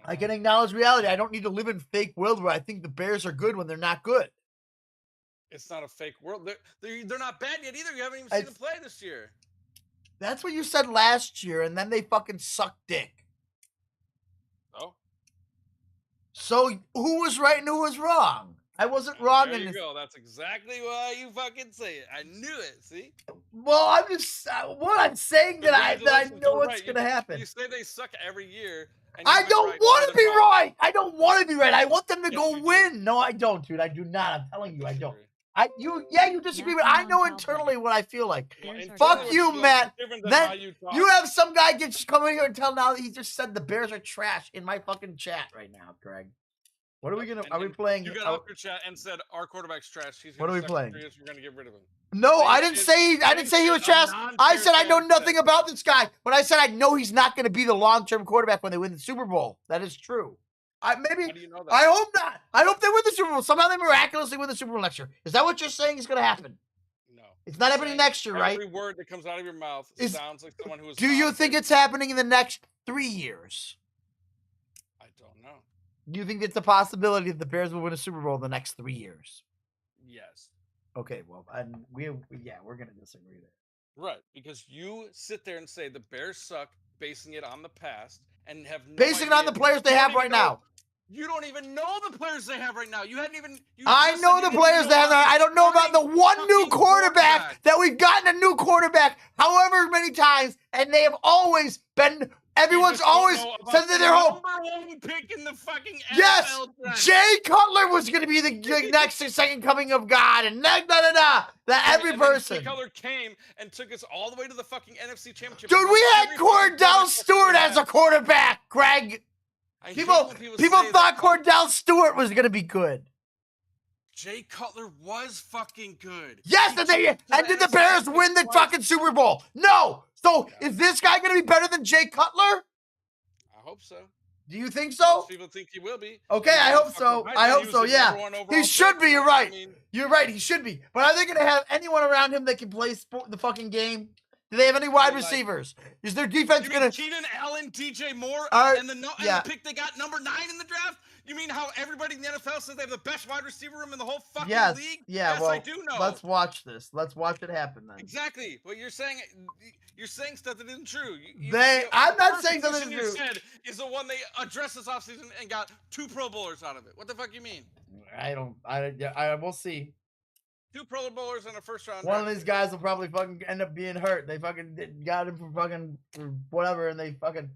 I can acknowledge reality. I don't need to live in fake world where I think the Bears are good when they're not good. It's not a fake world. They're not bad yet either. You haven't even seen them play this year. That's what you said last year, and then they fucking suck dick. Oh. So who was right and who was wrong? I wasn't wrong There in you this. go. That's exactly why you fucking say it. I knew it. See? Well, I'm just I'm saying that I Congratulations, know you're what's right. gonna happen. You say they suck every year. And I you've been don't right want all to the be time. right. I don't want to be right. I want them to Yes, go you do. win. No, I don't, dude. I do not. I'm telling you, I don't. You disagree, but I know internally what I feel like. Internally Fuck what you, you feel like Matt. is different than Then how you talk. you have some guy just coming here and tell now that he just said the Bears are trash in my fucking chat right now, Greg. What are we gonna? Are we playing? You got off your chat and said our quarterback's trash. He's What are we suck for playing? 3 years, we're gonna get rid of him. No, I didn't say he was trash. I said I know nothing about this guy, but I said I know he's not going to be the long-term quarterback when they win the Super Bowl. That is true. How do you know that? I hope not. I hope they win the Super Bowl. Somehow they miraculously win the Super Bowl next year. Is that what you're saying is going to happen? No. It's not happening next year, right? Every word that comes out of your mouth sounds like someone who is. Do you think it's happening in the next 3 years? I don't know. Do you think it's a possibility that the Bears will win a Super Bowl in the next 3 years? Yes. Okay, well, we're going to disagree there. Right, because you sit there and say the Bears suck, basing it on the past, and have no Basing it on idea. the players they You don't have even right know- now. You don't even know the players they have right now. You hadn't even. I know the players they have. I don't know about the one new quarterback that we've gotten a new quarterback however many times, and they have always been. Everyone's always said that they're home. Number 1 pick in the fucking NFL Yes, draft. Jay Cutler was going to be the next second coming of God, and that every And then person. Jay Cutler came and took us all the way to the fucking NFC Championship. Dude, we had Cordell Stewart as a quarterback, Greg. People thought Cordell Stewart was going to be good. Jay Cutler was fucking good. Yes, and did the Bears win the fucking Super Bowl? No. So is this guy going to be better than Jay Cutler? I hope so. Do you think so? Most people think he will be. Okay, I hope so. I hope so. Yeah, he should be. You're right. You're right. He should be. But are they going to have anyone around him that can play the fucking game? Do they have any wide Like, receivers? Is their defense you gonna? mean Keenan Allen, DJ Moore, and the pick they got number 9 in the draft? You mean how everybody in the NFL says they have the best wide receiver room in the whole fucking league? Yeah. Yes, Well, I do know. let's watch this. Let's watch it happen then. Exactly. But you're saying stuff that isn't true. I'm not first saying something position true. You said is the one they addressed this offseason and got 2 Pro Bowlers out of it. What the fuck you mean? We'll see. 2 Pro Bowlers and a first round. One of these guys will probably fucking end up being hurt. They fucking got him for whatever, and they fucking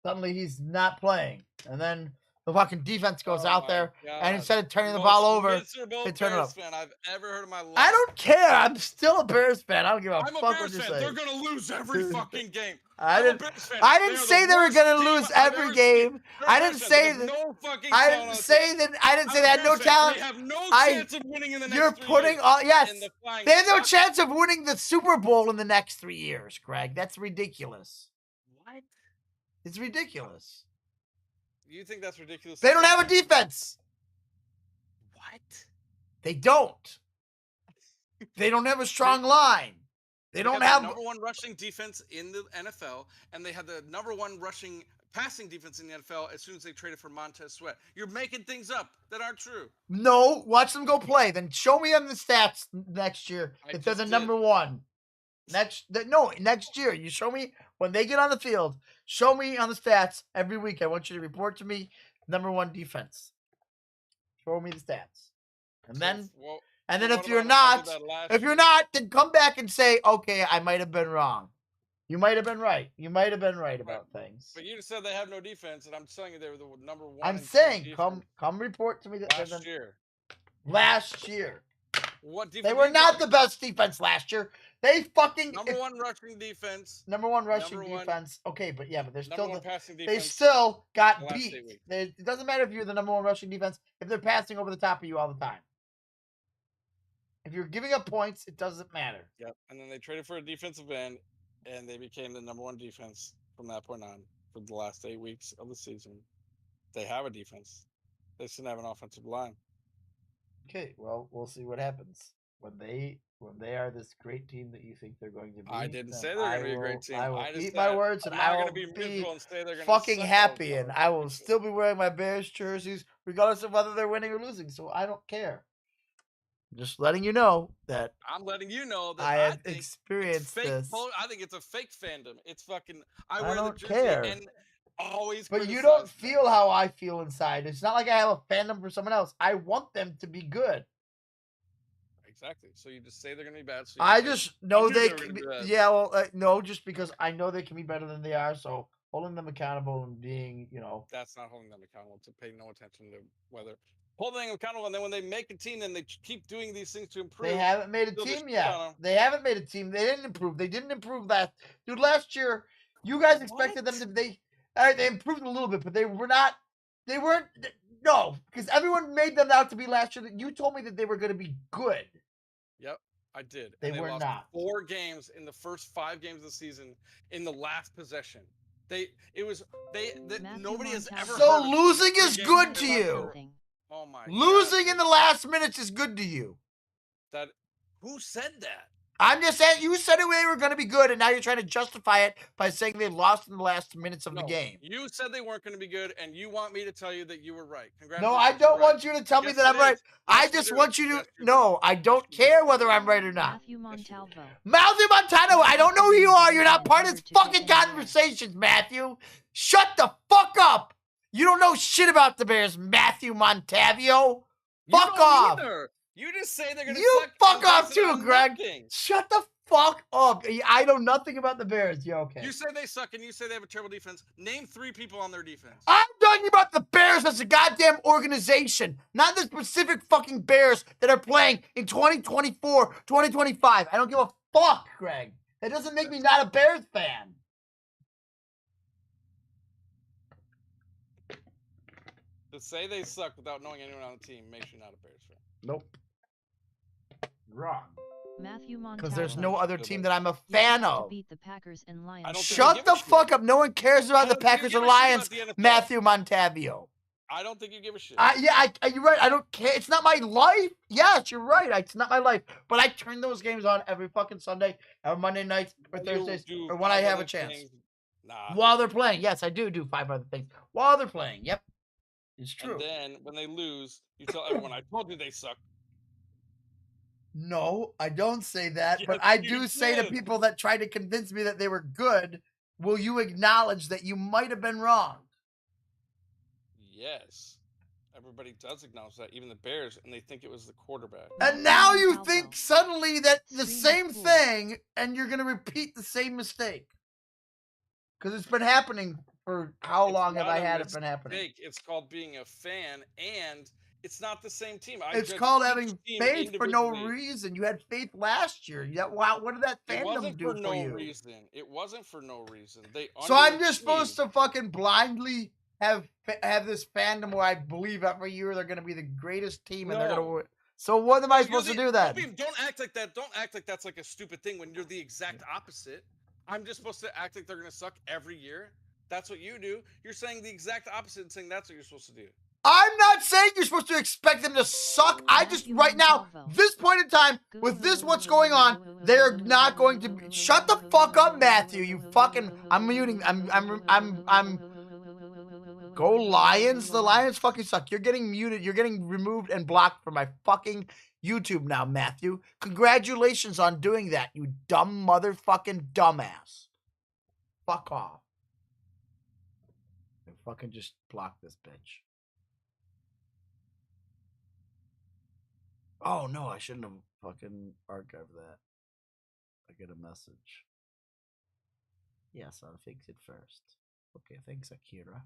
suddenly he's not playing, and then the fucking defense goes out there, and instead of turning the ball over, they turn it up. Fan I've ever heard in my life. I don't care. I'm still a Bears fan. I don't give a I'm fuck a what Bears you fan. say. They're gonna lose every fucking game. I didn't say they were gonna lose every game. I didn't say that. I didn't say that. I didn't say they had no talent. They have no chance of winning in the next 3 years. You're putting all yes. They have no chance of winning the Super Bowl in the next 3 years, Greg. That's ridiculous. What? It's ridiculous. You think that's ridiculous? They don't have a defense. What? They don't. They don't have a strong line. They don't have the number 1 rushing defense in the NFL, and they had the number 1 rushing passing defense in the NFL as soon as they traded for Montez Sweat. You're making things up that aren't true. No, watch them go play. Then show me on the stats next year if they're the number 1. Next year. You show me when they get on the field. Show me on the stats every week. I want you to report to me number 1 defense. Show me the stats, and then if you're not, then come back and say, okay, I might have been wrong. You might have been right. You might have been right about things. But you just said they have no defense, and I'm telling you they were the number 1. I'm saying come report to me that last year. What defense? They were not the best defense last year. They fucking number 1 rushing defense. Number 1 rushing defense. Okay, but they're still passing defense. They still got beat. It doesn't matter if you're the number 1 rushing defense if they're passing over the top of you all the time. If you're giving up points, it doesn't matter. Yep. And then they traded for a defensive end, and they became the number 1 defense from that point on for the last 8 weeks of the season. They have a defense. They still have an offensive line. Okay, well, we'll see what happens when they are this great team that you think they're going to be. I didn't say they're going to be a great team. I will eat my words, and I will be and fucking happy, and I will still be wearing my Bears jerseys, regardless of whether they're winning or losing. So I don't care. Just letting you know that I'm letting you know that I have experienced this. I think it's a fake fandom. It's fucking. I wear don't the jersey care. And always. But you don't feel how I feel inside. It's not like I have a fandom for someone else. I want them to be good. Exactly. So you just say they're going to be bad. So I just know they can be. Yeah, well, no, just because I know they can be better than they are. So holding them accountable and being, That's not holding them accountable to pay no attention to whether. Holding them accountable, and then when they make a team, then they keep doing these things to improve. They haven't made a team yet. They haven't made a team. They didn't improve. They didn't improve last year. You guys expected them to. They improved a little bit, but they were not. They weren't. No, because everyone made them out to be last year. You told me that they were going to be good. Yep, I did. They were lost not. 4 games in the first 5 games of the season in the last possession. Nobody has ever. So losing is good to you. Oh my! Losing in the last minutes is good to you. Who said that? I'm just saying you said they were going to be good, and now you're trying to justify it by saying they lost in the last minutes of the game. You said they weren't going to be good, and you want me to tell you that you were right. No, I don't want you to tell me that I'm right. I just want you to. No, I don't care whether I'm right or not. Matthew Montano, I don't know who you are. You're not part of this fucking conversations, Matthew. Shut the fuck up. You don't know shit about the Bears, Matthew Montavio. Fuck off. Either. You just say they're going to You fuck off too, Greg. Shut the fuck up. I know nothing about the Bears. Yeah, okay. You say they suck and you say they have a terrible defense. Name 3 people on their defense. I'm talking about the Bears as a goddamn organization, not the specific fucking Bears that are playing in 2024, 2025. I don't give a fuck, Greg. That doesn't make me not a Bears fan. To say they suck without knowing anyone on the team makes you not a Bears fan. Nope. Wrong. Matthew Montano. Because there's no other team that I'm a fan of. Beat the Packers and Lions. Shut the fuck up. No one cares about the Packers or Lions, Matthew Montavio. I don't think you give a shit. You're right. I don't care. It's not my life. Yes, you're right. It's not my life. But I turn those games on every fucking Sunday, or Monday nights, or Thursdays, or when I have a chance. Nah. While they're playing. Yes, I do 5 other things. While they're playing. Yep. It's true. And then when they lose, you tell everyone, I told you they suck. No, I don't say that, Yes, but I you do say to did. people that try to convince me that they were good, will you acknowledge that you might have been wrong? Yes. Everybody does acknowledge that, even the Bears, and they think it was the quarterback. And now you think suddenly that the same thing, and you're going to repeat the same mistake. Because it's been happening for how long have I had it been happening? It's called being a fan, and it's not the same team. It's called having faith for no reason. You had faith last year. Wow, what did that fandom do for you? It wasn't for no reason. So I'm just supposed to fucking blindly have this fandom where I believe every year they're going to be the greatest team and they're going to win. So what am I supposed to do then? Don't act like that. Don't act like that's like a stupid thing when you're the exact opposite. I'm just supposed to act like they're going to suck every year. That's what you do. You're saying the exact opposite and saying that's what you're supposed to do. I'm not saying you're supposed to expect them to suck. I just, right now, this point in time, with this what's going on, they're not going to be, shut the fuck up, Matthew. You fucking, I'm muting, go Lions. The Lions fucking suck. You're getting muted. You're getting removed and blocked from my fucking YouTube now, Matthew. Congratulations on doing that, you dumb motherfucking dumbass. Fuck off. And fucking just block this bitch. Oh, no, I shouldn't have fucking archived that. I get a message. Yes, I'll fix it first. Okay, thanks, Akira.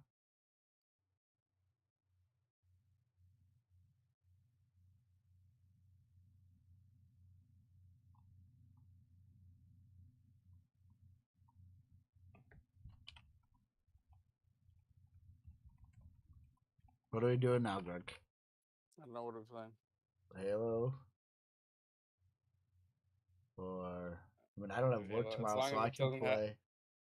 What are we doing now, Greg? I don't know what we're playing. Halo? Or, I mean, I don't have work tomorrow, so I can play.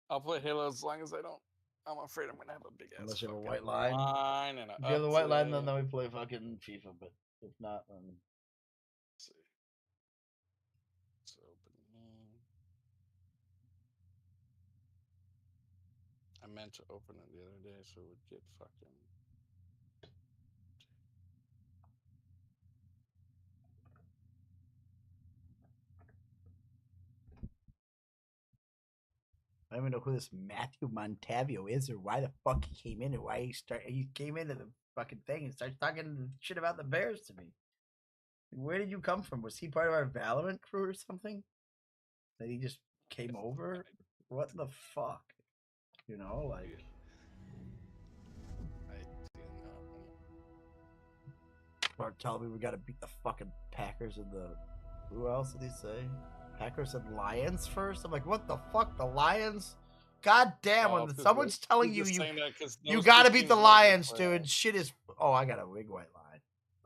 I'll play Halo as long as I don't. I'm afraid I'm going to have a big ass. Unless you have a white line. And if you have the white line, then we play fucking FIFA, but if not, then. Let's see. Let's open. I meant to open it the other day so it would get fucking. I don't even know who this Matthew Montavio is or why the fuck he came in and why he came into the fucking thing and starts talking shit about the Bears to me. Where did you come from? Was he part of our Valorant crew or something? That he just came over? What the fuck? You know, like. Or tell me we gotta beat the fucking Packers and the. Who else did he say? Packers and Lions first? I'm like, what the fuck? The Lions? God damn, when someone's telling you you gotta beat the Lions, dude, shit is. Oh, I got a big white line.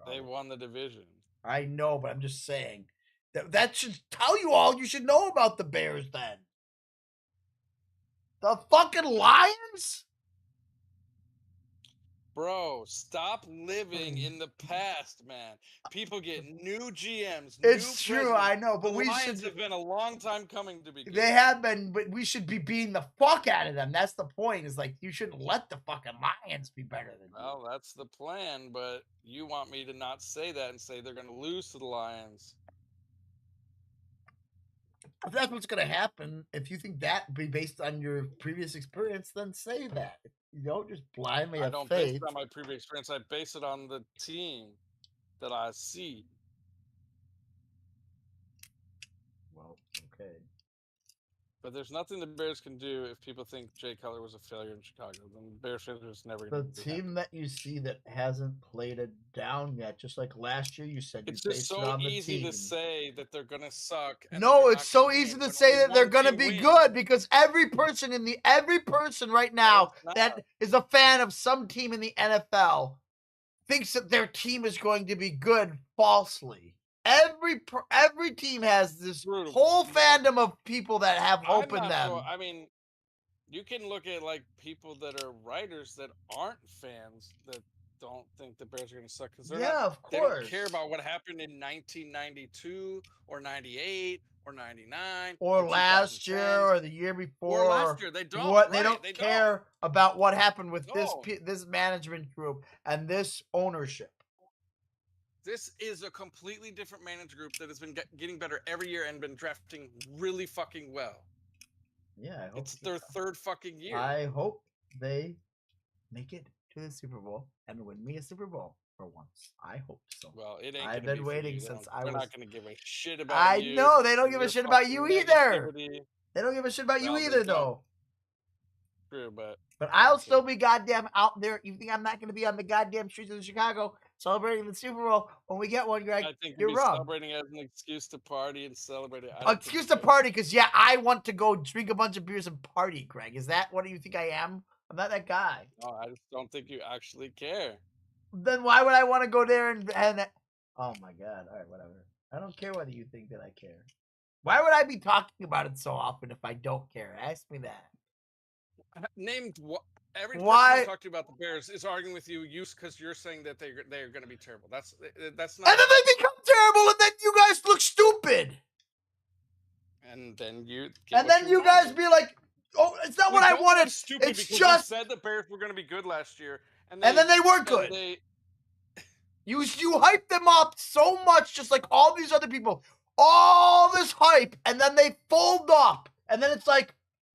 They won the division. I know, but I'm just saying. That should tell you all you should know about the Bears then. The fucking Lions? Bro, stop living in the past, man. People get new GMs. It's true, I know, but the Lions have been a long time coming to be good. They have been, but we should be beating the fuck out of them. That's the point. Is like you shouldn't let the fucking Lions be better than you. Well, that's the plan, but you want me to not say that and say they're going to lose to the Lions. If that's what's going to happen, if you think that be based on your previous experience, then say that. You don't just blindly have faith. I don't base it on my previous experience. I base it on the team that I see. Well, okay. But there's nothing the Bears can do if people think Jay Cutler was a failure in Chicago. Then the Bears fans are just never going to do that. The team that you see that hasn't played it down yet, just like last year, you said it's just so easy to say that they're going to suck. No, it's so easy to say that they're going to be good because every person right now that is a fan of some team in the NFL thinks that their team is going to be good falsely. Every team has this whole fandom of people that have hope in them. I mean, you can look at like people that are writers that aren't fans that don't think the Bears are going to suck because they don't care about what happened in 1992 or 98 or 99 or last year or the year before. Or last year. They don't. What right, they don't they care about what happened with No. this management group and this ownership. This is a completely different manager group that has been getting better every year and been drafting really fucking well. Yeah, I hope it's their third fucking year. I hope they make it to the Super Bowl and win me a Super Bowl for once. I hope so. Well, it ain't. I've been waiting since I was. They're not going to give a shit about you. I know they don't give a shit about you either. Negativity. They don't give a shit about you either, though. True, but I'll still be goddamn out there. You think I'm not going to be on the goddamn streets of Chicago celebrating the Super Bowl when we get one, Greg? I think you're wrong. Celebrating as an excuse to party and celebrate it. Excuse to party because I want to go drink a bunch of beers and party, Greg. Is that what do you think I am? I'm not that guy. No, I just don't think you actually care. Then why would I want to go there and oh my god. All right, whatever. I don't care whether you think that I care. Why would I be talking about it so often if I don't care? Ask me that. Named what? Every person I talk to about the Bears is arguing with you because you're saying that they're going to be terrible. That's not. And then they become terrible, and then you guys look stupid. And then you guys be like, "Oh, it's not what I wanted." It's just you said the Bears were going to be good last year, and then they were good. You hyped them up so much, just like all these other people. All this hype, and then they fold up, and then it's like,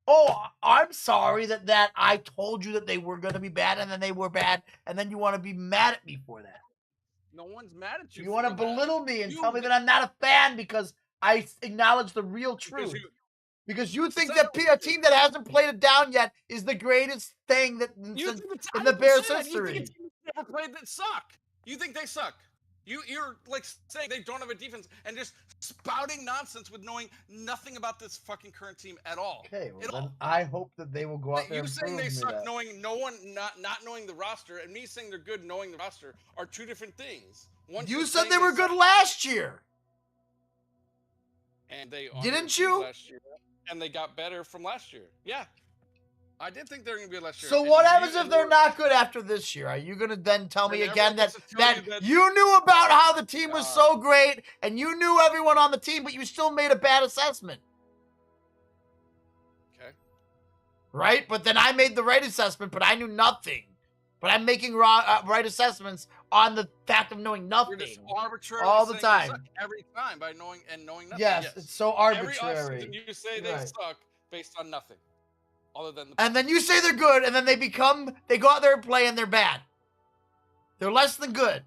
oh, I'm sorry that I told you that they were going to be bad, and then they were bad, and then you want to be mad at me for that. No one's mad at you. You want to belittle me and tell me that I'm not a fan because I acknowledge the real truth. Because you think that a team that hasn't played it down yet is the greatest thing that in the Bears history. You think never played that suck. You think they suck. You're like saying they don't have a defense and just spouting nonsense with knowing nothing about this fucking current team at all. Okay, well then I hope that they will go out there and prove me that. You saying they suck knowing not knowing the roster, and me saying they're good knowing the roster are two different things. You said they were good last year. And they didn't you? Last year, and they got better from last year. Yeah. I did think they were going to be last year. So what happens if they're not good after this year? Are you going to then tell me again that you knew about how the team was so great and you knew everyone on the team, but you still made a bad assessment? Okay. Right? But then I made the right assessment, but I knew nothing. But I'm making right assessments on the fact of knowing nothing. You're just arbitrarily all the time. Every time by knowing nothing. Yes, it's so arbitrary. Every offseason you say they suck based on nothing. Other than and then you say they're good, and then they go out there and play, and they're bad. They're less than good.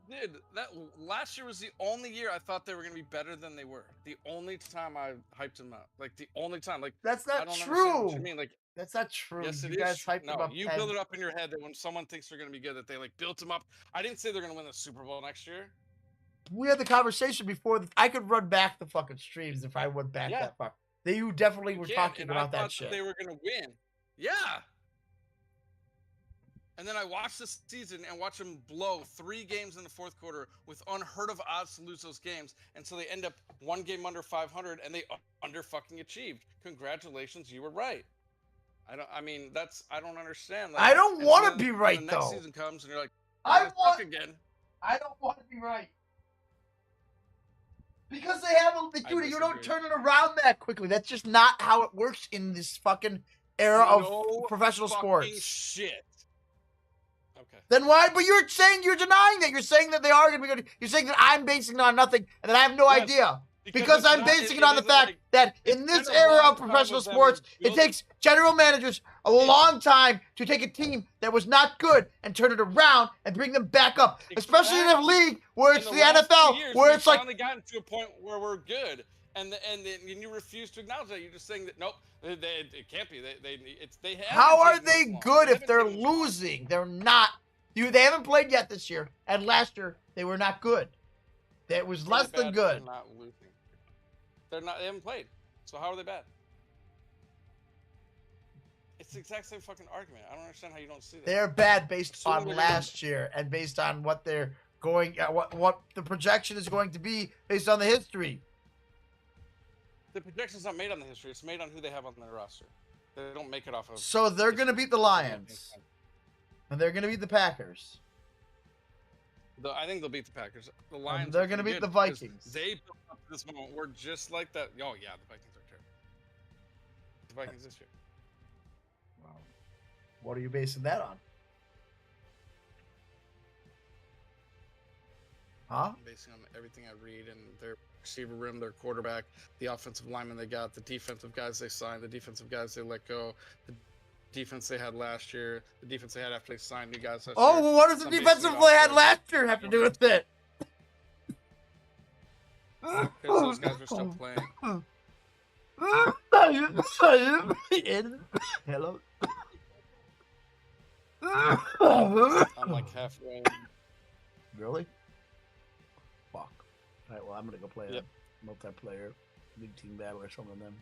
Dude, that last year was the only year I thought they were going to be better than they were. The only time I hyped them up. Like, the only time. Like, that's not I don't true. What you mean. Like, that's not true. Yes, it you guys is. Hyped them up. You build it up in your head that when someone thinks they're going to be good, that they, like, built them up. I didn't say they're going to win the Super Bowl next year. We had the conversation before. I could run back the fucking streams if I went back that far. You definitely were talking about that shit. They were going to win. Yeah. And then I watched this season and watched them blow 3 games in the fourth quarter with unheard of odds to lose those games. And so they end up 1 game under 500 and they under fucking achieved. Congratulations, you were right. I don't understand. Like, I don't want to be right, the though. next season comes and you're like, I want again. I don't want to be right. Because they have dude, you don't turn it around that quickly. That's just not how it works in this fucking era of professional sports. Shit. Okay. Then why? But you're denying that. You're saying that they are going to be good. You're saying that I'm basing it on nothing and that I have no idea. Because I'm basing it on the fact that in this era of professional sports, it takes general managers a long time to take a team that was not good and turn it around and bring them back up. Especially in a league where it's the NFL, where it's like finally gotten to a point where we're good, and you refuse to acknowledge that. You're just saying that nope, it can't be. They have. How are they good if they're losing? They're not. They haven't played yet this year, and last year they were not good. It was less than good. They're not losing. They haven't played. So how are they bad? It's the exact same fucking argument. I don't understand how you don't see that. They're bad based on last year and based on what they're going what the projection is going to be based on the history. The projection's not made on the history. It's made on who they have on their roster. They don't make it off of. So they're going to beat the Lions. And they're gonna beat the Packers. I think they'll beat the Packers. The Lions. They're gonna beat the Vikings. They built up to this moment. We're just like that. Oh yeah, the Vikings are terrible. The Vikings this year. Wow. What are you basing that on? Huh? I'm basing on everything I read and their receiver room, their quarterback, the offensive linemen they got, the defensive guys they signed, the defensive guys they let go, the defense they had last year, the defense they had after they signed new guys last year. Oh, well, what does the defensive they had last year have to do with it? Because those guys are still playing. Hello? I'm like halfway. Really? Fuck. Alright, well, I'm gonna go play a multiplayer big team battle or something then.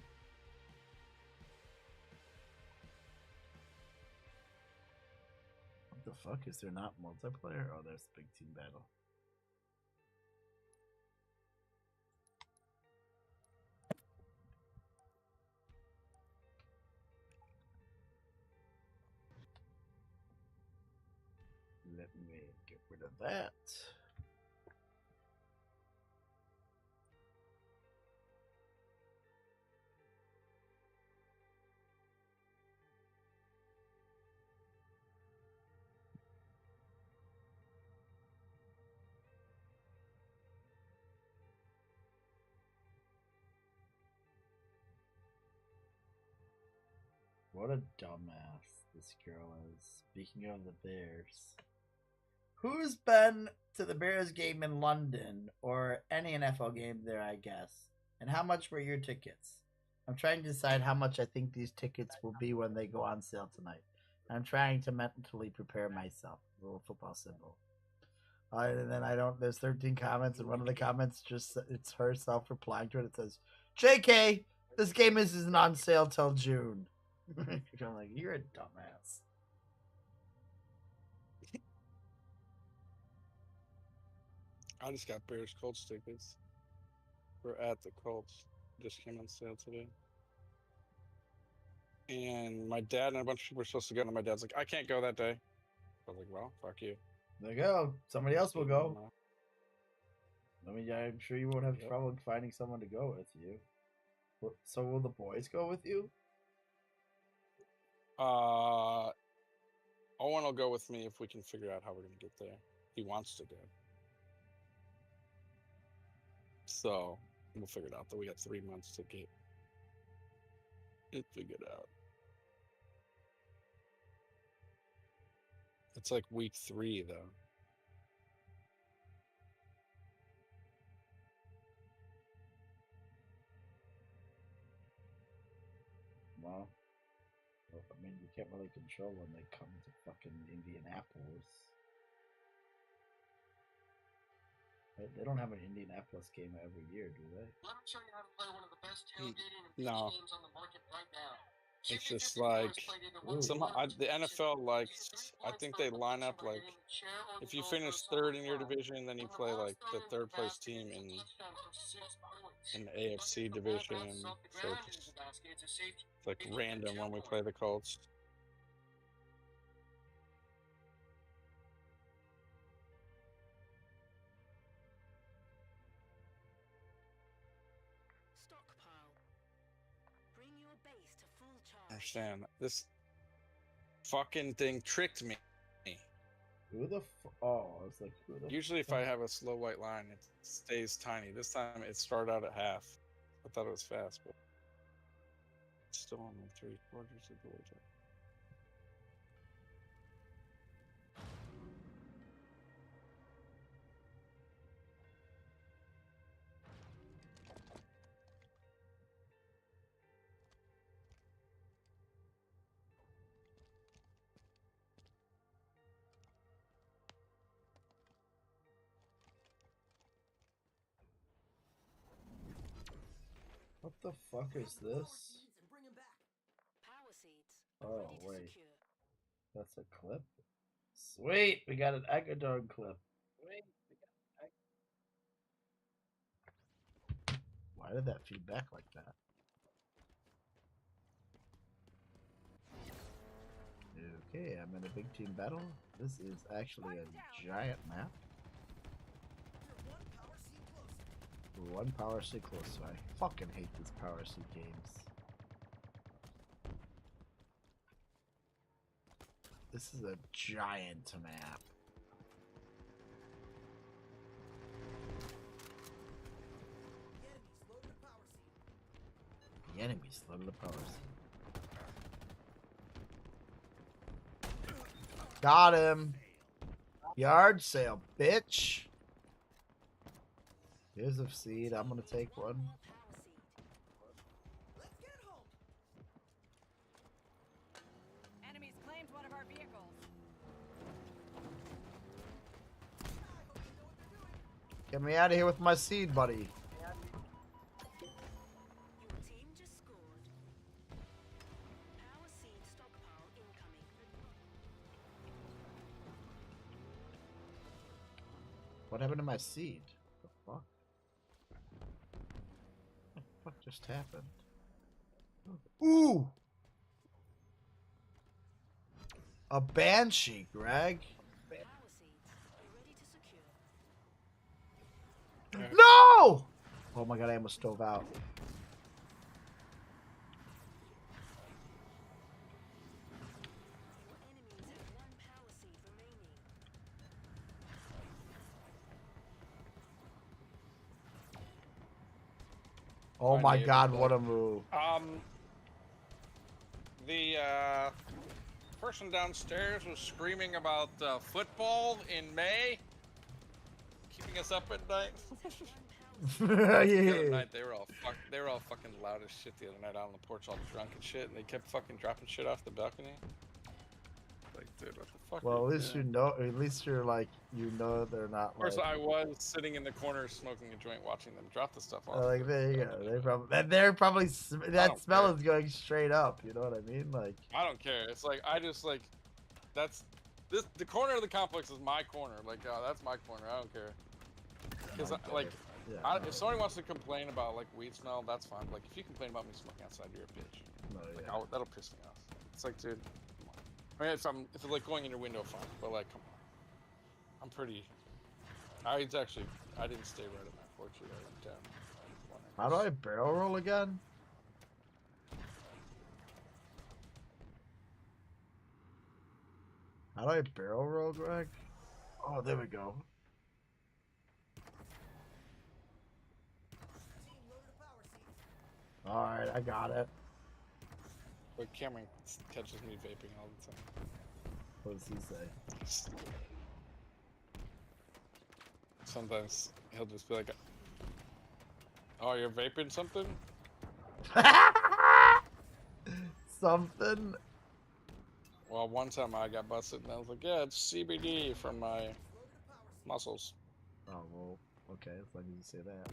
What the fuck? Is there not multiplayer? Oh, there's big team battle. Let me get rid of that. What a dumbass this girl is. Speaking of the Bears. Who's been to the Bears game in London or any NFL game there, I guess? And how much were your tickets? I'm trying to decide how much I think these tickets will be when they go on sale tonight. I'm trying to mentally prepare myself. A little football symbol. And then there's 13 comments, and one of the comments it's herself replying to it. It says, JK, this game isn't on sale till June. I'm like, you're a dumbass. I just got Bears Colts tickets. We're at the Colts. Just came on sale today. And my dad and a bunch of people were supposed to go, and my dad's like, I can't go that day. I was like, well, fuck you. There you go. Somebody else will go. I mean, I'm sure you won't have trouble finding someone to go with you. So will the boys go with you? Owen will go with me if we can figure out how we're going to get there. He wants to go. So we'll figure it out. Though we got 3 months to get it figured out. It's like week 3, though. Well, I mean, you can't really control when they come to fucking Indianapolis. They don't have an Indianapolis game every year, do they? Let me show you how to play one of the best tailgating and No. games on the market right now. It's just like the NFL, like I think they line up like if you finish third in your division, then you play like the third place team in the AFC division. So it's like random when we play the Colts. I understand. This fucking thing tricked me. Who the oh, I was like, who the Usually if I have a slow white line, it stays tiny. This time it started out at half. I thought it was fast, but it's still only 3/4 of the way there. What the fuck is this? Oh, wait. That's a clip? Sweet! We got an Agadog clip. Why did that feedback like that? Okay, I'm in a big team battle. This is actually a giant map. We're one power seed close. I fucking hate these power seed games. This is a giant map. The enemy's low to the power seed. Got him. Yard sale, bitch. Here's a seed. I'm gonna take one. Enemies claimed one of our vehicles. Get me out of here with my seed, buddy. Your team just scored. Power seed stockpile incoming. What happened to my seed? The fuck? What the fuck just happened? Ooh! A banshee, Greg. No! Oh my god, I almost stove out. Oh my god, what a move. The person downstairs was screaming about football in May, keeping us up at night. The other night they were all fucking loud as shit the other night out on the porch, all drunk and shit, and they kept fucking dropping shit off the balcony. Like, dude, what the fuck? Well, at least you know. At least you're like, you know, they're not. Of course, like, I was sitting in the corner smoking a joint, watching them drop the stuff off. like there you go. They're probably that smell is going straight up. You know what I mean? Like, I don't care. It's like I just like the corner of the complex is my corner. Like that's my corner. I don't care. Because like, if somebody wants to complain about like weed smell, that's fine. Like if you complain about me smoking outside, you're a bitch. Like, that'll piss me off. It's like, dude. I mean, if it's like going in your window, fine. But like, come on. I'm pretty. I didn't stay right at my porch. I went down. how do I barrel roll again? How do I barrel roll, Greg? Oh, there we go. Alright, I got it. But Cameron catches me vaping all the time. What does he say? Sometimes he'll just be like, "Oh, you're vaping something?" Something? Well, one time I got busted and I was like, "Yeah, it's CBD for my muscles." Oh, well, okay, as long as you say that.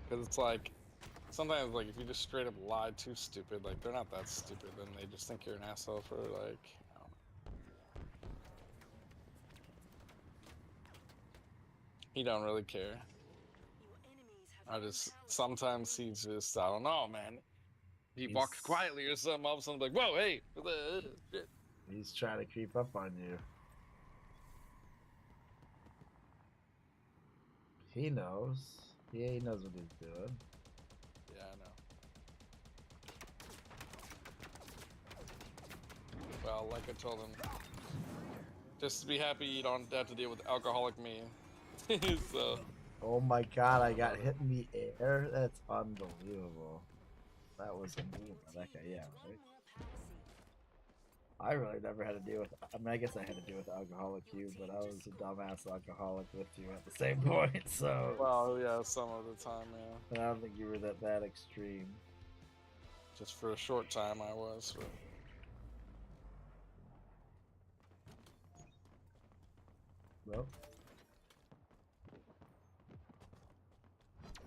Because it's like, sometimes like if you just straight up lie too stupid, like they're not that stupid, then they just think you're an asshole for like, I don't know. He don't really care. Sometimes he's just, I don't know, man. He walks quietly or something, all of a sudden like, whoa, hey, shit. He's trying to creep up on you. He knows. Yeah, he knows what he's doing. Yeah, I know. Well, like I told him, just be happy you don't have to deal with alcoholic me. So. Oh my god, I got hit in the air? That's unbelievable. That was a move by that guy, yeah, right? I really never had to deal with, I mean, I guess I had to deal with alcoholic you, but I was a dumbass alcoholic with you at the same point, so. Well, yeah, some of the time, yeah. I don't think you were that extreme. Just for a short time I was, but. Well.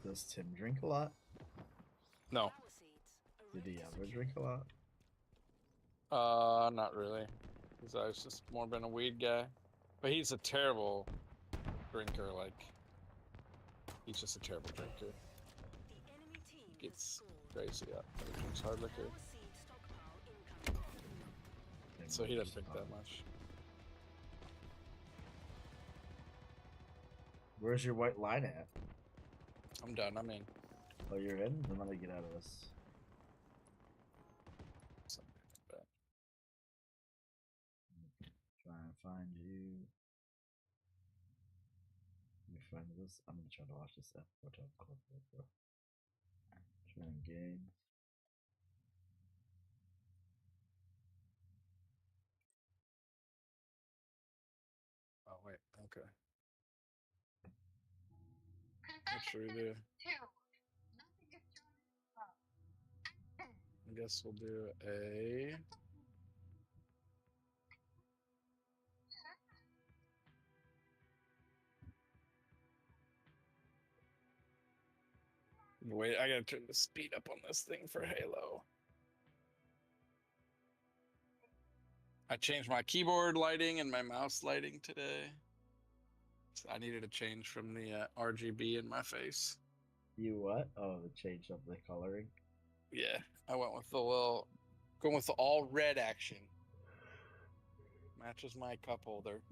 Does Tim drink a lot? No. Did he ever drink a lot? Not really. Because I've just more been a weed guy. But he's a terrible drinker, like, he's just a terrible drinker. He gets crazy, yeah. He drinks hard liquor. so he doesn't pick that much. Where's your white line at? I'm done. I'm in. Oh, you're in? Then let me get out of this. Try and find you. Let me find this. I'm gonna try to watch this episode. Trying game. Oh wait, okay. What should we do? I guess we'll do a. Wait, I gotta turn the speed up on this thing for Halo. I changed my keyboard lighting and my mouse lighting today. So I needed a change from the RGB in my face. You what? Oh, the change of the coloring. Yeah, I went with the little, going with the all red action. Matches my cup holder.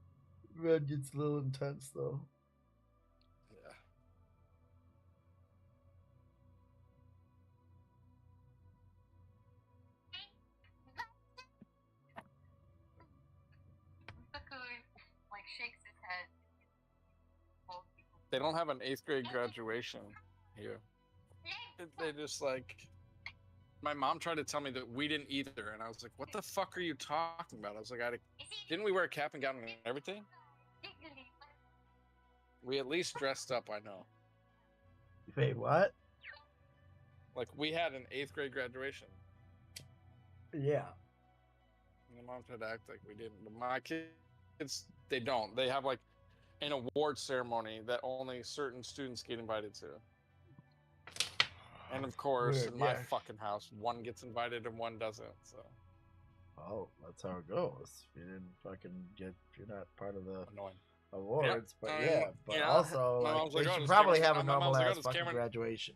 Red gets a little intense though. Yeah. Like shakes his head. They don't have an 8th grade graduation here. They just like, my mom tried to tell me that we didn't either, and I was like, "What the fuck are you talking about?" I was like, "Didn't we wear a cap and gown and everything?" We at least dressed up, I know. Wait, what? Like we had an 8th grade graduation. Yeah. And my mom tried to act like we didn't, but my kids, they don't. They have like an award ceremony that only certain students get invited to. And of course, Weird, in my yeah. fucking house, one gets invited and one doesn't. So. Oh, that's how it goes. You didn't fucking get. You're not part of the Annoying. awards, Yep. but yeah. But yeah, also, my like, mom's they like, "Oh, should does probably Cameron-" have a my mom's normal like, "Oh, ass does fucking Cameron-" graduation.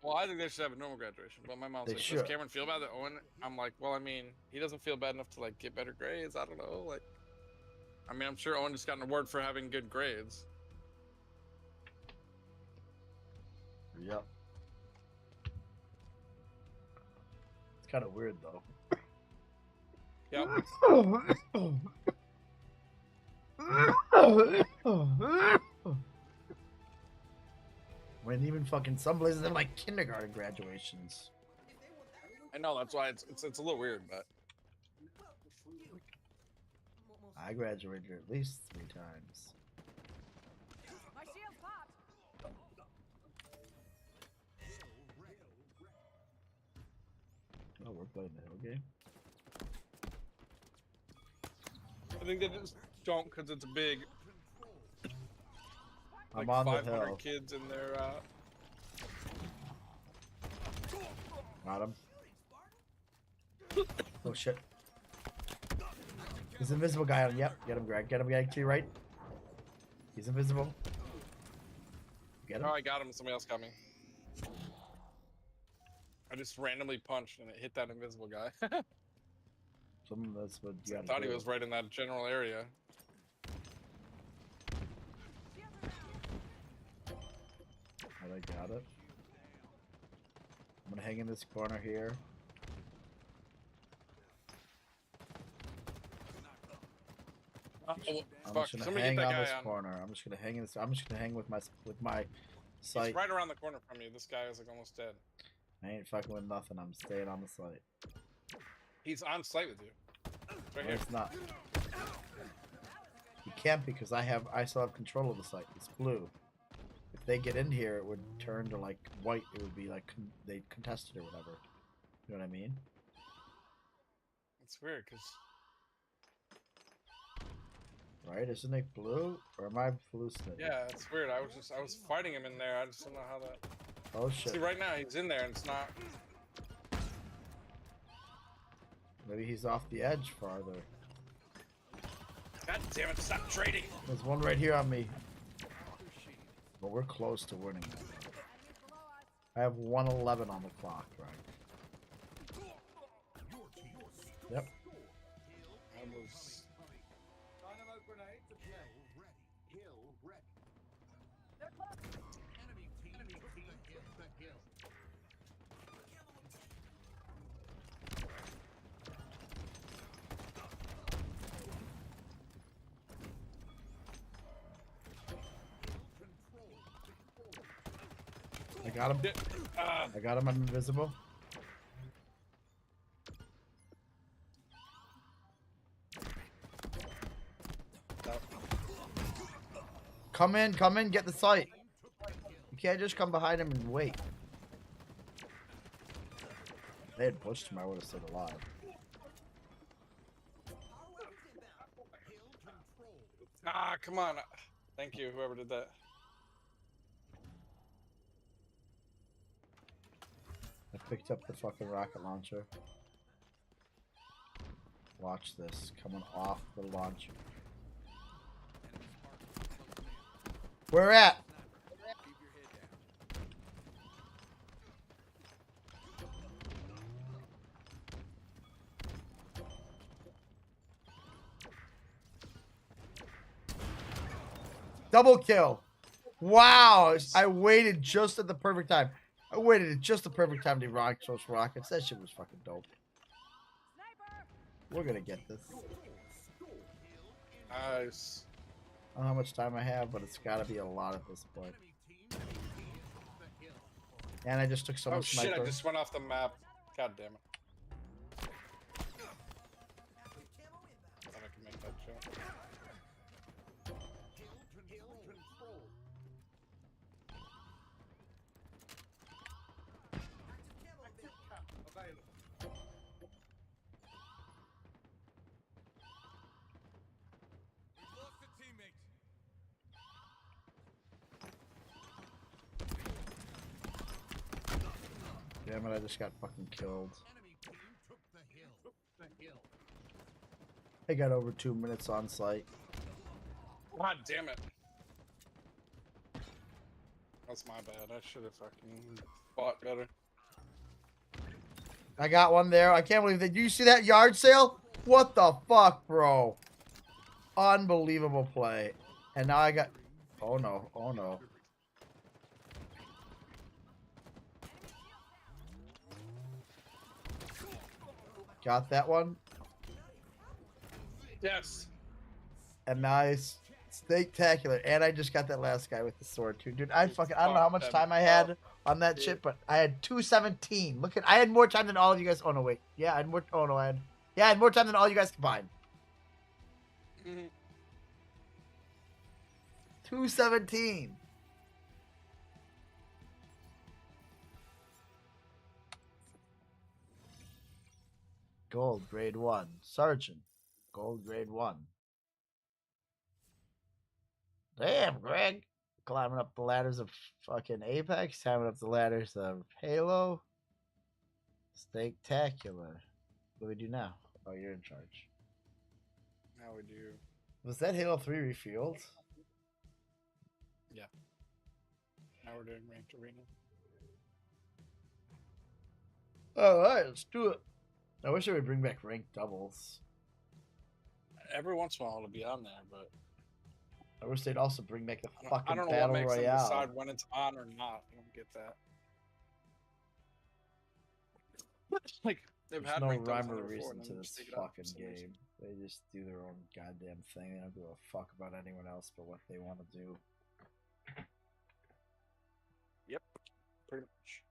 Well, I think they should have a normal graduation, but my mom's They like, should. "Does Cameron feel bad that Owen?" I'm like, "Well, I mean, he doesn't feel bad enough to like get better grades. I don't know. Like, I mean, I'm sure Owen just got an award for having good grades." Yep. It's kind of weird though. Yep. When even fucking some places have like kindergarten graduations. I know that's why it's a little weird, but I graduated at least 3 times. My shield's popped. Oh, we're playing the hill game. I think they just don't because it's big. I'm like on the 500 hill. kids in there. Got him. Oh shit. There's an invisible guy on. Yep, get him, Greg. Get him, Greg. To your right. He's invisible. Get him. Oh, I got him. Somebody else got me. I just randomly punched and it hit that invisible guy. That's what you I gotta thought do. he was right in that general area. I got it. I'm gonna hang in this corner here. Oh, I'm fuck. just gonna Somebody hang get that on guy this on. corner. I'm just gonna hang in this. I'm just gonna hang with my sight. He's right around the corner from you. This guy is like almost dead. I ain't fucking with nothing. I'm staying on the site. He's on site with you. Right No, here. it's not. You can't because I still have control of the site. It's blue. If they get in here, it would turn to like white. It would be like they contested or whatever. You know what I mean? It's weird because Right? Isn't it blue? Or am I hallucinating? yeah, it's weird. I was fighting him in there. I just don't know how that. Oh shit. See, right now he's in there and it's not. Maybe he's off the edge farther. God damn it! Stop trading. There's one right here on me. But we're close to winning. I have 111 on the clock, right? Yep. was. Dynamo grenade to kill ready. Kill ready. Enemy team took the hill. I got him. I got him. I'm invisible. Come in, get the site. You can't just come behind him and wait. If they had pushed him, I would have stayed alive. Ah, come on. Thank you, whoever did that. I picked up the fucking rocket launcher. Watch this. Coming off the launcher. Where at? Double kill. Wow. I waited just at the perfect time. I waited at just the perfect time to rock those rockets. That shit was fucking dope. We're gonna get this. Nice. I don't know how much time I have, but it's gotta be a lot at this point. And I just took someone's Oh shit, sniper. I just went off the map. God damn it. Thought I could make that jump. Damn it, I just got fucking killed. I got over 2 minutes on site. God damn it. That's my bad. I should have fucking fought better. I got one there. I can't believe that. Do you see that yard sale? What the fuck, bro? Unbelievable play. And now I got... Oh no, oh no. Got that one. Yes. And nice. Spectacular. And I just got that last guy with the sword too. Dude, I don't know how much time I had on that shit, but I had 2:17. Look at, I had more time than all of you guys. Oh no, wait. Yeah, I had more. Oh no, I had more time than all you guys combined. 2:17. Gold, grade 1. Sergeant. Gold, grade 1. Damn, Greg. Climbing up the ladders of fucking Apex. Climbing up the ladders of Halo. Spectacular. What do we do now? Oh, you're in charge. Now we do. Was that Halo 3 refueled? Yeah. Now we're doing ranked arena. Alright, let's do it. I wish they would bring back ranked doubles. Every once in a while it'll be on there, but I wish they'd also bring back the I fucking don't know Battle what makes them Royale. decide when it's on or not. I don't get that. Like they've There's had no ranked doubles rhyme or on there before, reason and to then they this just take it out for fucking some reason. game. They just do their own goddamn thing. They don't give a fuck about anyone else but what they want to do. Yep, pretty much.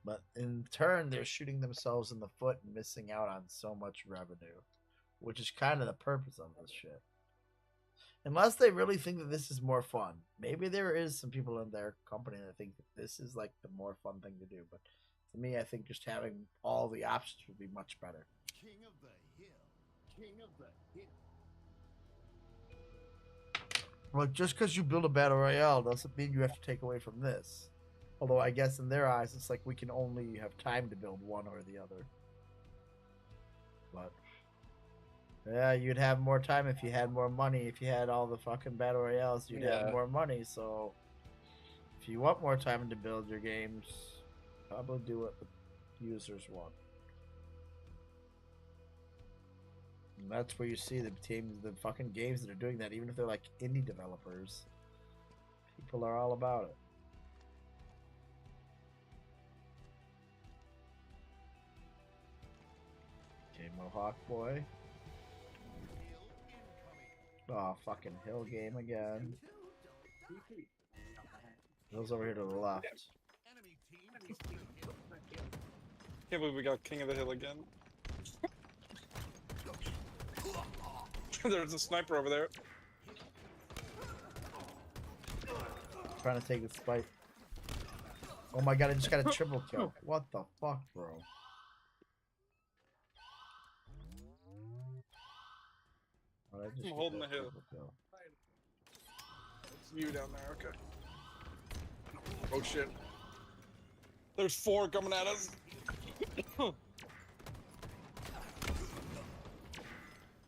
But in turn, they're shooting themselves in the foot and missing out on so much revenue, which is kind of the purpose of this shit. Unless they really think that this is more fun. Maybe there is some people in their company that think that this is like the more fun thing to do. But to me, I think just having all the options would be much better. King of the hill. King of the hill. Well, just because you build a battle royale doesn't mean you have to take away from this. Although I guess in their eyes, it's like we can only have time to build one or the other. But yeah, you'd have more time if you had more money. If you had all the fucking battle royales, you'd have more money. So if you want more time to build your games, probably do what the users want. And that's where you see the teams, the fucking games that are doing that, even if they're like indie developers. People are all about it. Okay, Mohawk boy. Oh, fucking hill game again. Hill's over here to the left. Can't believe we got King of the Hill again. There's a sniper over there. Trying to take the spike. Oh my god, I just got a triple kill. What the fuck, bro? Oh, I just I'm holding the hill. It's you down there, okay. Oh shit. There's 4 coming at us.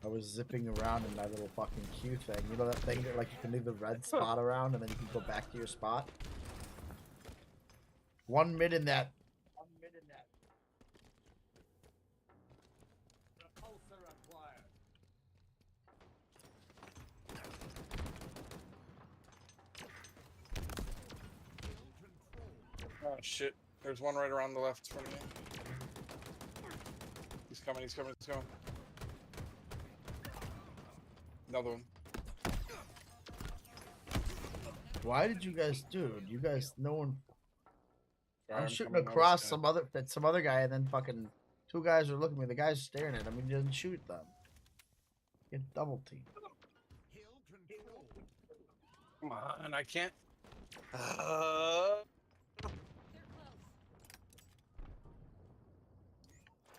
I was zipping around in that little fucking Q thing. You know that thing that like you can leave the red spot around and then you can go back to your spot? 1 mid in that. Oh shit. There's one right around the left from me. He's coming, he's coming, he's coming. Another one. Why did you guys, dude? You guys, no one. Sorry, I'm I'm shooting coming across notice some other guy, and then fucking 2 guys are looking at me. The guy's staring at him. He didn't shoot them. Get double teamed. Come on, I can't.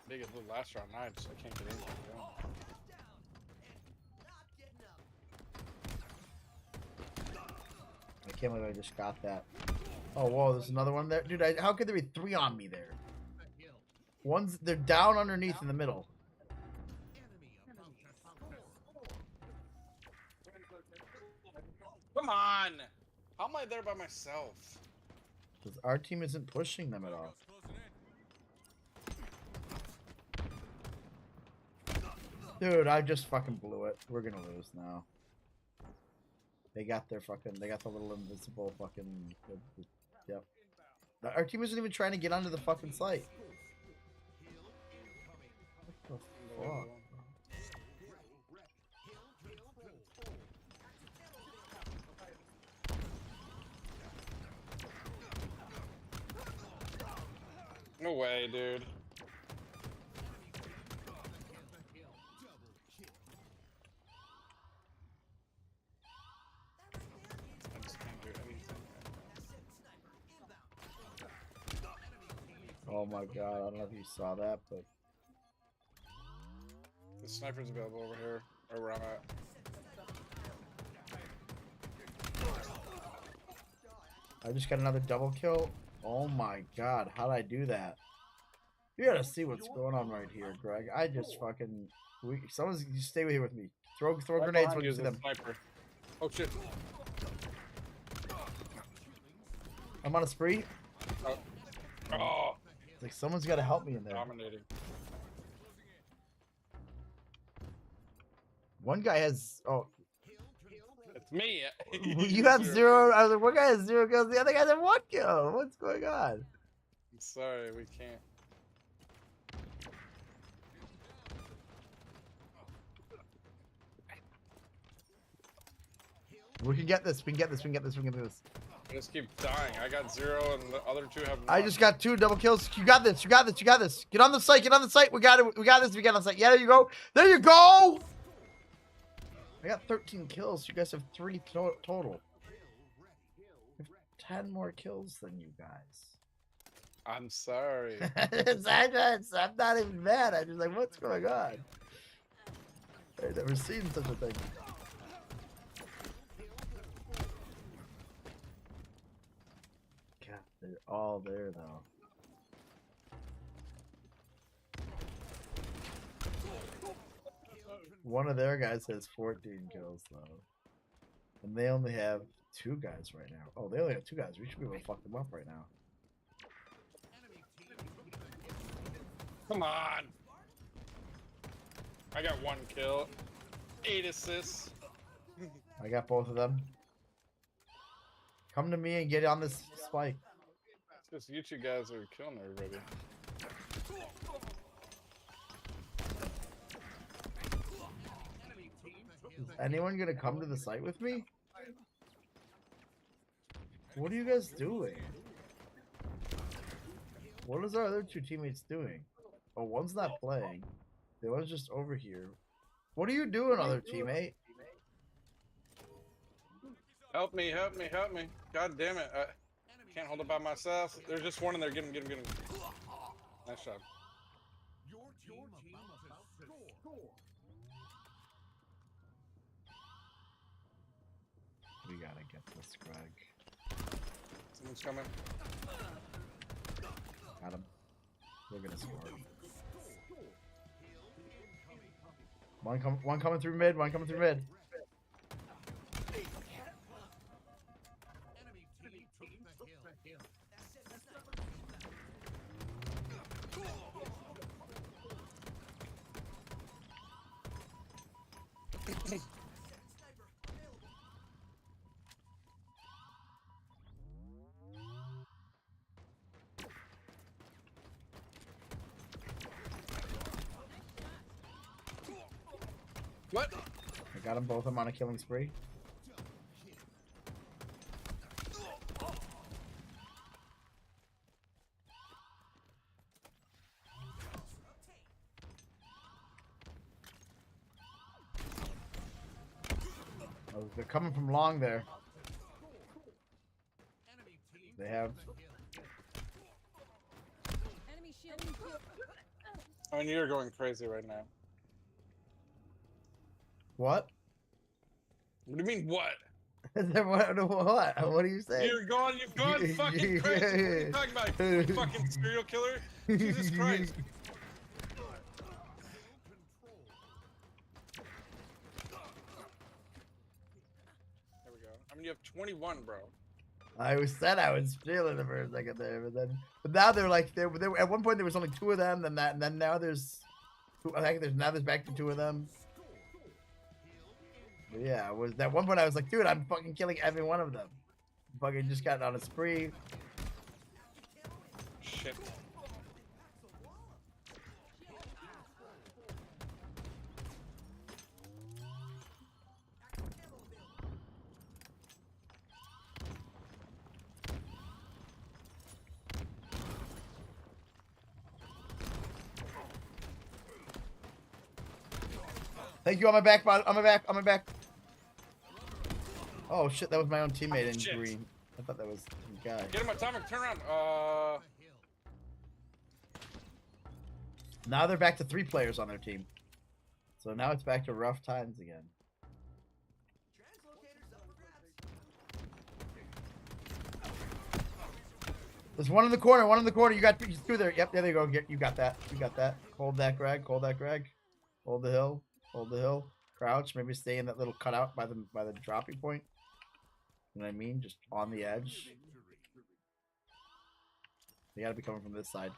Big as the last round, I can't get in. I can't believe I just got that. Oh, whoa, there's another one there. Dude, how could there be 3 on me there? They're down underneath in the middle. Come on! How am I there by myself? Because our team isn't pushing them at all. Dude, I just fucking blew it. We're gonna lose now. They got the little invincible fucking, yep. Our team isn't even trying to get onto the fucking site. What the fuck? No way, dude. I just can't do anything. Oh my god, I don't know if you saw that, but The sniper's available over here, or where I'm at. I just got another double kill. Oh my god, how'd I do that? You gotta see what's going on right here, Greg. I just fucking... Someone's... You stay here with me. Throw Right grenades behind when you is see a them. Sniper. Oh shit. I'm on a spree. Oh. Oh. It's like someone's gotta help me in there. Dominating. One guy has... Oh. It's me. You have 0... I was like, one guy has 0 kills. The other guy's at 1 kill. What's going on? I'm sorry, we can't. We can get this. We can get this. We can get this. We can get this. I just keep dying. I got 0 and the other 2 have 1. I just got 2 double kills. You got this. You got this. You got this. Get on the site. Get on the site. We got it. We got this. We got on the site. Yeah, there you go. There you go. I got 13 kills. You guys have 3 total. I have 10 more kills than you guys. I'm sorry. I'm not even mad. I'm just like, what's going on? I've never seen such a thing. God, they're all there though. One of their guys has 14 kills though. And they only have 2 guys right now. Oh, they only have 2 guys. We should be able to fuck them up right now. Come on. I got 1 kill, 8 assists. I got both of them. Come to me and get on this spike. It's just you two guys are killing everybody. Is anyone gonna come to the site with me? What are you guys doing? What is our other 2 teammates doing? Oh, one's not playing. The one's just over here. What are you doing, other teammate? Help me, help me, help me. God damn it. I can't hold it by myself. There's just one in there. Get him, get him, get him. Nice shot. Your team about to score. We gotta get this, Greg. Someone's coming. Got him. We're gonna score. One coming through mid, one coming through mid. What? I got them both of them on a killing spree. Oh, they're coming from long there. They have. I mean, you're going crazy right now. What? What do you mean, what? What are you saying? You've gone fucking crazy. What are you talking about, you fucking serial killer? Jesus Christ. There we go. I mean, you have 21, bro. I said I was feeling it for a second there, but now they're like they at one point there was only 2 of them, and then now there's I think there's back to 2 of them. But yeah, it was at one point I was like, dude, I'm fucking killing every one of them. Fucking just got on a spree. Shit. Thank you on my back, on my back, on my back. Oh shit, that was my own teammate in green. I thought that was the guy. Get him, Atomic, turn around. Now they're back to 3 players on their team. So now it's back to rough times again. There's one in the corner, one in the corner. You got 2 there. Yep, there you go. You got that. You got that. Hold that, Greg. Hold that, Greg. Hold the hill. Hold the hill. Crouch. Maybe stay in that little cutout by the dropping point. You know what I mean? Just on the edge. They gotta be coming from this side.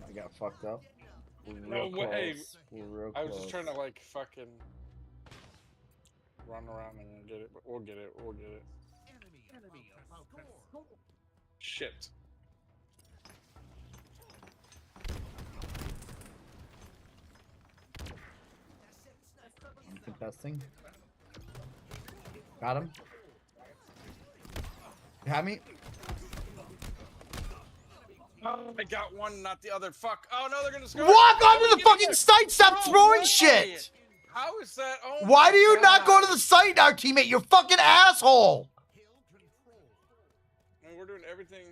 I got fucked up. No way. We're real I was close. just trying to like fucking run around and get it, but we'll get it. We'll get it. Shit. I'm contesting. Got him. You have me? Oh, I got one, not the other. Fuck. Oh no, they're gonna score. Walk onto the fucking site! Stop throwing shit! How is that? Oh Why do you not go to the site now, teammate? You fucking asshole! And we're doing everything.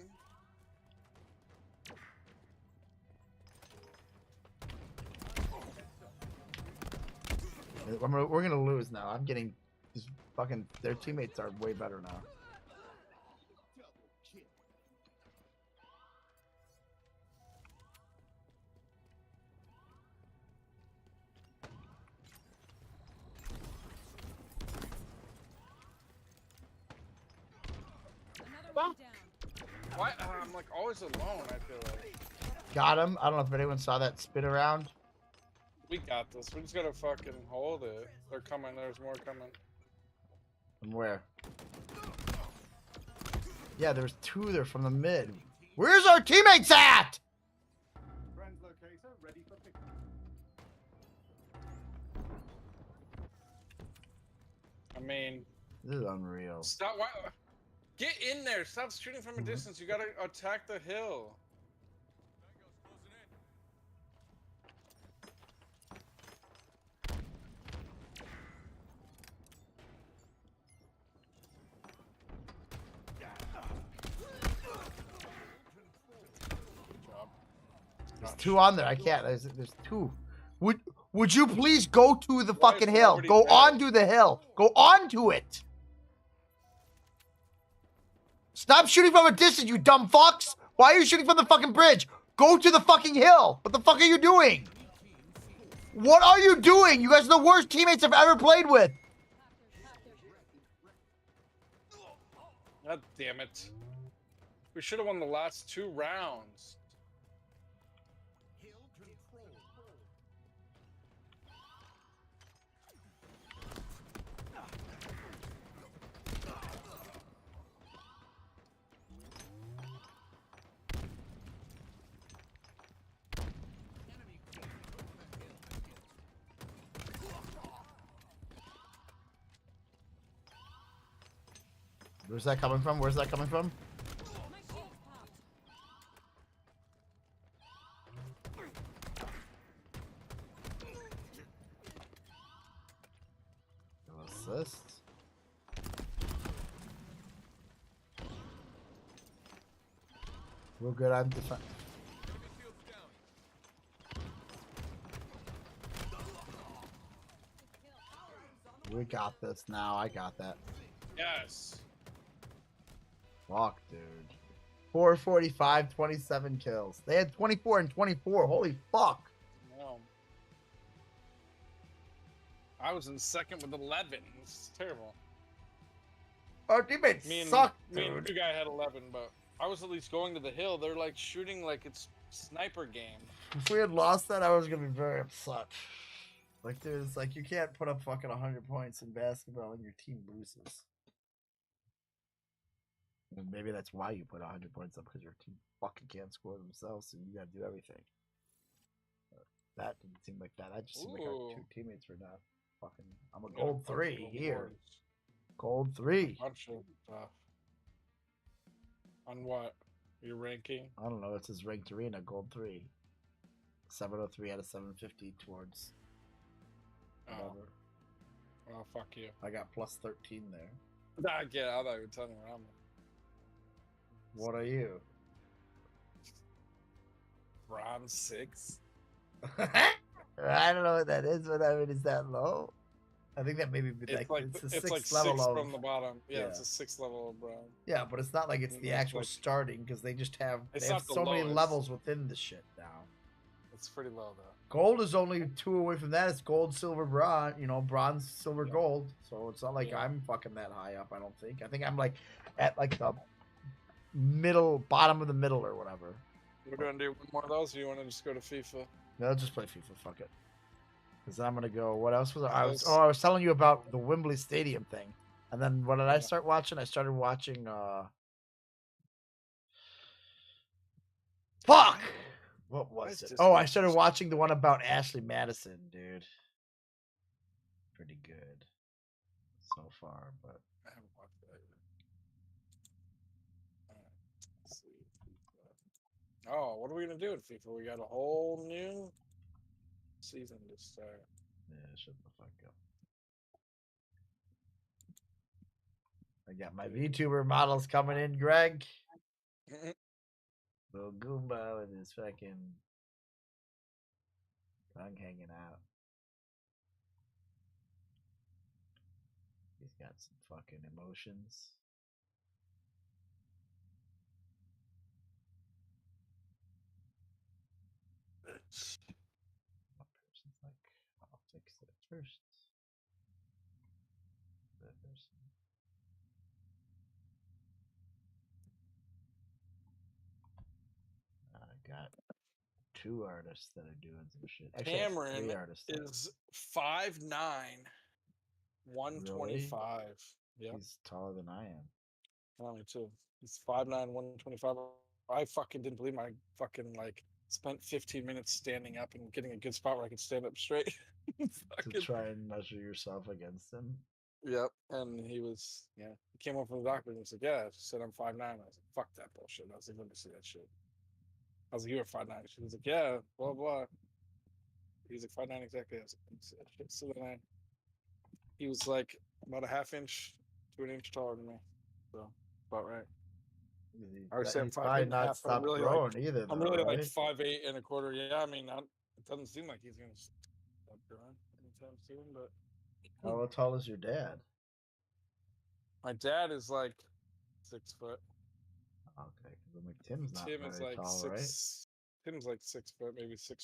We're gonna lose now. I'm getting these fucking. Their teammates are way better now. Why? I'm like always alone, I feel like. Got him. I don't know if anyone saw that spin around. We got this. We just gotta fucking hold it. They're coming. There's more coming. From where? Yeah, there's two there from the mid. Where's our teammates at? I mean, this is unreal. Stop! Why, get in there! Stop shooting from a distance. You gotta attack the hill. There's two on there. I can't. There's two. Would you please go to the fucking hill? Go onto the hill. Go onto it. Stop shooting from a distance, you dumb fucks. Why are you shooting from the fucking bridge? Go to the fucking hill. What the fuck are you doing? What are you doing? You guys are the worst teammates I've ever played with. God damn it. We should have won the last 2 rounds. Where's that coming from? Where's that coming from? Assist. Real good on defense. We got this now. I got that. Yes. Fuck, dude. 445, 27 kills. They had 24 and 24. Holy fuck. No. I was in second with 11. It's terrible. Our teammates suck, dude. Me and 2 guy had 11, but I was at least going to the hill. They're like shooting like it's sniper game. If we had lost that, I was gonna be very upset. Like, dude, it's like you can't put up fucking 100 points in basketball and your team loses. And maybe that's why you put 100 points up, because your team fucking can't score themselves, so you gotta do everything. But that didn't seem like that. That just seemed like our 2 teammates were not fucking. I'm a gold 3 here. Gold 3. Bunch of stuff. On what? Your ranking? I don't know. It says ranked arena, gold 3. 703 out of 750 towards. Whatever. Oh, fuck you. I got plus 13 there. Nah, get out. I thought you were telling me where I'm at. What are you? Bronze 6? I don't know what that is, but I mean, is that low? I think that maybe it's the 6th level 6 of, from the bottom. Yeah, it's a 6th level of bronze. Yeah, but it's not like it's the actual starting, because they just have so many levels within the shit now. It's pretty low though. Gold is only 2 away from that. It's gold, silver, bronze. You know, bronze, silver, gold. So it's not like I'm fucking that high up. I don't think. I think I'm like at like the bottom of the middle or whatever. We're gonna do one more of those, or you want to just go to FIFA? No, I'll just play FIFA. Fuck it. Because then I'm gonna go. What else was I was telling you about the Wembley Stadium thing, and then what did I start watching? I started watching. Fuck. What was it? Oh, I started watching the one about Ashley Madison, dude. Pretty good so far, but I haven't watched that yet. Oh, what are we gonna do with FIFA? We got a whole new season to start. Yeah, shut the fuck up. I got my VTuber models coming in, Greg. Little Goomba with his fucking tongue hanging out. He's got some fucking emotions. One person's like, I'll fix it first. That person. got 2 artists that are doing some shit. Actually, Cameron 3 artists. is 5'9", 125. Yeah, He's taller than I am. only too. He's 5'9", 125. I fucking didn't believe I fucking like spent 15 minutes standing up and getting a good spot where I could stand up straight. To try and measure yourself against him. Yep, and he was he came home from the doctor and he was like, "Yeah," she said I'm 5'9". I was like, "Fuck that bullshit." I was like, "Let me see that shit." I was like, "You were 5'9". She was like, "Yeah, blah blah." He's like 5'9" exactly. I was like, "Let me see that shit." So then he was like about a half inch to an inch taller than me, so about right. I would say I'm He's 5'8" probably and a not half. stopped growing either, though, I'm really like right? 5'8" and a quarter. Yeah, I mean, it doesn't seem like he's gonna stop growing anytime soon. But How tall is your dad? my dad is like 6 foot. Okay, because I'm like, Tim's not Tim is very like tall, right? Tim's like 6 foot, maybe 6'1"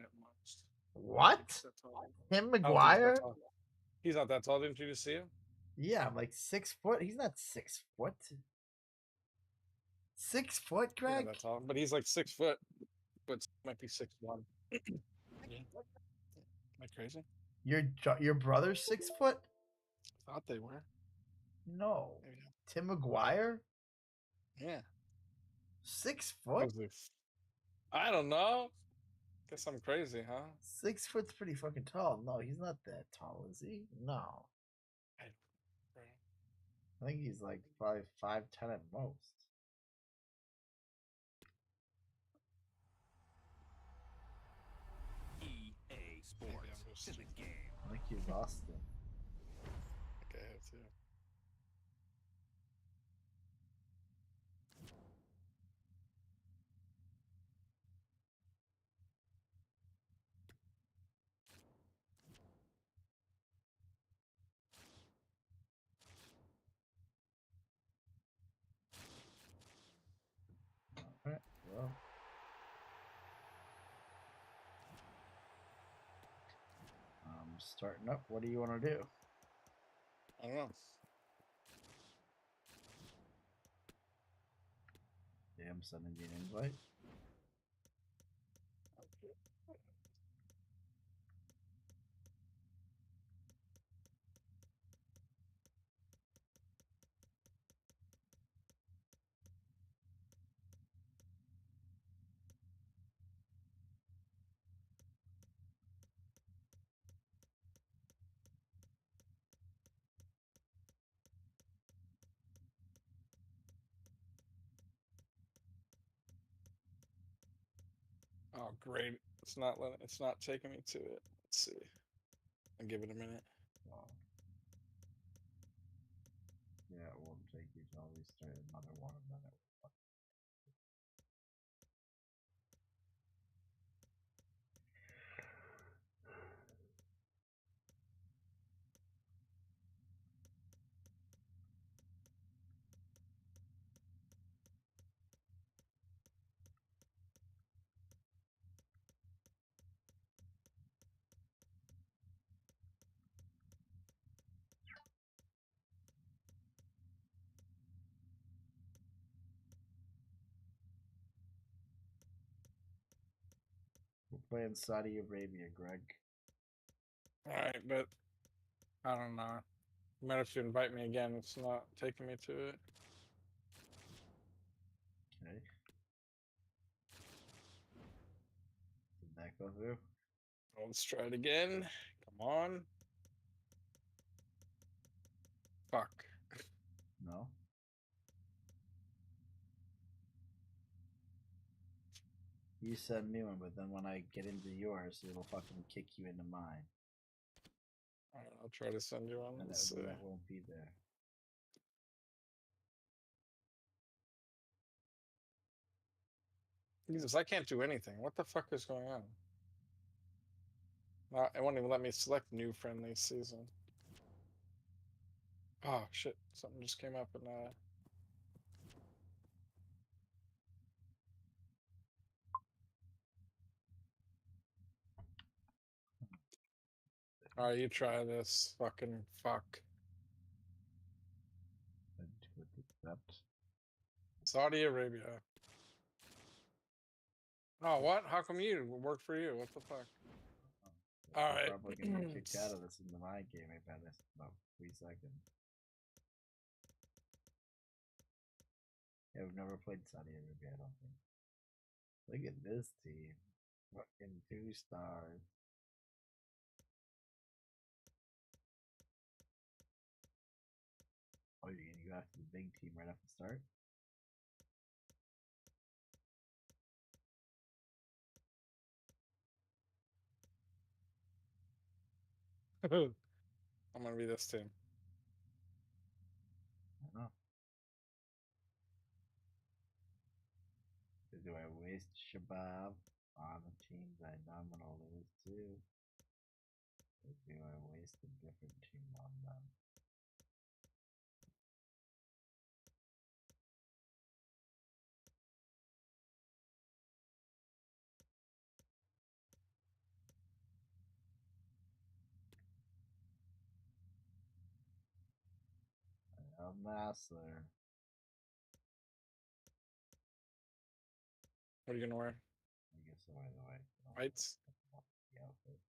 at most. What? Tim I don't think he's that McGuire? tall. He's not that tall. Didn't you just see him? Yeah, I'm like 6 foot. He's not 6 foot. 6 foot, He's not Greg? that tall, but he's like 6 foot, but might be 6'1". Yeah. Am I crazy? Your brother's 6 foot? I thought they were. No. Maybe not. Tim McGuire? Yeah. 6 I foot? was like, I don't know. Guess I'm crazy, huh? 6 foot's pretty fucking tall. No, he's not that tall, is he? No. I think he's like 5'10" at most. EA Sports. To the game. I think you lost him. I think I have too. Alright, well. Starting up. What do you want to do? I don't know. Yeah, I'm sending you an invite. Oh, great. It's not taking me to it. Let's see. I'll give it a minute. Wow. Yeah, it won't take you till we start another one and then it will. We're playing Saudi Arabia, Greg. All right, but I don't know. You might have to invite me again. It's not taking me to it. Okay. Did that go through? Let's try it again. Come on. Fuck. No. You send me one, but then when I get into yours, it'll fucking kick you into mine. All right, I'll try to send you one. And that won't be there. Jesus, I can't do anything. What the fuck is going on? It won't even let me select new friendly season. Oh shit! Something just came up and all right, you try this. Fucking fuck. Accept. Saudi Arabia. Oh, what? How come you worked for you? What the fuck? All right. Probably gonna get kicked out of this in the mind game. I bet it's about 3 seconds. Yeah, we've never played Saudi Arabia, I don't think. Look at this team. Fucking 2 stars. Oh, you're gonna go after the big team right off the start? I'm gonna be this team. I don't know. Do I waste Shabab on the teams I know I'm gonna lose to? Or do I waste a different team on them? Al Nasser. What are you gonna wear? I guess the way the white. Whites? The outfit.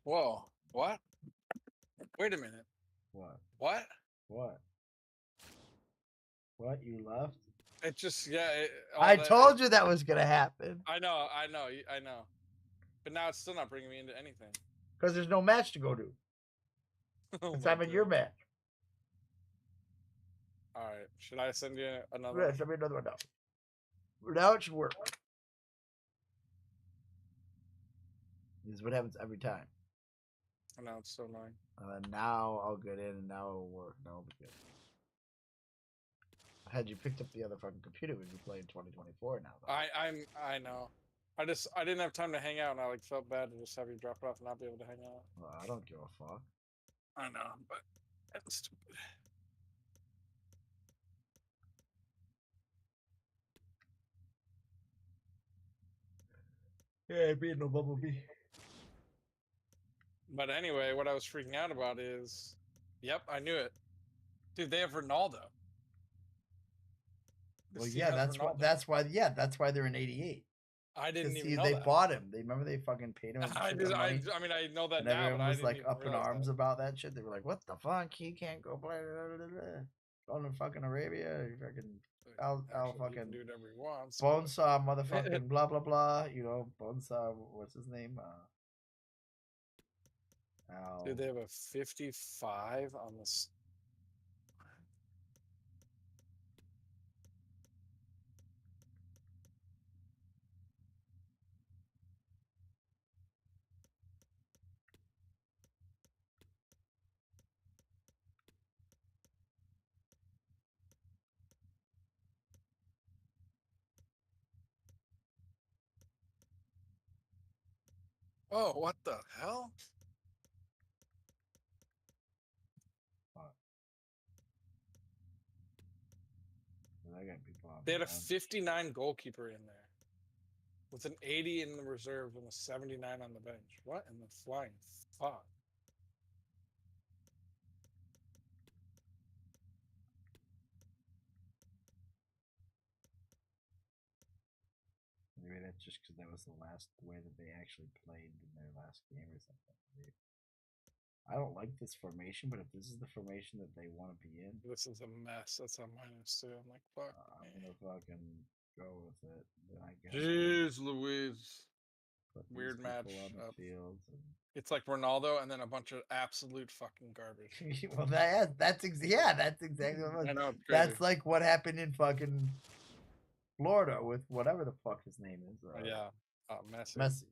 Whoa. What? Wait a minute. What? What? What? What? You left? It just, yeah. I told you that was gonna happen. I know. But now it's still not bringing me into anything. Because there's no match to go to. It's I'm in your match. All right. Should I send you another? Yeah, send me another one now. Now it should work. This is what happens every time. I know, it's so annoying. Now I'll get in and now it'll work. Now it'll be good. Had you picked up the other fucking computer, we'd be playing 2024 now. Though. I know. I didn't have time to hang out, and I felt bad to just have you drop it off and not be able to hang out. Well, I don't give a fuck. I know, but it's stupid. Yeah, being no Bumblebee. But anyway, what I was freaking out about is, yep, I knew it, dude. They have Ronaldo. Well, yeah, that's why they're in '88. I didn't even know they that. bought him. They remember they fucking paid him. I mean, I know that and now, everyone but was I didn't like even up in realize arms that. about that shit. They were like, "What the fuck? He can't go play going to fucking Arabia. You fucking I'll fucking do whatever he wants. Bonesaw motherfucking blah blah blah. You know, Bonesaw. What's his name? Dude, they have a 55 on this. Oh, what the hell? They had a 59 goalkeeper in there with an 80 in the reserve and a 79 on the bench. What in the flying fuck? Maybe that's just because that was the last way that they actually played in their last game or something. I don't like this formation, but if this is the formation that they want to be in, this is a mess. That's on -2. I'm like, fuck. I'm gonna fucking go with it. Then I guess. Jeez, Louise. Weird match on the up. Field It's like Ronaldo and then a bunch of absolute fucking garbage. Well, that's exactly what it was. I know, it's that's crazy. like what happened in fucking Florida with whatever the fuck his name is. Yeah, Messi. Messi.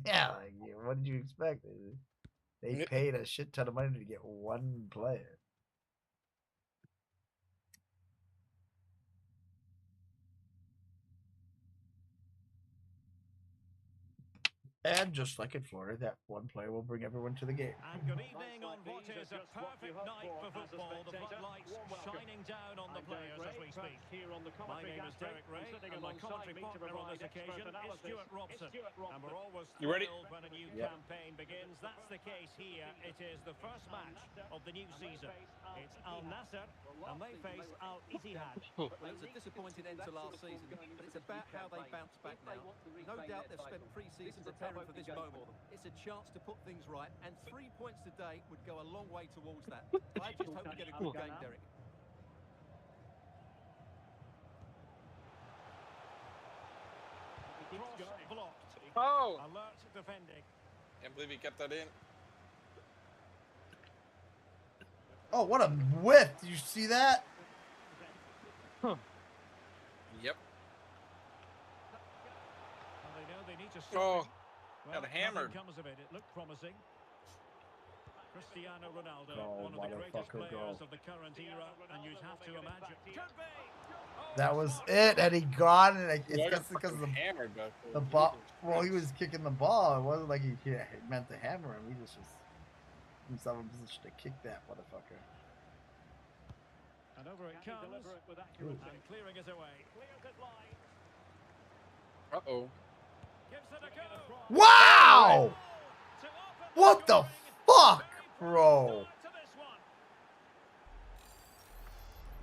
Yeah, like, what did you expect? They paid a shit ton of money to get one player. And just like in Florida, that one player will bring everyone to the game. And good evening on what is a perfect night for football. The floodlights shining down on the players as we speak. My name is Derek Ray, and my commentary partner on this occasion is Stuart Robson. And we're always You ready? thrilled when a new campaign begins. That's the case here. It is the first match of the new season. It's Al Nassr, and they face Al Ittihad. Well, it was a disappointing end to last season, but it's about how they bounce back now. No doubt they've spent pre-season preparing for this moment. It's a chance to put things right, and 3 points today would go a long way towards that. I just hope we get a good game, Derek. Cross blocked. Oh! Alert defending. Can't believe he kept that in. Oh, what a whiff! Did you see that? Yep. Well, they know they need to stop Oh, him. Well, got hammered. nothing comes of it. It looked promising. Cristiano Ronaldo, Go, one of the greatest motherfucker, players go. of the current era, and you'd have to imagine. That was it, and he got it. It's Yeah, I got just because of hammered back there. the ball. Well, he was kicking the ball. It wasn't like he meant to hammer him. He just was himself in position to kick that motherfucker. And over it comes, and clearing it away. Uh-oh. Gives it a go. Wow! What the fuck, bro?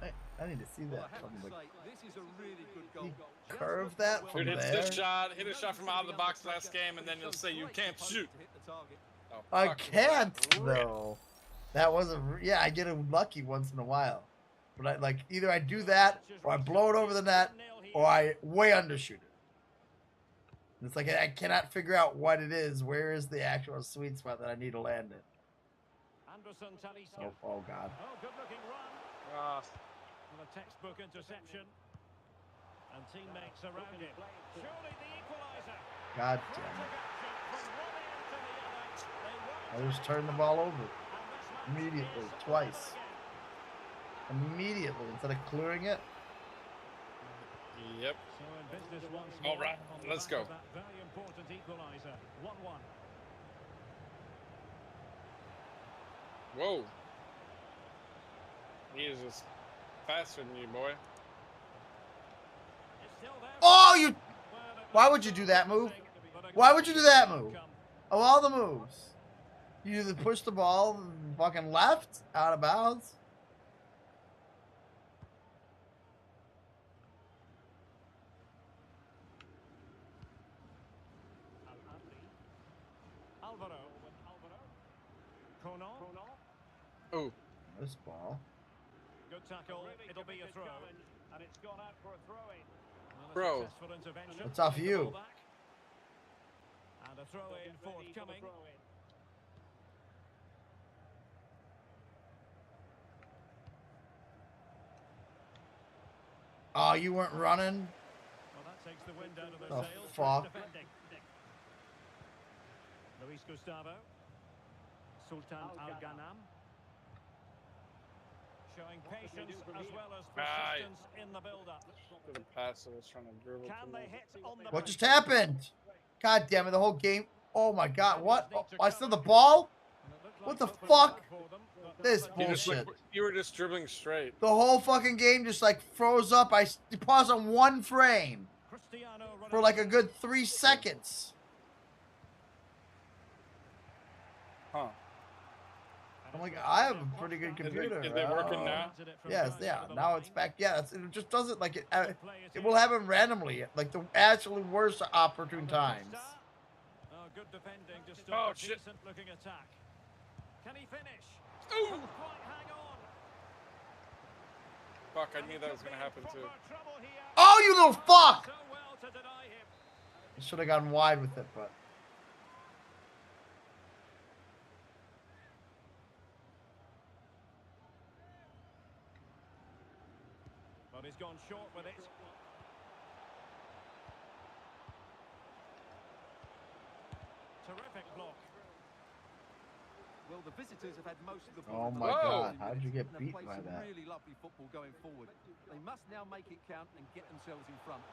I need to see that. This is a really good goal. He curved that from Dude, there. hit a shot from out of the box last game, and then you'll say you can't shoot. Oh, I fuck. can't though. That wasn't. Yeah, I get it lucky once in a while, but I like either I do that or I blow it over the net or I way undershoot it. It's like I cannot figure out what it is. Where is the actual sweet spot that I need to land it? Oh God. Oh, good looking run. And a textbook interception. And teammates around him. Surely the equalizer. God damn it. I just turned the ball over. Immediately. Twice. Immediately. Instead of clearing it. Yep. So in business once All more right, on the let's back go. of that very important equalizer. 1-1. Whoa. He is just faster than you, boy. Oh, you. Why would you do that move? Why would you do that move? Of all the moves, you either push the ball fucking left out of bounds. Alvaro. Conan. Oh. This ball. Good tackle. It'll be a throw. And it's gone out for a throw-in. Bro. What's off you? And a throw-in forthcoming. Oh, you weren't running? Well, that takes the wind out of their The sails. fuck? Defending. Luis Gustavo. Sultan Al-Ghanam. Showing patience as well as persistence in the build-up. To the pass, I was trying to dribble. Can they hit on the What just happened? God damn it, the whole game. Oh my God, what? Oh, I still the ball? What the fuck? This bullshit. You were just dribbling straight. The whole fucking game just like froze up. I paused on one frame for like a good 3 seconds. Huh. I'm like, I have a pretty good computer. Is it working now? Yes, yeah. Now it's back. Yeah, it just doesn't like it. It will happen randomly, like the actually worst opportune times. Oh, good defending to stop a decent-looking attack. Can he finish? Ooh. Quite hang on. Fuck, I knew that was gonna happen too. Oh, you little fuck! I should have gone wide with it, but. But he's gone short with it. Terrific block. Well, the visitors have had most of the Oh ball. my God, how did you get And beat they've by played some that? really lovely football going forward. They must now make it count and get themselves in front.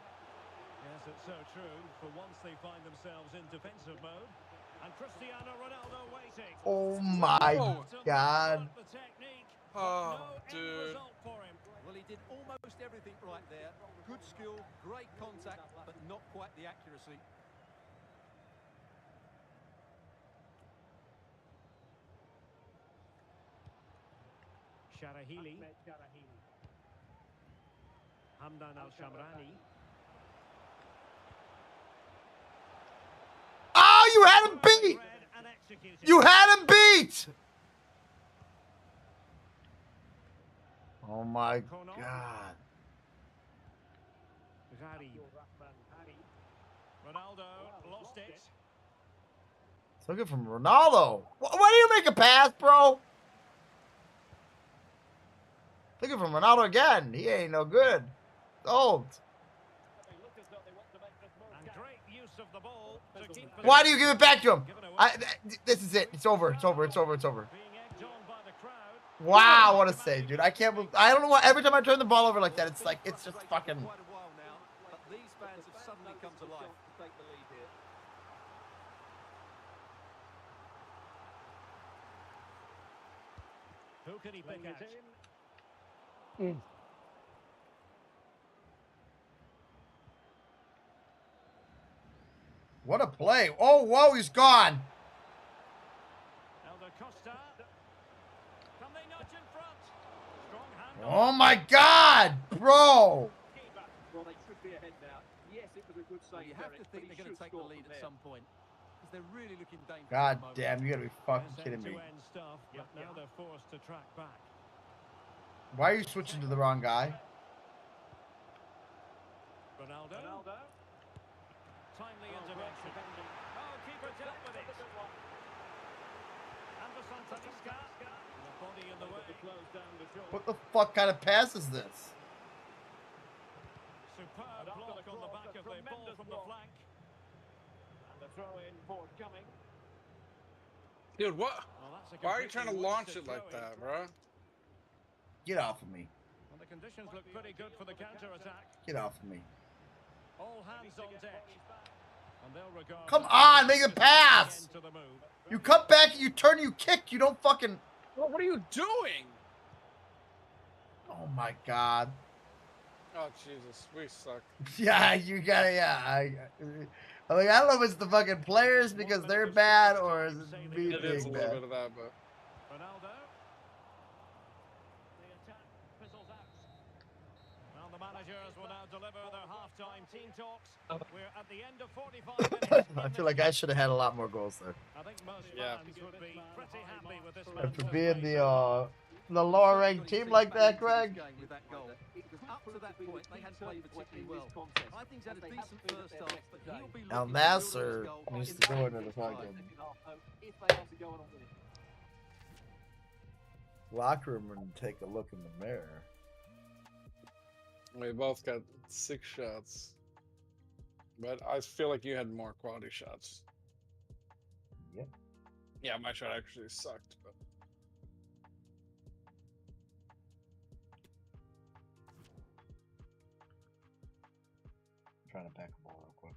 Yes, it's so true. For once they find themselves in defensive mode. And Cristiano Ronaldo waiting. Oh my God. The technique. Oh, No end dude. result for him. Well, he did almost everything right there. Good skill, great contact, but not quite the accuracy. Sharahili. Hamdan Al-Shamrani. Oh, you had him beat! You had him beat! Oh my God. Ronaldo lost it. It's looking from Ronaldo. Why do you make a pass, bro? Looking from Ronaldo again. He ain't no good. Old. Why do you give it back to him? This is it. It's over. It's over. It's over. It's over. Wow, what a save, dude. I can't believe. I don't know why. Every time I turn the ball over like that, it's like, it's just fucking. But these fans have suddenly come to life to take the lead here. Who can he pick out? What a play. Oh, whoa, he's gone. Oh my God, bro. Well, they should be ahead now. Yes, it was a good save. You have to think they're going to take the lead at some point because they're really looking dangerous. God damn, you gotta be fucking kidding me. Stuff, but now they're forced to track back. Why are you switching to the wrong guy? Ronaldo. Timely intervention. Oh, keeper dealt with it. Anderson Talisca. The body in the way. What the fuck kind of pass is this? Superb block on the back of the ball from the flank. And the throw in forthcoming. Dude, what? Why are you trying to launch it like that, bro? Get off of me. Well, the conditions look pretty good for the counter-attack. Get off of me. All hands on deck. And they'll regard. Come on, make a pass. You cut back, you turn, you kick, you don't fucking. What are you doing? Oh my God. Oh Jesus, we suck. Yeah, you gotta. Yeah, I like. I don't know if it's the fucking players because they're bad or is it me It being is a little bad. bit of that, but. Ronaldo. The attack fizzles out. Well, the managers will now deliver their half-time team talks. We're at the end of 45 minutes. I feel like I should have had a lot more goals there. I think most fans would be pretty happy with this After match. being the lower ranked team like that, Greg. Up to that point, they had played particularly well. I think he's had a decent first half, but he'll be Al looking Nasser to build needs his to go goal into the in fucking if they want to go on with it. locker room and take a look in the mirror. We both got 6 shots. But I feel like you had more quality shots. Yep. Yeah, my shot actually sucked, but. I'm trying to pack a ball real quick.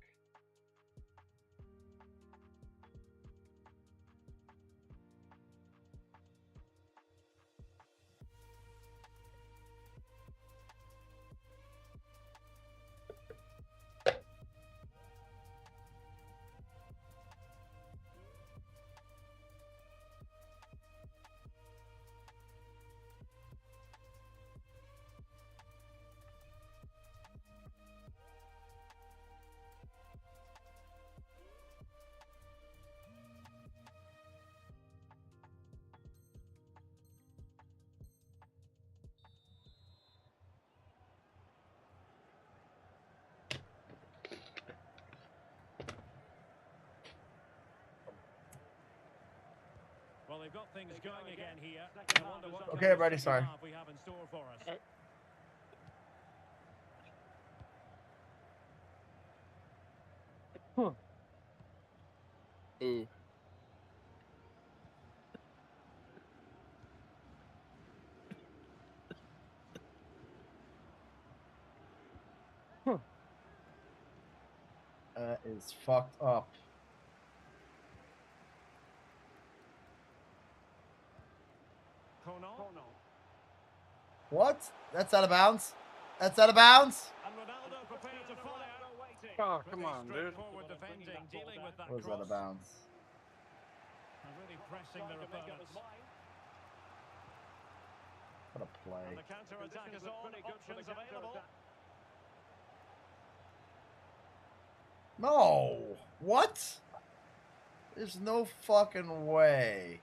Well, they've got things going again here. Okay, everybody, sorry. We have in store for us. Ooh. That is fucked up. What? That's out of bounds? That's out of bounds? And Ronaldo prepared to fire. Oh, come on, dude. Forward defending, dealing with that Or was that out of bounds? And really pressing their opponents. What a play. And the counter-attack is on. Options available. No! What? There's no fucking way.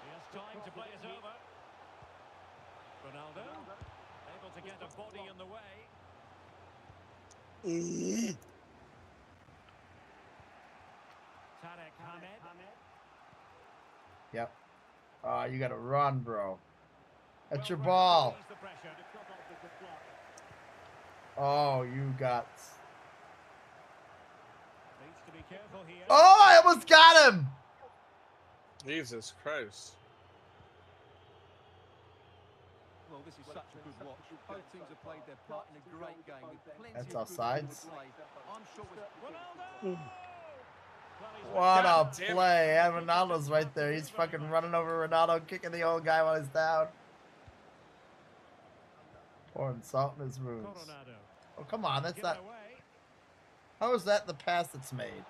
He has time to play it over. Ronaldo, able to get a body in the way. Tarek Hamed. Yep. You gotta run, bro. That's your ball. Oh, you got... Needs to be careful here. Oh, I almost got him! Jesus Christ. Well, this is such a good watch. Both teams have played their part in a great game with plenty That's of offsides. good play. I'm sure with What a play. And Ronaldo's right there. He's fucking running over Ronaldo, kicking the old guy while he's down. Pouring salt in his wounds. Oh, come on. That's not... How is that the pass that's made?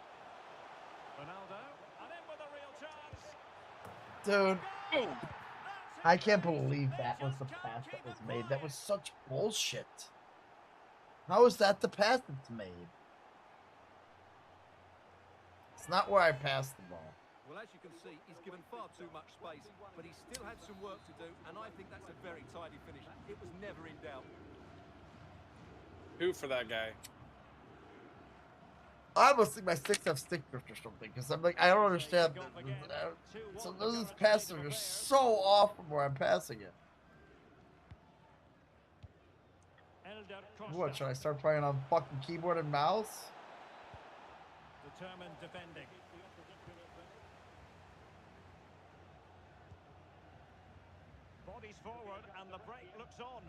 Dude. I can't believe that was the pass that was made. That was such bullshit. How is that the pass that's made? It's not where I passed the ball. Well, as you can see, he's given far too much space, but he still had some work to do, and I think that's a very tidy finish. It was never in doubt. Who for that guy? I must think my sticks have stick drift or something, because I'm like, I don't understand. So those passes are so off from where I'm passing it. What, should I start playing on fucking keyboard and mouse? Determined defending. Bodies forward and the break looks on.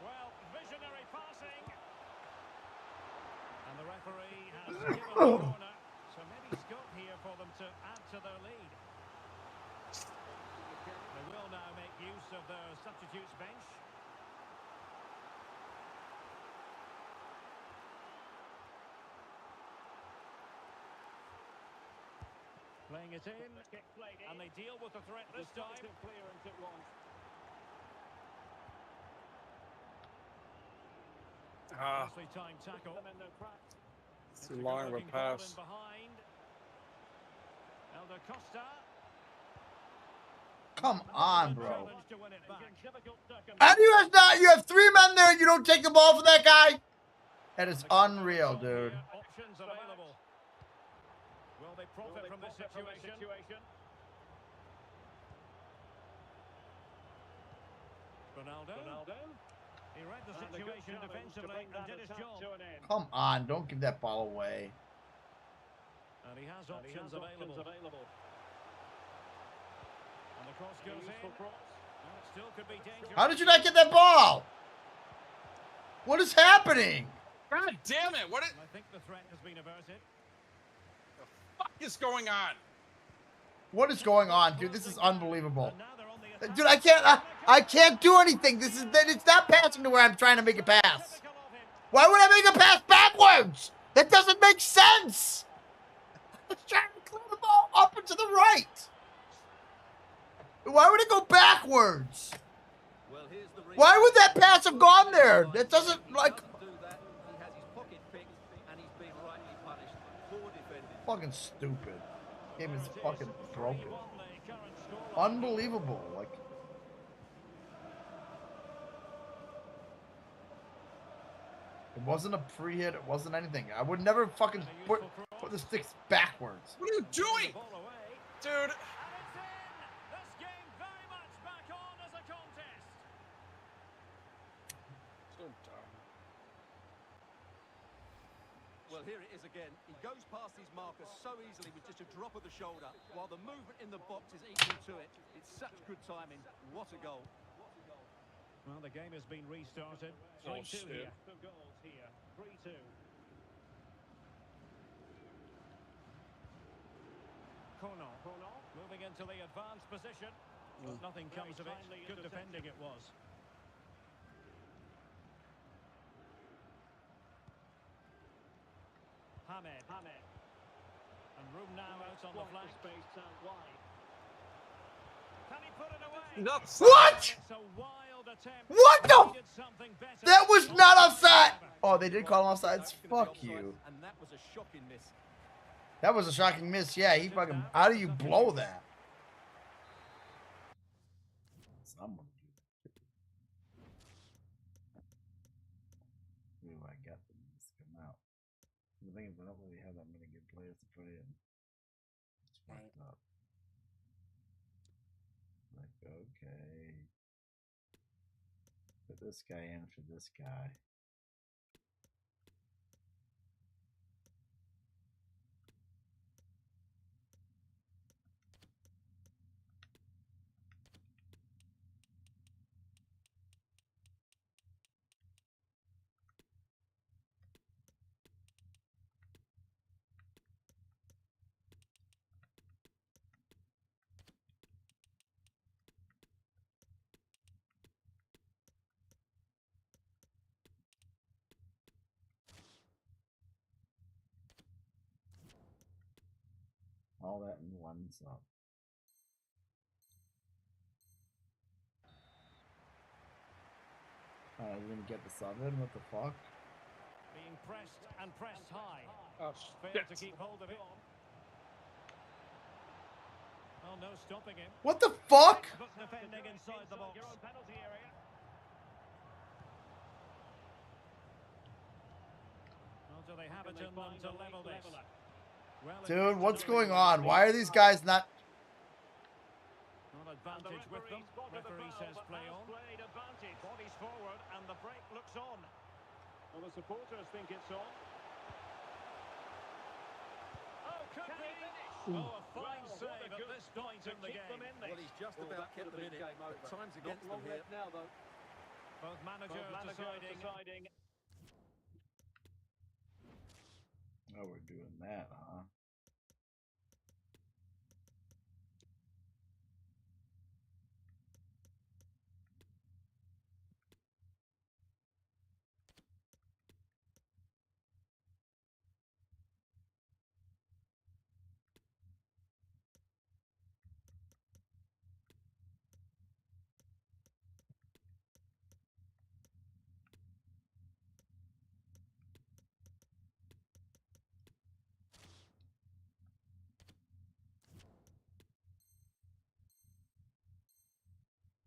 Well, visionary passing. And the referee has given the corner. So maybe scope here for them to add to their lead. They will now make use of their substitutes bench. Playing it in, and they deal with the threat this time. Nicely timed tackle. It's too long of a pass. Elder Costa. Come on, bro. How do you guys not? You have three men there and you don't take the ball from that guy? That is unreal, dude. Options available. Will they profit from this situation? Ronaldo. He read the situation defensively and did his job. Come on, don't give that ball away. And he has options available. And the cross goes in. And it still could be dangerous. How did you not get that ball? What is happening? God damn it! What? I think the threat has been averted. What the fuck is going on? What is going on, dude? This is unbelievable. Dude, I can't do anything. It's not passing to where I'm trying to make a pass. Why would I make a pass backwards? That doesn't make sense. I was trying to clear the ball up and to the right. Why would it go backwards? Why would that pass have gone there? That doesn't, like... Fucking stupid. Game is fucking broken. Unbelievable. Like... It wasn't a pre-hit. It wasn't anything. I would never fucking put the sticks backwards. What are you doing? Dude. Well, here it is again. He goes past his marker so easily with just a drop of the shoulder, while the movement in the box is equal to it. It's such good timing. What a goal. Well, the game has been restarted. 3-2 here. 2 goals here. 3-2. Moving into the advanced position, but nothing comes of it. Good defending it was. Hamed. And room now out on the flank. Space out wide. Can he put it away? What? It's a wild attempt. What the? Needed something better. That was not offside. Oh, they did call him offsides. Fuck you. And that was a shocking miss. That was a shocking miss. Yeah, he fucking. How do you blow that? Someone. Who do I got them to come out? The thing is, I don't really have that many good players to put in. It's fucked up. Like, okay. Put this guy in for this guy. All that in one sub. I didn't get the sub in. What the fuck? Being pressed and pressed high. Oh, Failed to keep hold of it. Oh, no stopping him. What the fuck? Defending inside the box. Your own penalty area. Well, do they have it in them to level this? Well, Dude, what's going on? Why are these guys not? Not advantage with them. Referee says play on. Advantage. Bodies forward and the break looks on. Well, the supporters think it's on. Oh, could be. Oh, a fine save at this point in the game. Well, he's just about kept them in it. Time's against them here. Now, though. Both managers deciding. Oh, we're doing that, huh?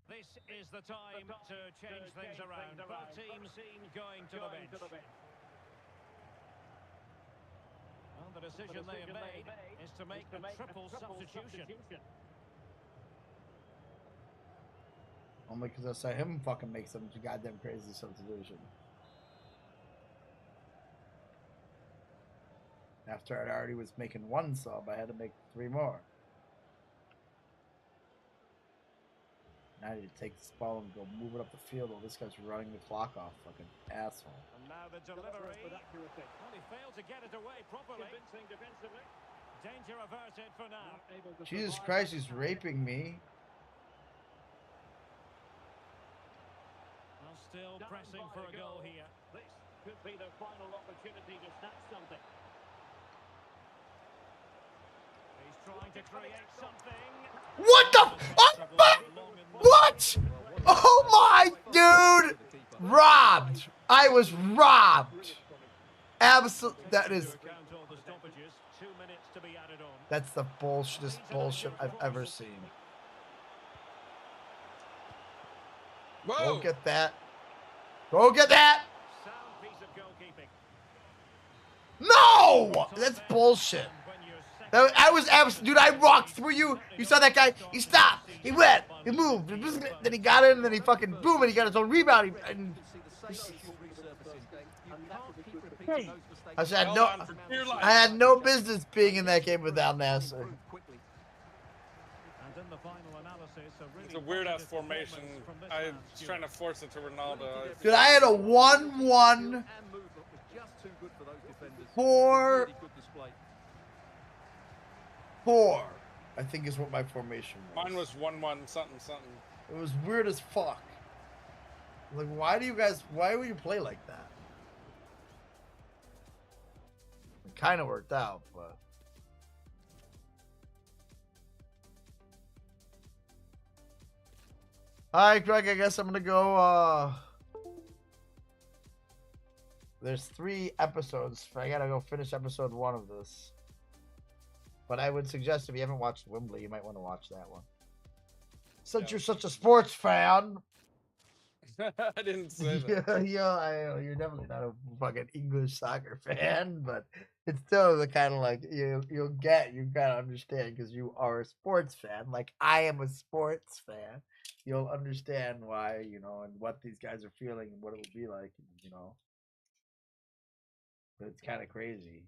This is the time to change things around. Both teams going to the bench. Well, the decision they have made is to make a triple substitution. Only because I saw him fucking make some goddamn crazy substitution. After I already was making one sub, I had to make 3 more. Now I need to take this ball and go move it up the field while this guy's running the clock off. Fucking asshole. And now the delivery. Well, he failed to get it away properly. Convincing defensively. Danger averted for now. Jesus Christ, he's raping me. Well, still pressing for a goal here. This could be the final opportunity to snatch something. He's trying to create something. What the? What? Oh my dude! Robbed. I was robbed. Absolutely. That is. That's the bullshitest bullshit I've ever seen. Whoa. Go get that. Go get that. No! That's bullshit. I was dude, I rocked through you. You saw that guy? He stopped. He went. He moved. Then he got in, and then he fucking boom, and he got his own rebound. I had no business being in that game with Al Nasser. It's a weird ass formation. I was trying to force it to Ronaldo. Dude, I had a 1-1 4. I think is what my formation was. Mine was 1-1 something something. It was weird as fuck. Like, why would you play like that? It kind of worked out, but. All right, Greg, I guess I'm going to go, there's 3 episodes. I got to go finish episode 1 of this. But I would suggest if you haven't watched Wembley, you might want to watch that one. Since you're such a sports fan. I didn't say that. You're definitely not a fucking English soccer fan, but it's still the kind of like you gotta understand because you are a sports fan. Like I am a sports fan. You'll understand why, and what these guys are feeling and what it will be like, But it's kind of crazy.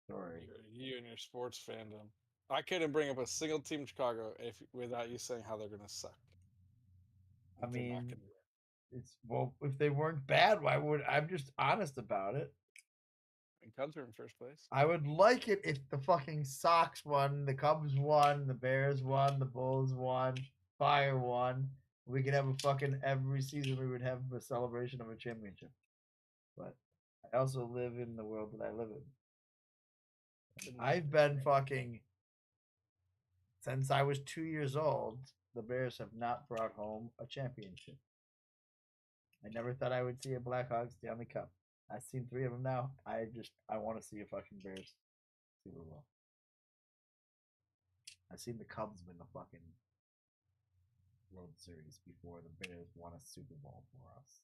Story. You and your sports fandom. I couldn't bring up a single team in Chicago without you saying how they're gonna suck. I mean, if they weren't bad, why would I'm just honest about it. And Cubs are in first place. I would like it if the fucking Sox won, the Cubs won, the Bears won, the Bulls won, Fire won. We could have a fucking every season we would have a celebration of a championship. But I also live in the world that I live in. I've been fucking since I was 2 years old. The Bears have not brought home a championship. I never thought I would see a Blackhawks Stanley Cup. I've seen 3 of them now. I want to see a fucking Bears Super Bowl. I've seen the Cubs win the fucking World Series before the Bears won a Super Bowl for us.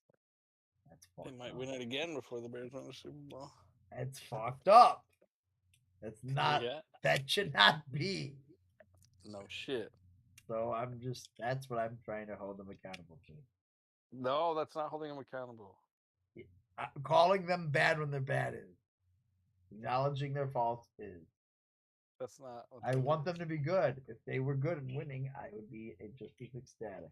That's fucked They might up. win it again before the Bears win the Super Bowl. It's fucked up. That's not. Yeah. That should not be. No shit. So that's what I'm trying to hold them accountable to. No, that's not holding them accountable. Calling them bad when they're bad is. Acknowledging their faults is. That's not. I want them to be good. If they were good and winning, I would be just as ecstatic.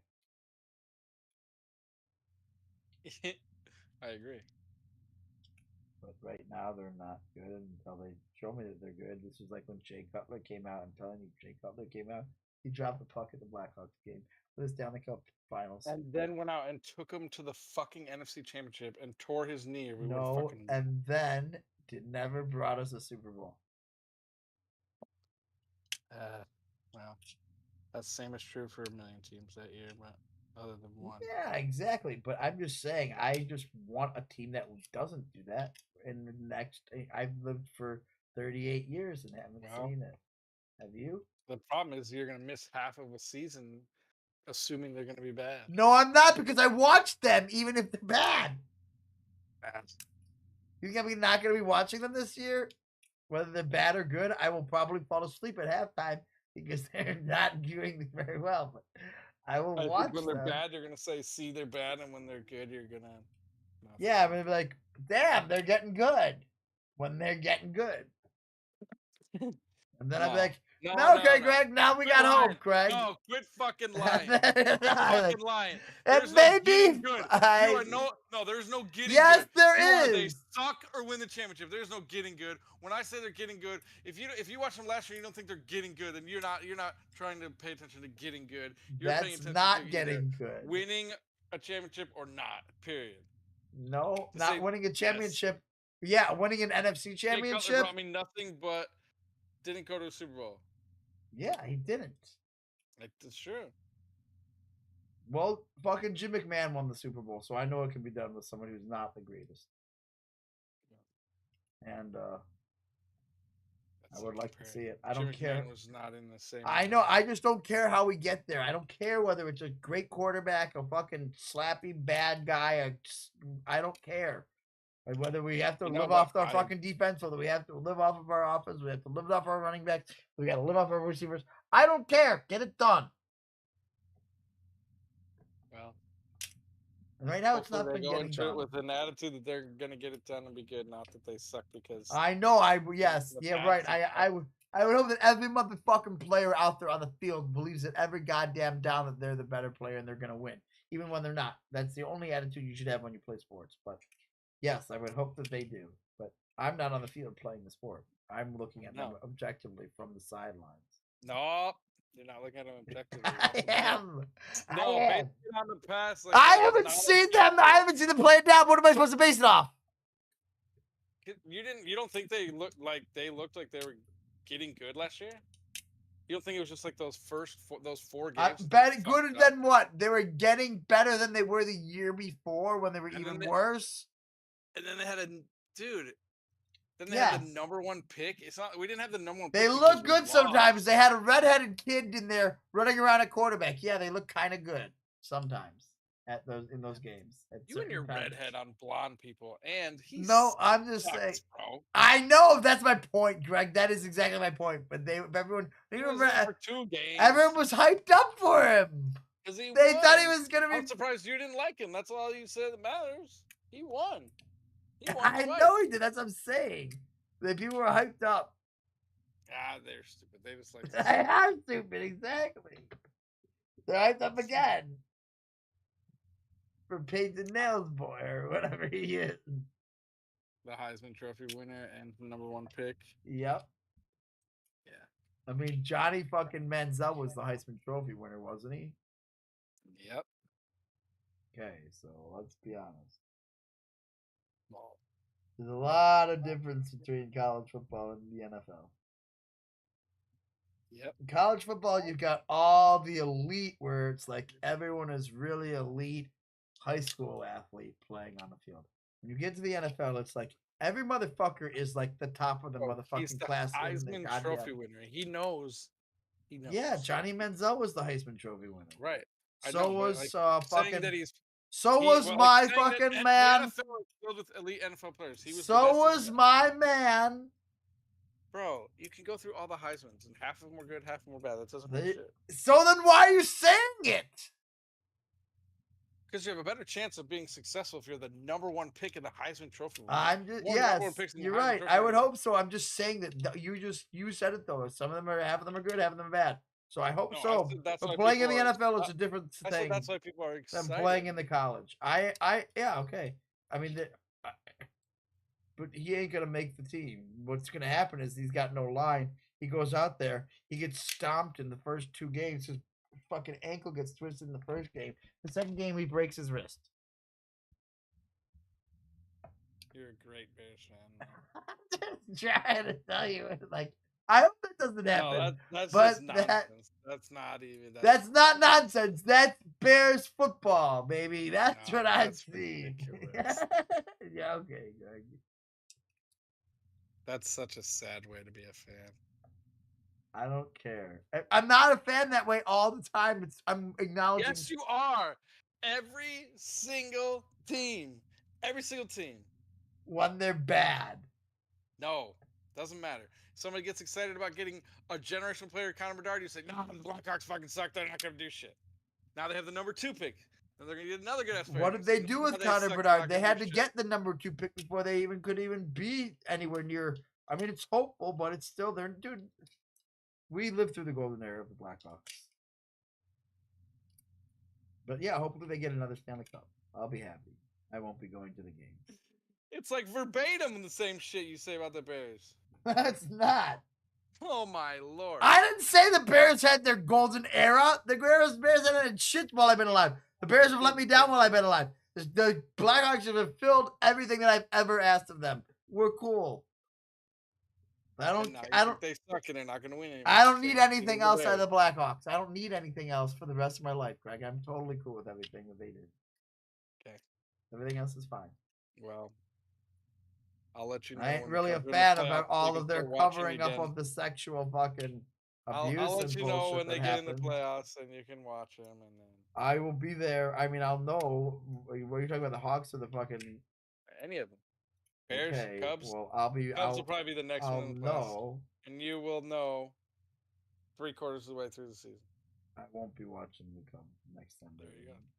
I agree. But right now they're not good until they show me that they're good. This is like when Jay Cutler came out. I'm telling you, Jay Cutler came out. He dropped the puck at the Blackhawks game for this Stanley Cup Finals. And then went out and took him to the fucking NFC Championship and tore his knee. And then never brought us a Super Bowl. Well, that same is true for a million teams that year, but other than one. Yeah, exactly. But I'm just saying, I just want a team that doesn't do that. In the next, I've lived for 38 years and haven't seen it. Have you? The problem is you're going to miss half of a season, assuming they're going to be bad. No, I'm not, because I watched them, even if they're bad. You think I'm not going to be watching them this year? Whether they're bad or good, I will probably fall asleep at halftime because they're not doing very well. But I will watch think when them. they're bad, you're going to say, see, they're bad. And when they're good, you're going to... Yeah, I'm going to be like, damn, they're getting good. When they're getting good. And then I'm like, Greg, now we got home, Craig. No, quit fucking lying. Quit fucking lying. And maybe good. There's no getting yes, good. There is. They suck or win the championship. There's no getting good. When I say they're getting good, if you watch them last year, you don't think they're getting good, then you're not trying to pay attention to getting good. You're paying attention not to getting good. Winning a championship or not. Period. No, not winning a championship. Yes. Yeah, winning an NFC championship. Jay Cutler brought me nothing but didn't go to a Super Bowl. Yeah, he didn't. That's true. Well, fucking Jim McMahon won the Super Bowl, so I know it can be done with somebody who's not the greatest. And I would like to see it. I don't care. McMahon was not in the same. I know. I just don't care how we get there. I don't care whether it's a great quarterback, a fucking slappy bad guy. I don't care. Like whether we have to live off our fucking defense, whether we have to live off of our offense, we have to live off our running backs, we got to live off our receivers. I don't care. Get it done. Well, and right now it's not been going getting done. With an attitude that they're going to get it done and be good, not that they suck because. I know. Yeah, right. I would hope that every motherfucking player out there on the field believes that every goddamn down that they're the better player and they're going to win, even when they're not. That's the only attitude you should have when you play sports, but. Yes, I would hope that they do, but I'm not on the field playing the sport. I'm looking at them objectively from the sidelines. No, you're not looking at them objectively. I am. No, I based am. on the past, like I that was haven't not seen them. I haven't seen them play it down. What am I supposed to base it off? You don't think they looked like they were getting good last year? You don't think it was just like those four games? Better, good than what? They were getting better than they were the year before when they were even worse. And then they had Then they had the number one pick. It's not. We didn't have the number one. They pick look good sometimes. They had a redheaded kid in there running around at quarterback. Yeah, they look kind of good sometimes in those games. You and your redhead on blonde people, and he's no. I'm just saying. Bro. I know that's my point, Greg. That is exactly my point. But everyone for 2 games. Everyone was hyped up for him. They thought he was gonna be. I'm surprised you didn't like him. That's all you said that matters. He won. I know he did. That's what I'm saying. The people were hyped up. Ah, they're stupid. They just like. I am stupid. Exactly. They're hyped up again. For Peyton Nails boy or whatever he is. The Heisman Trophy winner and the number one pick. Yep. Yeah. I mean, Johnny fucking Manziel was the Heisman Trophy winner, wasn't he? Yep. Okay, so let's be honest. Well, there's a lot of difference between college football and the NFL. Yep. In college football, you've got all the elite where it's like everyone is really elite high school athlete playing on the field. When you get to the NFL, it's like every motherfucker is like the top of the motherfucking he's the class. Heisman Trophy winner. He knows. Yeah, Johnny Manziel was the Heisman Trophy winner. Right. So was fucking. That he's, so was my fucking man. The NFL is filled with elite NFL players. He was so was my man. Bro, you can go through all the Heismans, and half of them were good, half of them were bad. That doesn't mean shit. So then why are you saying it? Because you have a better chance of being successful if you're the number one pick in the Heisman Trophy. You're right. I would hope so. I'm just saying that you said it though. Some of them half of them are good, half of them are bad. So I hope so. But playing in the NFL is a different thing. That's why people are excited. Than playing in the college. Yeah, okay. I mean, but he ain't gonna make the team. What's gonna happen is he's got no line. He goes out there, he gets stomped in the first 2 games. His fucking ankle gets twisted in the first game. The second game, he breaks his wrist. You're a great Bears fan. I'm just trying to tell you, like, I hope that doesn't happen. No, that's but just nonsense. That's not even. That's not nonsense. That's Bears football, baby. That's what I see. Yeah, okay, Greg. That's such a sad way to be a fan. I don't care. I'm not a fan that way all the time. I'm acknowledging. Yes, you are. Every single team. Every single team. When they're bad. No, doesn't matter. Somebody gets excited about getting a generational player, Connor Bedard. You say, no, the Blackhawks fucking suck. They're not going to do shit. Now they have the number 2 pick. And they're going to get another good ass player. What did they do with Connor Bedard? They had to get the number 2 pick before they could even be anywhere near. I mean, it's hopeful, but it's still there. Dude, we lived through the golden era of the Blackhawks. But yeah, hopefully they get another Stanley Cup. I'll be happy. I won't be going to the game. It's like verbatim the same shit you say about the Bears. That's not. Oh my lord! I didn't say the Bears had their golden era. The Bears haven't had shit while I've been alive. The Bears have let me down while I've been alive. The Blackhawks have fulfilled everything that I've ever asked of them. We're cool. I don't. They suck and they're not going to win anymore. I don't need anything outside of the Blackhawks. I don't need anything else for the rest of my life, Greg. I'm totally cool with everything that they did. Okay. Everything else is fine. Well, I'll let you know. I ain't really a fan of all of their covering up of the sexual fucking abuse. I'll let you know when they get in the happens. playoffs and you can watch them. And then I will be there. I mean, I'll know. What are you talking about? The Hawks or the fucking? Any of them. Bears, okay, Cubs. Well, Cubs will probably be the next one in the playoffs. And you will know 3/4 of the way through the season. I won't be watching the Cubs next time. There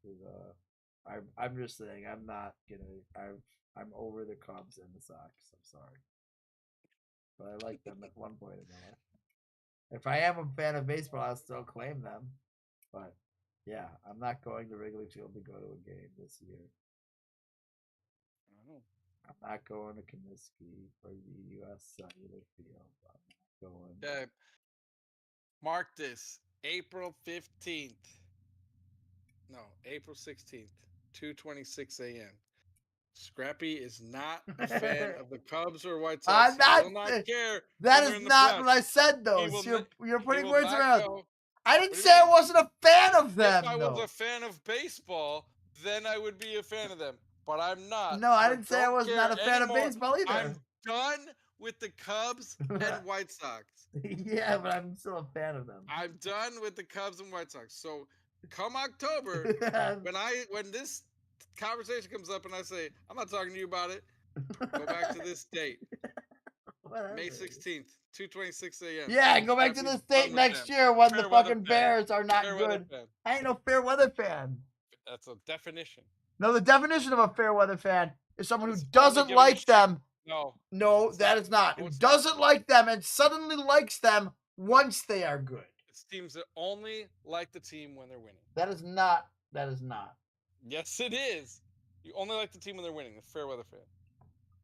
you go. I'm just saying I'm not gonna. I'm over the Cubs and the Sox. I'm sorry, but I like them at one point in my life. If I am a fan of baseball, I'll still claim them. But yeah, I'm not going to Wrigley Field to go to a game this year. I'm not going to Comiskey for the U.S. Cellular Field. I'm not going. Yeah. Mark this. April 15th. No, April 16th. 2:26 a.m. Scrappy is not a fan of the Cubs or White Sox. I'm not. He will not care That when is they're in the not playoffs. what I said, though. He will You're he putting will words not around. go. I didn't What do you say I mean? wasn't a fan of them, If I was though. a fan of baseball, then I would be a fan of them. But I'm not. No, I So didn't say I don't was not a care fan of anymore. baseball either. I'm done with the Cubs and White Sox. Yeah, but I'm still a fan of them. I'm done with the Cubs and White Sox. So come October, when this conversation comes up and I say, I'm not talking to you about it, go back to this date. Whatever. May 16th, 2:26 a.m. Yeah, go back to this date next year when the fucking Bears are not good. I ain't no fair weather fan. That's a definition. No, the definition of a fair weather fan is someone who doesn't like them. No, that is not. Who doesn't like them and suddenly likes them once they are good. It's teams that only like the team when they're winning. That is not. That is not. Yes, it is. You only like the team when they're winning. The fair weather fan.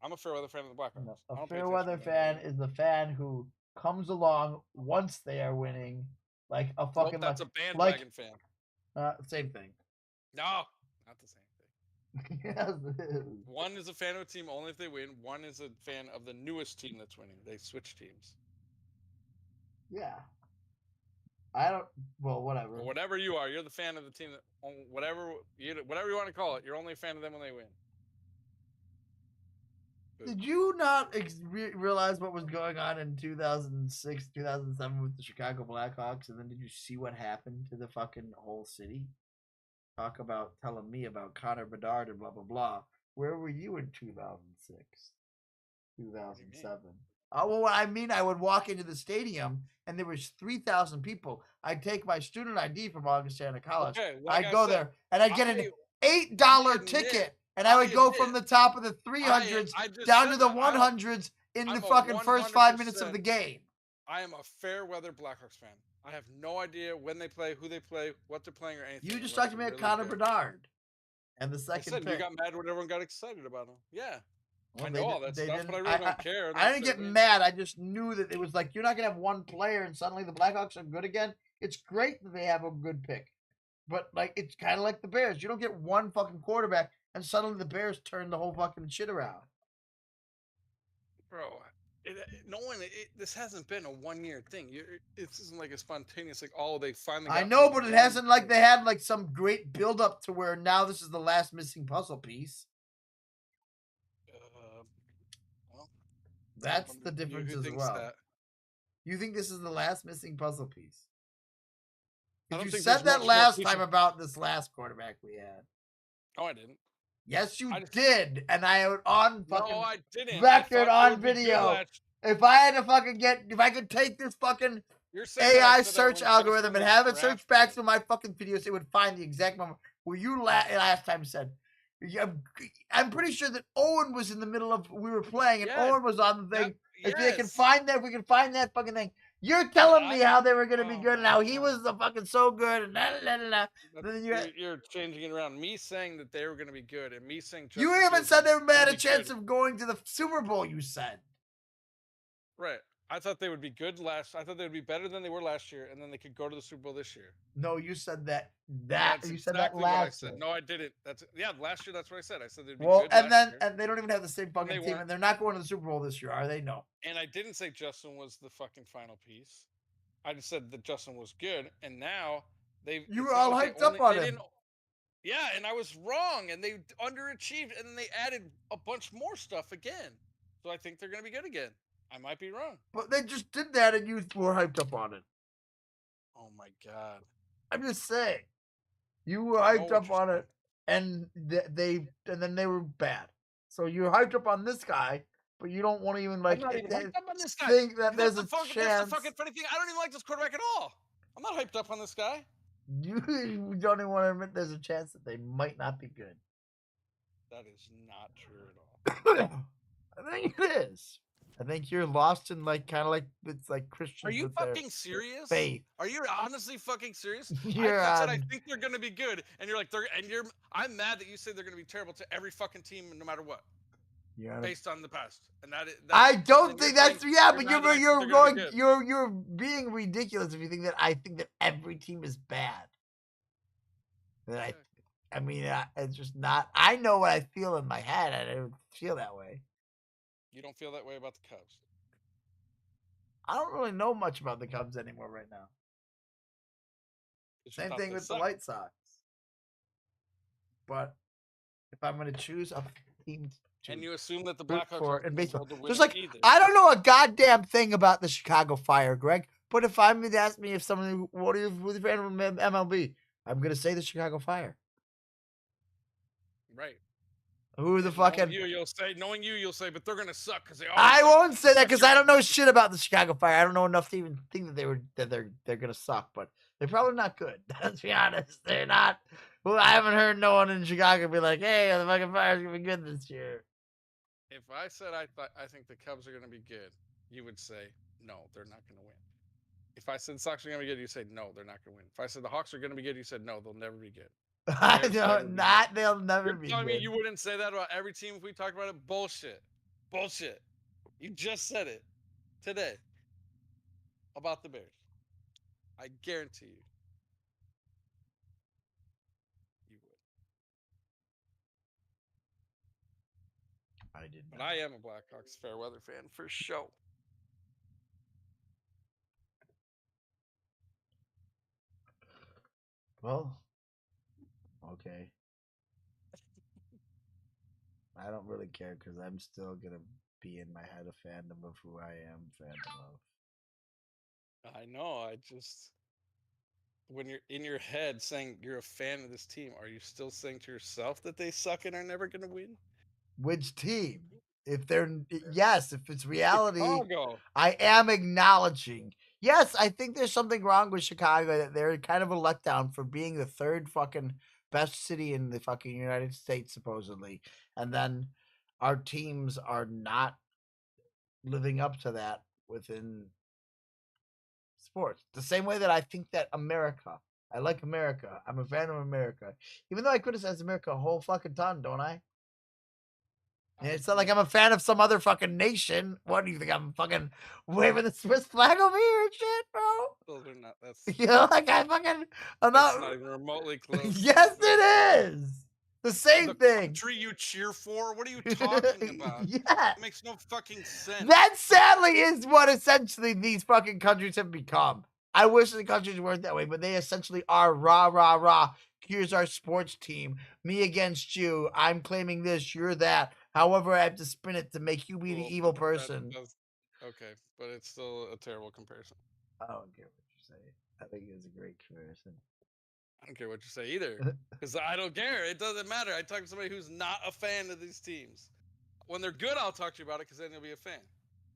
I'm a fair weather fan of the Blackhawks. No, a fair weather fan is the fan who comes along once they are winning, like a fucking. That's a bandwagon fan. Same thing. No, not the same thing. Yes, it is. One is a fan of a team only if they win. One is a fan of the newest team that's winning. They switch teams. Yeah. I don't. Well, whatever. But whatever you are, you're the fan of the team that whatever you want to call it. You're only a fan of them when they win. Did you not realize what was going on in 2006, 2007 with the Chicago Blackhawks? And then did you see what happened to the fucking whole city? Talk about telling me about Connor Bedard and blah, blah, blah. Where were you in 2006, 2007? Well, I mean, I would walk into the stadium and there was 3,000 people. I'd take my student ID from Augustana College. Okay, I'd go there and I'd get an $8 ticket. And I would go from the top of the 300s down to the 100s in the fucking first 5 minutes of the game. I am a fair weather Blackhawks fan. I have no idea when they play, who they play, what they're playing, or anything. You just talked to me about Connor Bedard. And the second pick. You got mad when everyone got excited about him. Yeah. Well, I know all that stuff, but I really don't care. I didn't get mad. I just knew that it was like, you're not going to have one player and suddenly the Blackhawks are good again. It's great that they have a good pick. But, like, it's kind of like the Bears. You don't get one fucking quarterback and suddenly the Bears turn the whole fucking shit around. Bro, this hasn't been a 1 year thing. This isn't like a spontaneous, like, they finally got I know, but it hasn't like they had like some great build up to where now this is the last missing puzzle piece. Well, that's the difference as well. You think this is the last missing puzzle piece? You said that last time about this last quarterback we had. No, I didn't. Yes, you did, and I on fucking no, I didn't. record on video. If I had to fucking if I could take this fucking AI search algorithm and have it search back to my fucking videos, it would find the exact moment where you last time said. I'm pretty sure that Owen was in the middle of we were playing, and Owen was on the thing. If we can find that fucking thing. You're telling me how they were going to be good and how he was the fucking so good and You're changing it around. Me saying that they were going to be good and me saying you even said they had a chance of going to the Super Bowl. You said right. I thought they would be good I thought they would be better than they were last year, and then they could go to the Super Bowl this year. No, you said that. That's you said exactly that last what I said. No, I didn't. Last year. That's what I said. I said they'd be good. And they don't even have the same fucking team, and they're not going to the Super Bowl this year, are they? No. And I didn't say Justin was the fucking final piece. I just said that Justin was good, and now you were all hyped up on him. Yeah, and I was wrong, and they underachieved, and then they added a bunch more stuff again. So I think they're going to be good again. I might be wrong. But they just did that, and you were hyped up on it. Oh my god! I'm just saying, you were hyped up on it, and then they were bad. So you're hyped up on this guy. But you don't want to even like I'm not even hyped up on this guy. Think that there's a chance. That's the fucking funny thing. I don't even like this quarterback at all. I'm not hyped up on this guy. You don't even want to admit there's a chance that they might not be good. That is not true at all. I think it is. I think you're lost in like kind of like it's like Christians. Are you fucking serious? Faith. Are you honestly fucking serious? I said I think they're gonna be good, and you're like I'm mad that you say they're gonna be terrible to every fucking team, no matter what. based on the past, and that's I don't think that's but not acting you're they're gonna going be good. you're being ridiculous if you think that I think that every team is bad. That I mean it's just not. I know what I feel in my head. I don't feel that way. You don't feel that way about the Cubs. I don't really know much about the Cubs anymore right now. Same thing with the White Sox. But if I'm going to choose a team and you assume that the Blackhawks for are in baseball, to win just like either. I don't know a goddamn thing about the Chicago Fire, Greg. But if I'm going to ask me if someone what are you with a fan of MLB, I'm going to say the Chicago Fire. Right. Who are the fucking? Knowing you'll say, but they're gonna suck because they always. I won't say that because I don't know shit about the Chicago Fire. I don't know enough to even think that they're gonna suck. But they're probably not good. Let's be honest, they're not. Well, I haven't heard no one in Chicago be like, "Hey, the fucking Fire's gonna be good this year." If I said I think the Cubs are gonna be good, you would say no, they're not gonna win. If I said the Sox are gonna be good, you say no, they're not gonna win. If I said the Hawks are gonna be good, you said no, they'll never be good. I know not. They'll never be. I mean, you wouldn't say that about every team if we talked about it. Bullshit. You just said it today about the Bears. I guarantee you, you would. I did. But I am a Blackhawks fair weather fan for sure. Well, okay. I don't really care because I'm still gonna be in my head a fandom of who I am fandom of. I know. I just when you're in your head saying you're a fan of this team, are you still saying to yourself that they suck and are never gonna win? Which team? If they're yes, if it's reality, Chicago. I am acknowledging. Yes, I think there's something wrong with Chicago that they're kind of a letdown for being the third fucking best city in the fucking United States supposedly, and then our teams are not living up to that within sports. The same way that I think that America, I like America. I'm a fan of America, even though I criticize America a whole fucking ton, don't I? And it's not like I'm a fan of some other fucking nation. What do you think? I'm fucking waving the Swiss flag over here and shit, bro? Those are not. That's you know, like I'm not even remotely close. Yes, it is. The same thing. Country you cheer for? What are you talking about? Yeah. It makes no fucking sense. That sadly is what essentially these fucking countries have become. I wish the countries weren't that way, but they essentially are rah, rah, rah. Here's our sports team. Me against you. I'm claiming this. You're that. However, I have to spin it to make you be the evil person. Okay, but it's still a terrible comparison. I don't care what you say. I think it's a great comparison. I don't care what you say either, because I don't care. It doesn't matter. I talk to somebody who's not a fan of these teams. When they're good, I'll talk to you about it, because then you'll be a fan.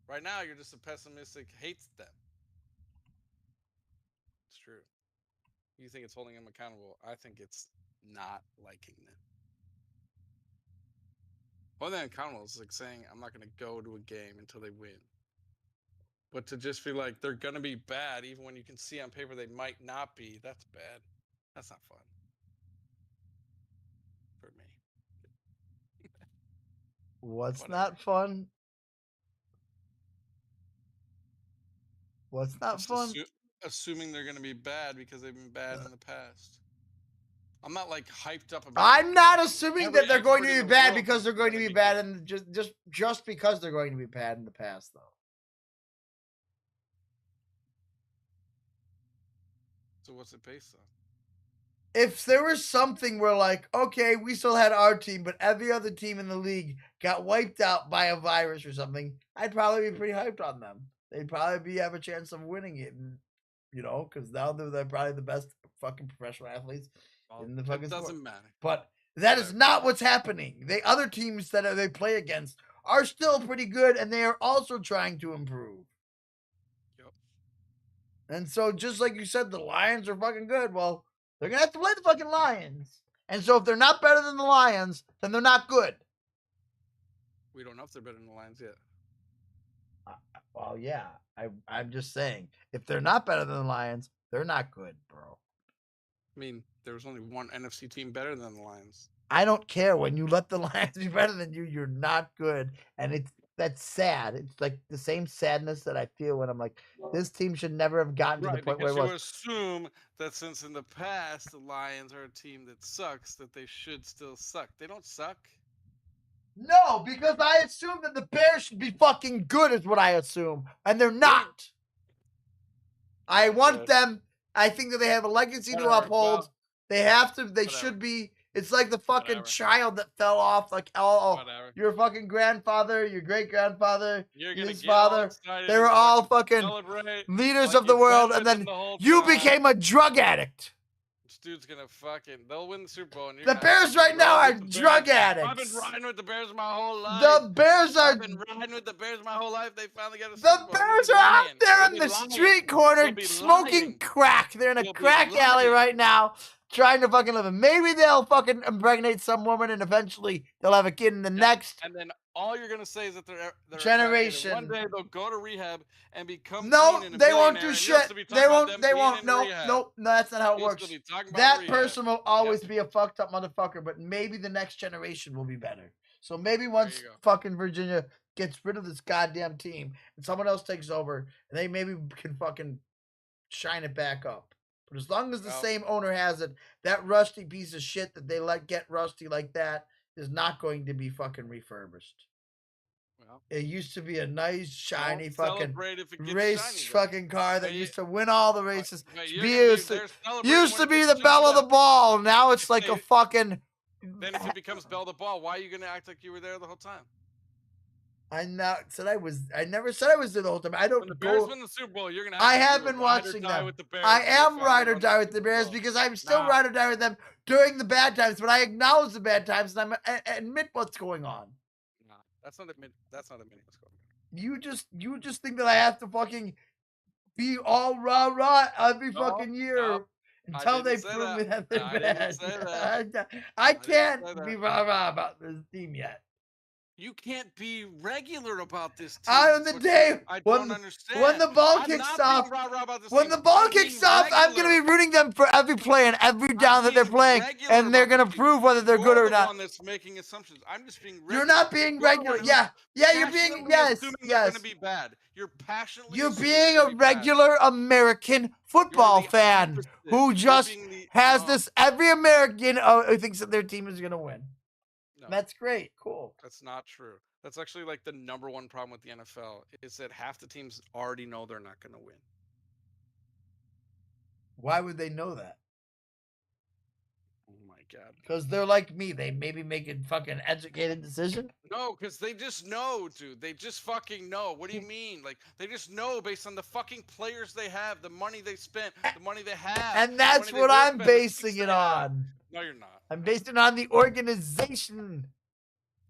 Right now, you're just a pessimistic, hates them. It's true. You think it's holding them accountable. I think it's not liking them. Holding them accountable is like saying, I'm not going to go to a game until they win. But to just feel like they're going to be bad, even when you can see on paper they might not be, that's bad. That's not fun. For me. What's not fun? What's not fun? Assuming they're going to be bad because they've been bad in the past. I'm not like hyped up about I'm not assuming that they're going to be bad because they're going to be bad and just because they're going to be bad in the past though. So what's it based on? If there was something where like, okay, we still had our team, but every other team in the league got wiped out by a virus or something, I'd probably be pretty hyped on them. They'd probably have a chance of winning it, and because now they're probably the best fucking professional athletes in the fucking sport. It doesn't sport. matter. But that is not what's happening. The other teams that they play against are still pretty good, and they are also trying to improve. Yep. And so, just like you said, the Lions are fucking good. Well, they're going to have to play the fucking Lions. And so if they're not better than the Lions, then they're not good. We don't know if they're better than the Lions yet. Well, yeah. I'm just saying, if they're not better than the Lions, they're not good, bro. I mean, there was only one NFC team better than the Lions. I don't care. When you let the Lions be better than you, you're not good. And that's sad. It's like the same sadness that I feel when I'm like, this team should never have gotten to the point where because it you was. assume that since in the past the Lions are a team that sucks, that they should still suck. They don't suck. No, because I assume that the Bears should be fucking good is what I assume. And they're not. I want them. I think that they have a legacy to uphold. Well, they have to. They should be. It's like the fucking child that fell off. Like, your fucking grandfather, your great grandfather, his father. They were all fucking leaders of the world, and then you became a drug addict. This dude's gonna they'll win the Super Bowl. And the Bears right now are drug addicts. I've been riding with the Bears my whole life. The Bears are. I've been riding with the Bears my whole life. They finally got a Super Bowl. The Bears are out there in the street corner smoking crack. They're in a crack alley right now trying to fucking live it. Maybe they'll fucking impregnate some woman and eventually they'll have a kid in the next. And then all you're gonna say is that they're generation. One day they'll go to rehab and become they won't do shit. They won't. No, that's not how it works. That person will always be a fucked up motherfucker, but maybe the next generation will be better. So maybe once fucking Virginia gets rid of this goddamn team and someone else takes over, and they maybe can fucking shine it back up. But as long as the same owner has it, that rusty piece of shit that they let get rusty like that is not going to be fucking refurbished. Well, it used to be a nice, shiny fucking race fucking car that used to win all the races. Used to be the belle of the ball. Now it's like a fucking... Then if it becomes belle of the ball, why are you going to act like you were there the whole time? I never said I was there the whole time. I don't when the Bears win the Super Bowl, you're gonna. I have been watching them. I am ride or die with the Bears because I'm still ride or die with them during the bad times. But I acknowledge the bad times and I admit what's going on. Nah, that's not admitting what's going on. You just think that I have to fucking be all rah every fucking year until they prove me that they're bad. I can't be rah about this team yet. You can't be regular about this team. On the day I don't understand. When the ball kicks off, I'm gonna be rooting them for every play and every down that they're playing, and they're gonna prove whether they're good or not. That's making assumptions. I'm just being regular. You're not being regular. Yeah, you're being yes. You're gonna be bad. You're passionately. You're being a regular American football fan who just has this. Every American who thinks that their team is gonna win. No. That's great. Cool. That's not true. That's actually like the #1 problem with the NFL is that half the teams already know they're not going to win. Why would they know that? Oh my God. Because they're like me. They maybe make a fucking educated decision. No, because they just know, dude. They just fucking know. What do you mean? Like, they just know based on the fucking players they have, the money they spent, the money they have. And that's what I'm basing it on. No, you're not. I'm basing it on the organization.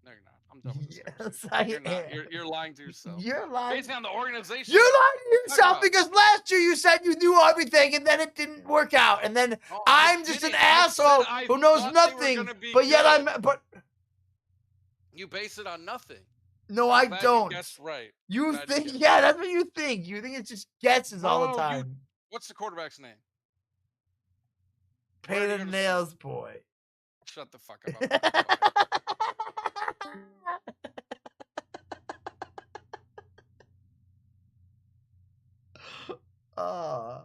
No, you're not. I'm done with this. Yes, I am. You're lying to yourself. You're lying. Based on the organization. You're lying to yourself because last year you said you knew everything and then it didn't work out. And then I'm just an asshole who knows nothing. But yet but you base it on nothing. No, I don't. That's right. You think, yeah, that's what you think. You think it's just guesses all the time. What's the quarterback's name? Pain and Nails boy. Shut the fuck up. Ah.